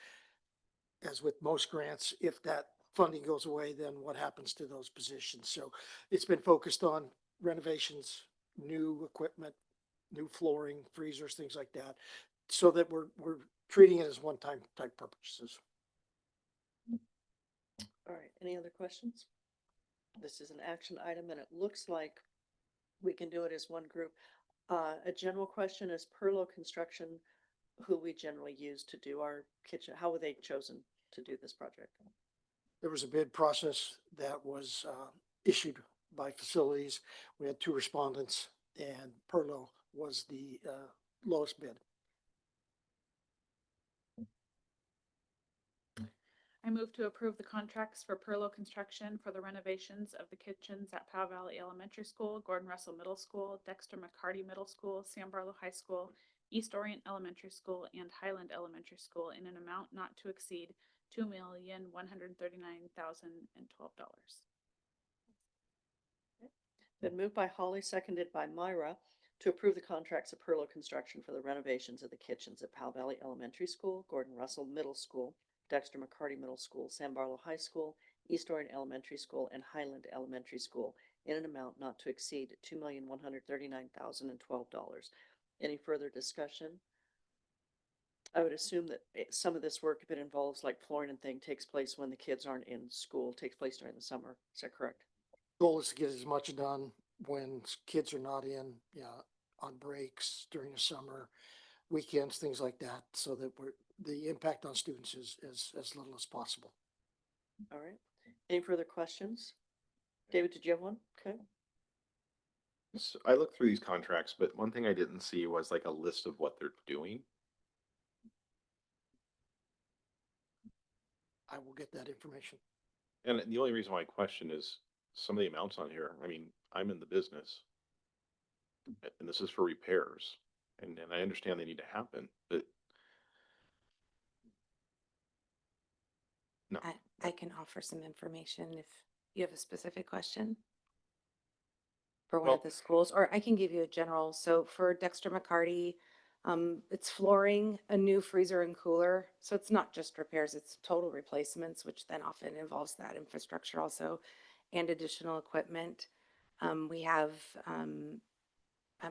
S19: as with most grants, if that funding goes away, then what happens to those positions? So it's been focused on renovations, new equipment, new flooring, freezers, things like that, so that we're treating it as one-time type purchases.
S1: All right, any other questions? This is an action item, and it looks like we can do it as one group. A general question is Perlo Construction, who we generally use to do our kitchen, how were they chosen to do this project?
S19: There was a bid process that was issued by facilities. We had 2 respondents, and Perlo was the lowest bid.
S4: I move to approve the contracts for Perlo Construction for the renovations of the kitchens at Powell Valley Elementary School, Gordon Russell Middle School, Dexter McCarty Middle School, Sam Barlow High School, East Orient Elementary School, and Highland Elementary School in an amount not to exceed $2,139,012.
S1: Been moved by Holly, seconded by Myra, to approve the contracts of Perlo Construction for the renovations of the kitchens at Powell Valley Elementary School, Gordon Russell Middle School, Dexter McCarty Middle School, Sam Barlow High School, East Orient Elementary School, and Highland Elementary School in an amount not to exceed $2,139,012. Any further discussion? I would assume that some of this work, if it involves like flooring and thing, takes place when the kids aren't in school, takes place during the summer. Is that correct?
S19: Goal is to get as much done when kids are not in, on breaks during the summer, weekends, things like that, so that the impact on students is as little as possible.
S1: All right. Any further questions? David, did you have one? Okay.
S14: So I looked through these contracts, but one thing I didn't see was like a list of what they're doing.
S19: I will get that information.
S14: And the only reason why I question is some of the amounts on here. I mean, I'm in the business, and this is for repairs, and I understand they need to happen, but no.
S22: I can offer some information if you have a specific question. for one of
S14: Well-
S22: the schools, or I can give you a general. So for Dexter McCarty, it's flooring, a new freezer and cooler. So it's not just repairs, it's total replacements, which then often involves that infrastructure also and additional equipment. We have, I'm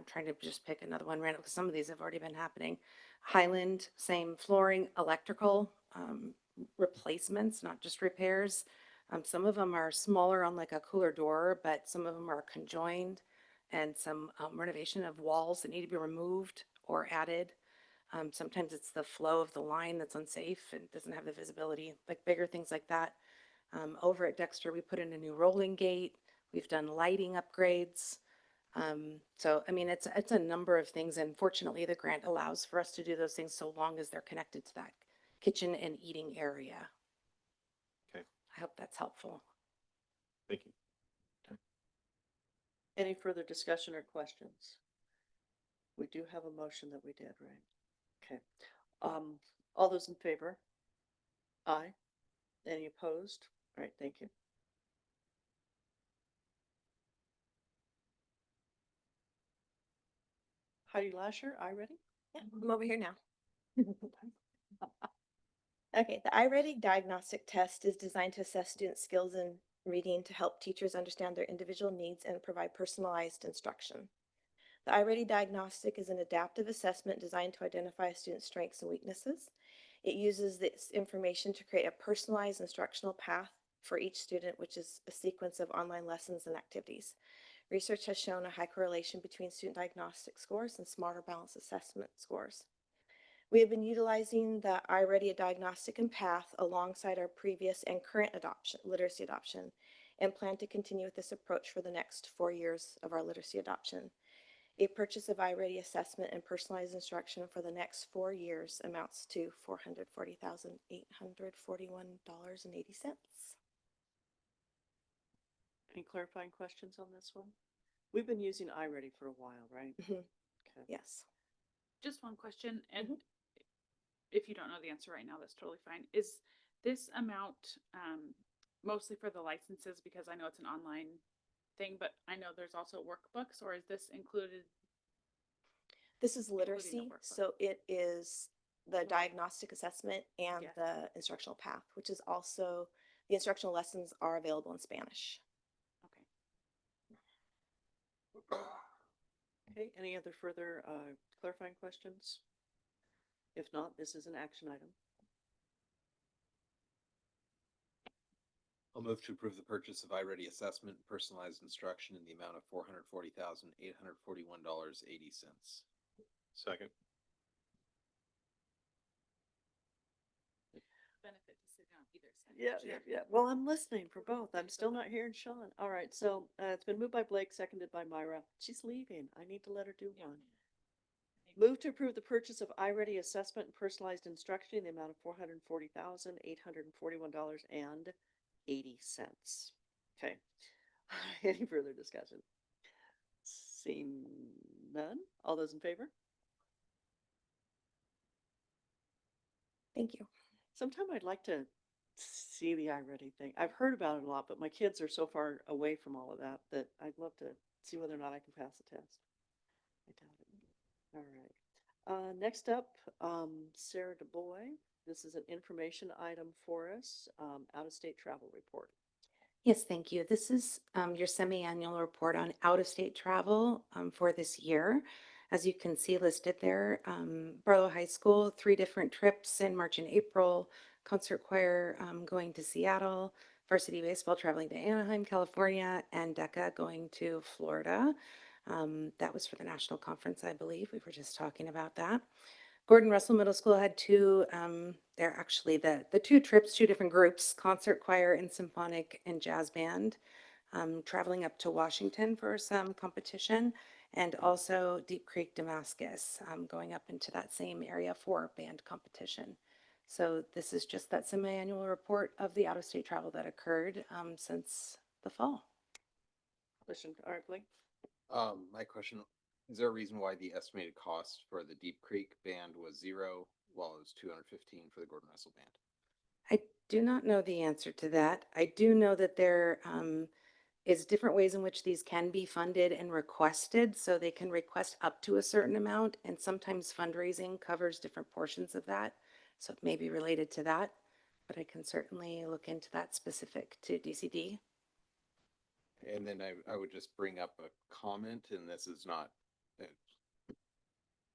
S22: trying to just pick another one random because some of these have already been happening. Highland, same flooring, electrical, replacements, not just repairs. Some of them are smaller on like a cooler door, but some of them are conjoined, and some renovation of walls that need to be removed or added. Sometimes it's the flow of the line that's unsafe and doesn't have the visibility, like bigger things like that. Over at Dexter, we put in a new rolling gate. We've done lighting upgrades. So, I mean, it's a number of things, and fortunately, the grant allows for us to do those things so long as they're connected to that kitchen and eating area.
S14: Okay.
S22: I hope that's helpful.
S14: Thank you.
S1: Any further discussion or questions? We do have a motion that we did, right? Okay. All those in favor? Aye. Any opposed? All right, thank you. Heidi Lasher, I ready?
S6: Yeah, I'm over here now. Okay, the iReady diagnostic test is designed to assess students' skills in reading to help teachers understand their individual needs and provide personalized instruction. The iReady diagnostic is an adaptive assessment designed to identify a student's strengths and weaknesses. It uses this information to create a personalized instructional path for each student, which is a sequence of online lessons and activities. Research has shown a high correlation between student diagnostic scores and smarter balanced assessment scores. We have been utilizing the iReady diagnostic and path alongside our previous and current literacy adoption, and plan to continue with this approach for the next 4 years of our literacy adoption. A purchase of iReady assessment and personalized instruction for the next 4 years amounts to $440,841.80.
S1: Any clarifying questions on this one? We've been using iReady for a while, right? Okay.
S6: Yes.
S4: Just one question, and if you don't know the answer right now, that's totally fine. Is this amount mostly for the licenses? Because I know it's an online thing, but I know there's also workbooks, or is this included?
S6: This is literacy, so it is the diagnostic assessment and the instructional path, which is also, the instructional lessons are available in Spanish.
S1: Okay, any other further clarifying questions? If not, this is an action item.
S13: I'll move to approve the purchase of iReady assessment and personalized instruction in the amount of $440,841.80.
S14: Second.
S4: Benefit to sit down either side.
S1: Yeah. Well, I'm listening for both. I'm still not hearing Sean. All right, so it's been moved by Blake, seconded by Myra. She's leaving. I need to let her do one. Move to approve the purchase of iReady assessment and personalized instruction in the amount of $440,841.80. Okay. Any further discussion? Seeing none. All those in favor?
S6: Thank you.
S1: Sometime I'd like to see the iReady thing. I've heard about it a lot, but my kids are so far away from all of that that I'd love to see whether or not I can pass the test. I doubt it. All right. Next up, Sarah DuBois. This is an information item for us, out-of-state travel report.
S22: Yes, thank you. This is your semi-annual report on out-of-state travel for this year. As you can see listed there, Barlow High School, 3 different trips in March and April, concert choir going to Seattle, varsity baseball traveling to Anaheim, California, and DECA going to Florida. That was for the national conference, I believe. We were just talking about that. Gordon Russell Middle School had 2, they're actually the 2 trips, 2 different groups, concert choir and symphonic and jazz band, traveling up to Washington for some competition, and also Deep Creek, Damascus, going up into that same area for band competition. So this is just that semi-annual report of the out-of-state travel that occurred since the fall.
S1: Listen, all right, Blake.
S13: My question, is there a reason why the estimated cost for the Deep Creek band was 0 while it was $215 for the Gordon Russell band?
S22: I do not know the answer to that. I do know that there is different ways in which these can be funded and requested. So they can request up to a certain amount, and sometimes fundraising covers different portions of that. So it may be related to that, but I can certainly look into that specific to DCD.
S13: And then I would just bring up a comment, and this is not, uh,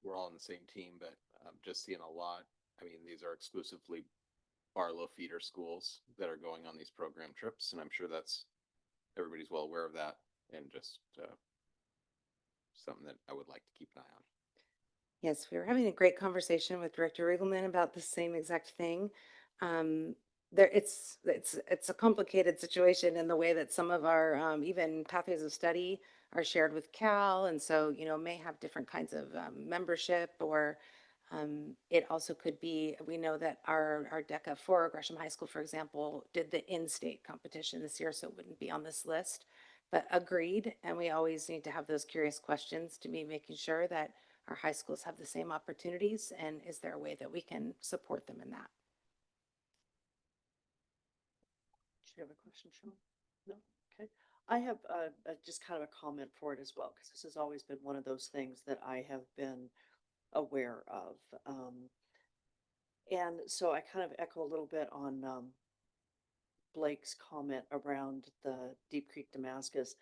S13: we're all on the same team, but I'm just seeing a lot. I mean, these are exclusively Barlow feeder schools that are going on these program trips, and I'm sure everybody's well aware of that, and just something that I would like to keep an eye on.
S22: Yes, we were having a great conversation with Director Riggleman about the same exact thing. It's a complicated situation in the way that some of our even pathways of study are shared with Cal, and so may have different kinds of membership, or it also could be. We know that our DECA for Gresham High School, for example, did the in-state competition this year, so it wouldn't be on this list. But agreed, and we always need to have those curious questions to be making sure that our high schools have the same opportunities, and is there a way that we can support them in that?
S1: Do you have a question, Sean? No? Okay. I have just kind of a comment for it as well, because this has always been one of those things that I have been aware of. And so I kind of echo a little bit on Blake's comment around the Deep Creek Damascus.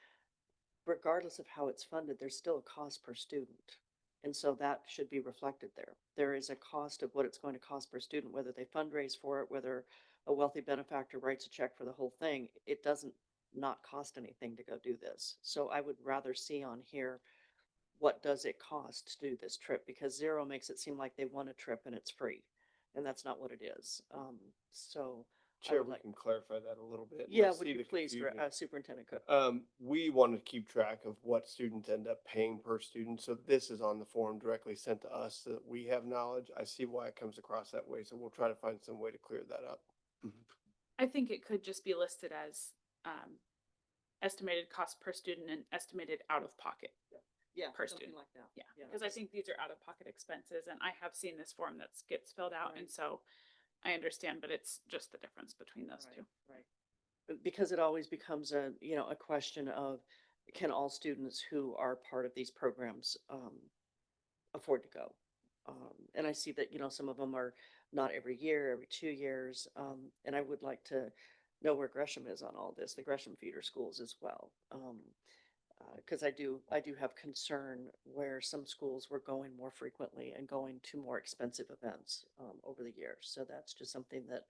S1: Regardless of how it's funded, there's still a cost per student. And so that should be reflected there. There is a cost of what it's going to cost per student, whether they fundraise for it, whether a wealthy benefactor writes a check for the whole thing. It doesn't not cost anything to go do this. So I would rather see on here, what does it cost to do this trip? Because zero makes it seem like they want a trip and it's free. And that's not what it is. So I
S16: Chair,
S1: would
S16: we
S1: like,
S16: can clarify that a little bit. I
S1: yeah, would
S16: see
S1: you
S16: the
S1: please,
S16: confusion.
S1: Superintendent Cook?
S16: We want to keep track of what students end up paying per student. So this is on the form directly sent to us so that we have knowledge. I see why it comes across that way. So we'll try to find some way to clear that up.
S4: I think it could just be listed as estimated cost per student and estimated out of pocket.
S1: Yeah,
S4: per
S1: something
S4: student.
S1: like that.
S4: Yeah, because I think these are out of pocket expenses, and I have seen this form that gets filled out, and so I understand, but it's just the difference between those two.
S1: Right. Because it always becomes a question of, can all students who are part of these programs afford to go? And I see that some of them are not every year, every 2 years, and I would like to know where Gresham is on all this, the Gresham feeder schools as well. Because I do have concern where some schools were going more frequently and going to more expensive events over the years. So that's just something that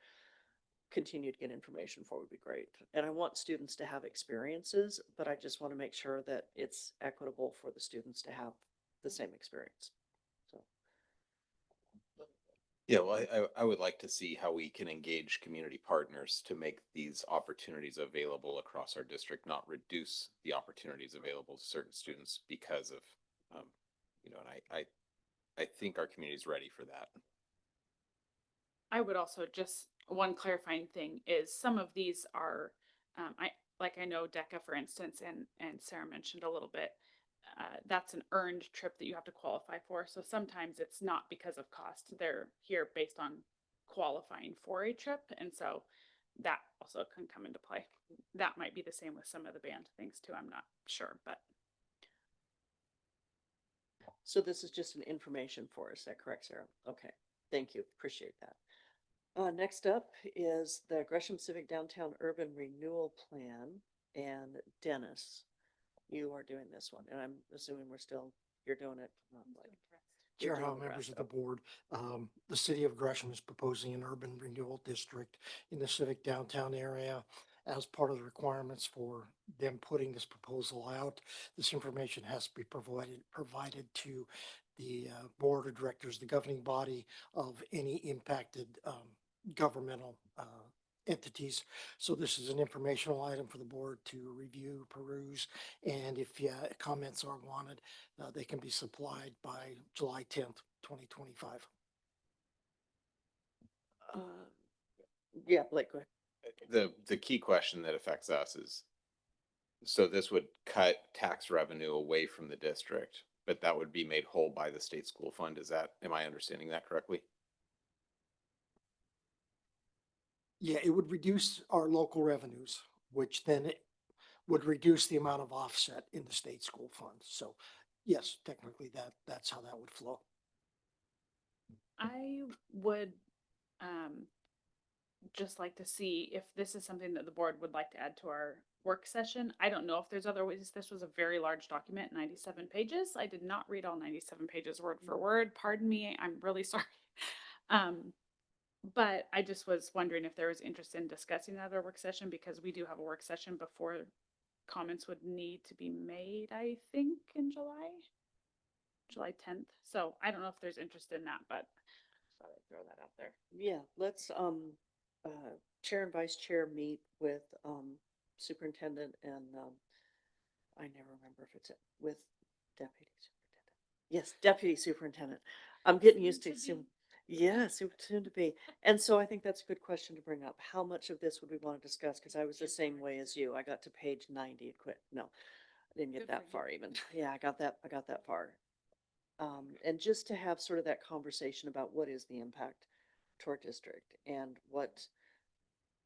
S1: continue to get information for would be great. And I want students to have experiences, but I just want to make sure that it's equitable for the students to have the same experience. So.
S13: Yeah, well, I would like to see how we can engage community partners to make these opportunities available across our district, not reduce the opportunities available to certain students because of, and I think our community is ready for that.
S4: I would also just, one clarifying thing is some of these are, I know DECA, for instance, and Sarah mentioned a little bit, that's an earned trip that you have to qualify for. So sometimes it's not because of cost. They're here based on qualifying for a trip. And so that also can come into play. That might be the same with some of the band things too. I'm not sure, but.
S1: So this is just an information for us. Is that correct, Sarah? Okay. Thank you. Appreciate that. Next up is the Gresham Civic Downtown Urban Renewal Plan, and Dennis, you are doing this one, and I'm assuming you're doing it.
S19: Chair, Howe, members of the board, the city of Gresham is proposing an urban renewal district in the civic downtown area. As part of the requirements for them putting this proposal out, this information has to be provided to the board of directors, the governing body of any impacted governmental entities. So this is an informational item for the board to review, peruse, and if comments are wanted, they can be supplied by July 10th, 2025.
S1: Yeah, Blake, go ahead.
S13: The key question that affects us is, so this would cut tax revenue away from the district, but that would be made whole by the state school fund. Am I understanding that correctly?
S19: Yeah, it would reduce our local revenues, which then would reduce the amount of offset in the state school funds. So yes, technically that's how that would flow.
S4: I would just like to see if this is something that the board would like to add to our work session. I don't know if there's other ways. This was a very large document, 97 pages. I did not read all 97 pages word for word. Pardon me. I'm really sorry. But I just was wondering if there was interest in discussing that at our work session, because we do have a work session before comments would need to be made, I think, in July 10th. So I don't know if there's interest in that, but thought I'd throw that out there.
S1: Yeah, let's, chair and vice chair meet with, superintendent and, I never remember if it's with deputy superintendent. Yes, deputy superintendent. I'm getting used to soon. Yeah, soon to be. And so I think that's a good question to bring up. How much of this would we want to discuss? Because I was the same way as you. I got to page 90 and quit. No, I didn't get that far even. Yeah, I got that far. And just to have sort of that conversation about what is the impact to our district and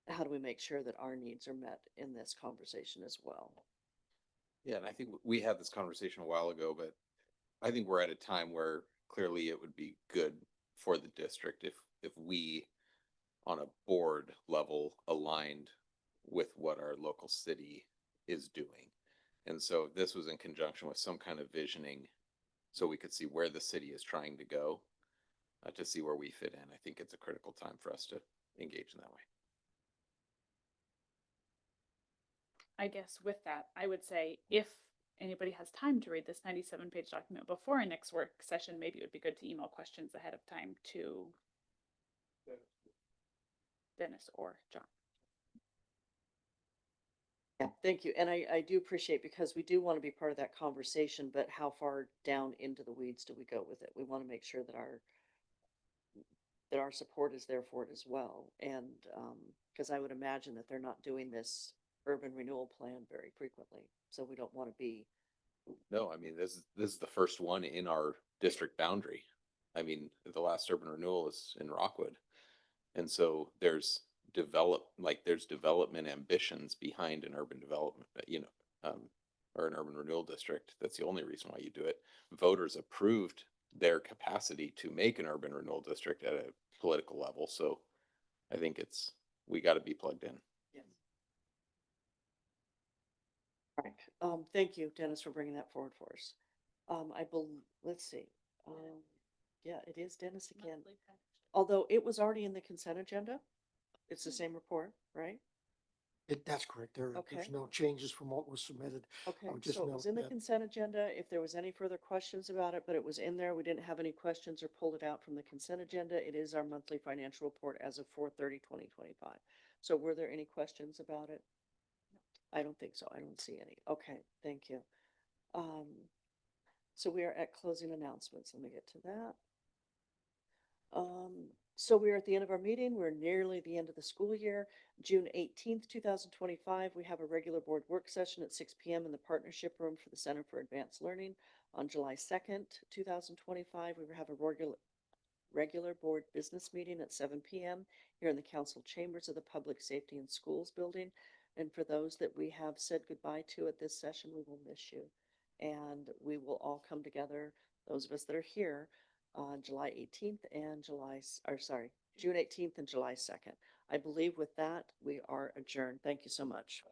S1: how do we make sure that our needs are met in this conversation as well?
S13: Yeah, and I think we had this conversation a while ago, but I think we're at a time where clearly it would be good for the district if we on a board level aligned with what our local city is doing. And so if this was in conjunction with some kind of visioning, so we could see where the city is trying to go, to see where we fit in. I think it's a critical time for us to engage in that way.
S4: I guess with that, I would say if anybody has time to read this 97-page document before our next work session, maybe it would be good to email questions ahead of time to Dennis or John.
S1: Yeah, thank you. And I do appreciate, because we do want to be part of that conversation, but how far down into the weeds do we go with it? We want to make sure that our support is there for it as well. And, because I would imagine that they're not doing this urban renewal plan very frequently. So we don't want to be.
S13: No, I mean, this is the first one in our district boundary. I mean, the last urban renewal is in Rockwood. And so there's development ambitions behind an urban development, or an urban renewal district. That's the only reason why you do it. Voters approved their capacity to make an urban renewal district at a political level. So I think we got to be plugged in.
S1: Yes. All right. Thank you, Dennis, for bringing that forward for us. Let's see. Yeah, it is Dennis again. Although it was already in the consent agenda. It's the same report, right?
S19: That's correct. There's
S1: Okay.
S19: no changes from what was submitted.
S1: Okay,
S19: I would just
S1: so it was
S19: note
S1: in the
S19: that-
S1: consent agenda. If there was any further questions about it, but it was in there, we didn't have any questions or pulled it out from the consent agenda. It is our monthly financial report as of 4/30/2025. So were there any questions about it? I don't think so. I don't see any. Okay, thank you. So we are at closing announcements. Let me get to that. So we are at the end of our meeting. We're nearly the end of the school year. June 18th, 2025, we have a regular board work session at 6 p.m. in the partnership room for the Center for Advanced Learning. On July 2nd, 2025, we will have a regular board business meeting at 7 p.m. here in the council chambers of the Public Safety and Schools building. And for those that we have said goodbye to at this session, we will miss you. And we will all come together, those of us that are here, on July 18th and June 18th and July 2nd. I believe with that, we are adjourned. Thank you so much.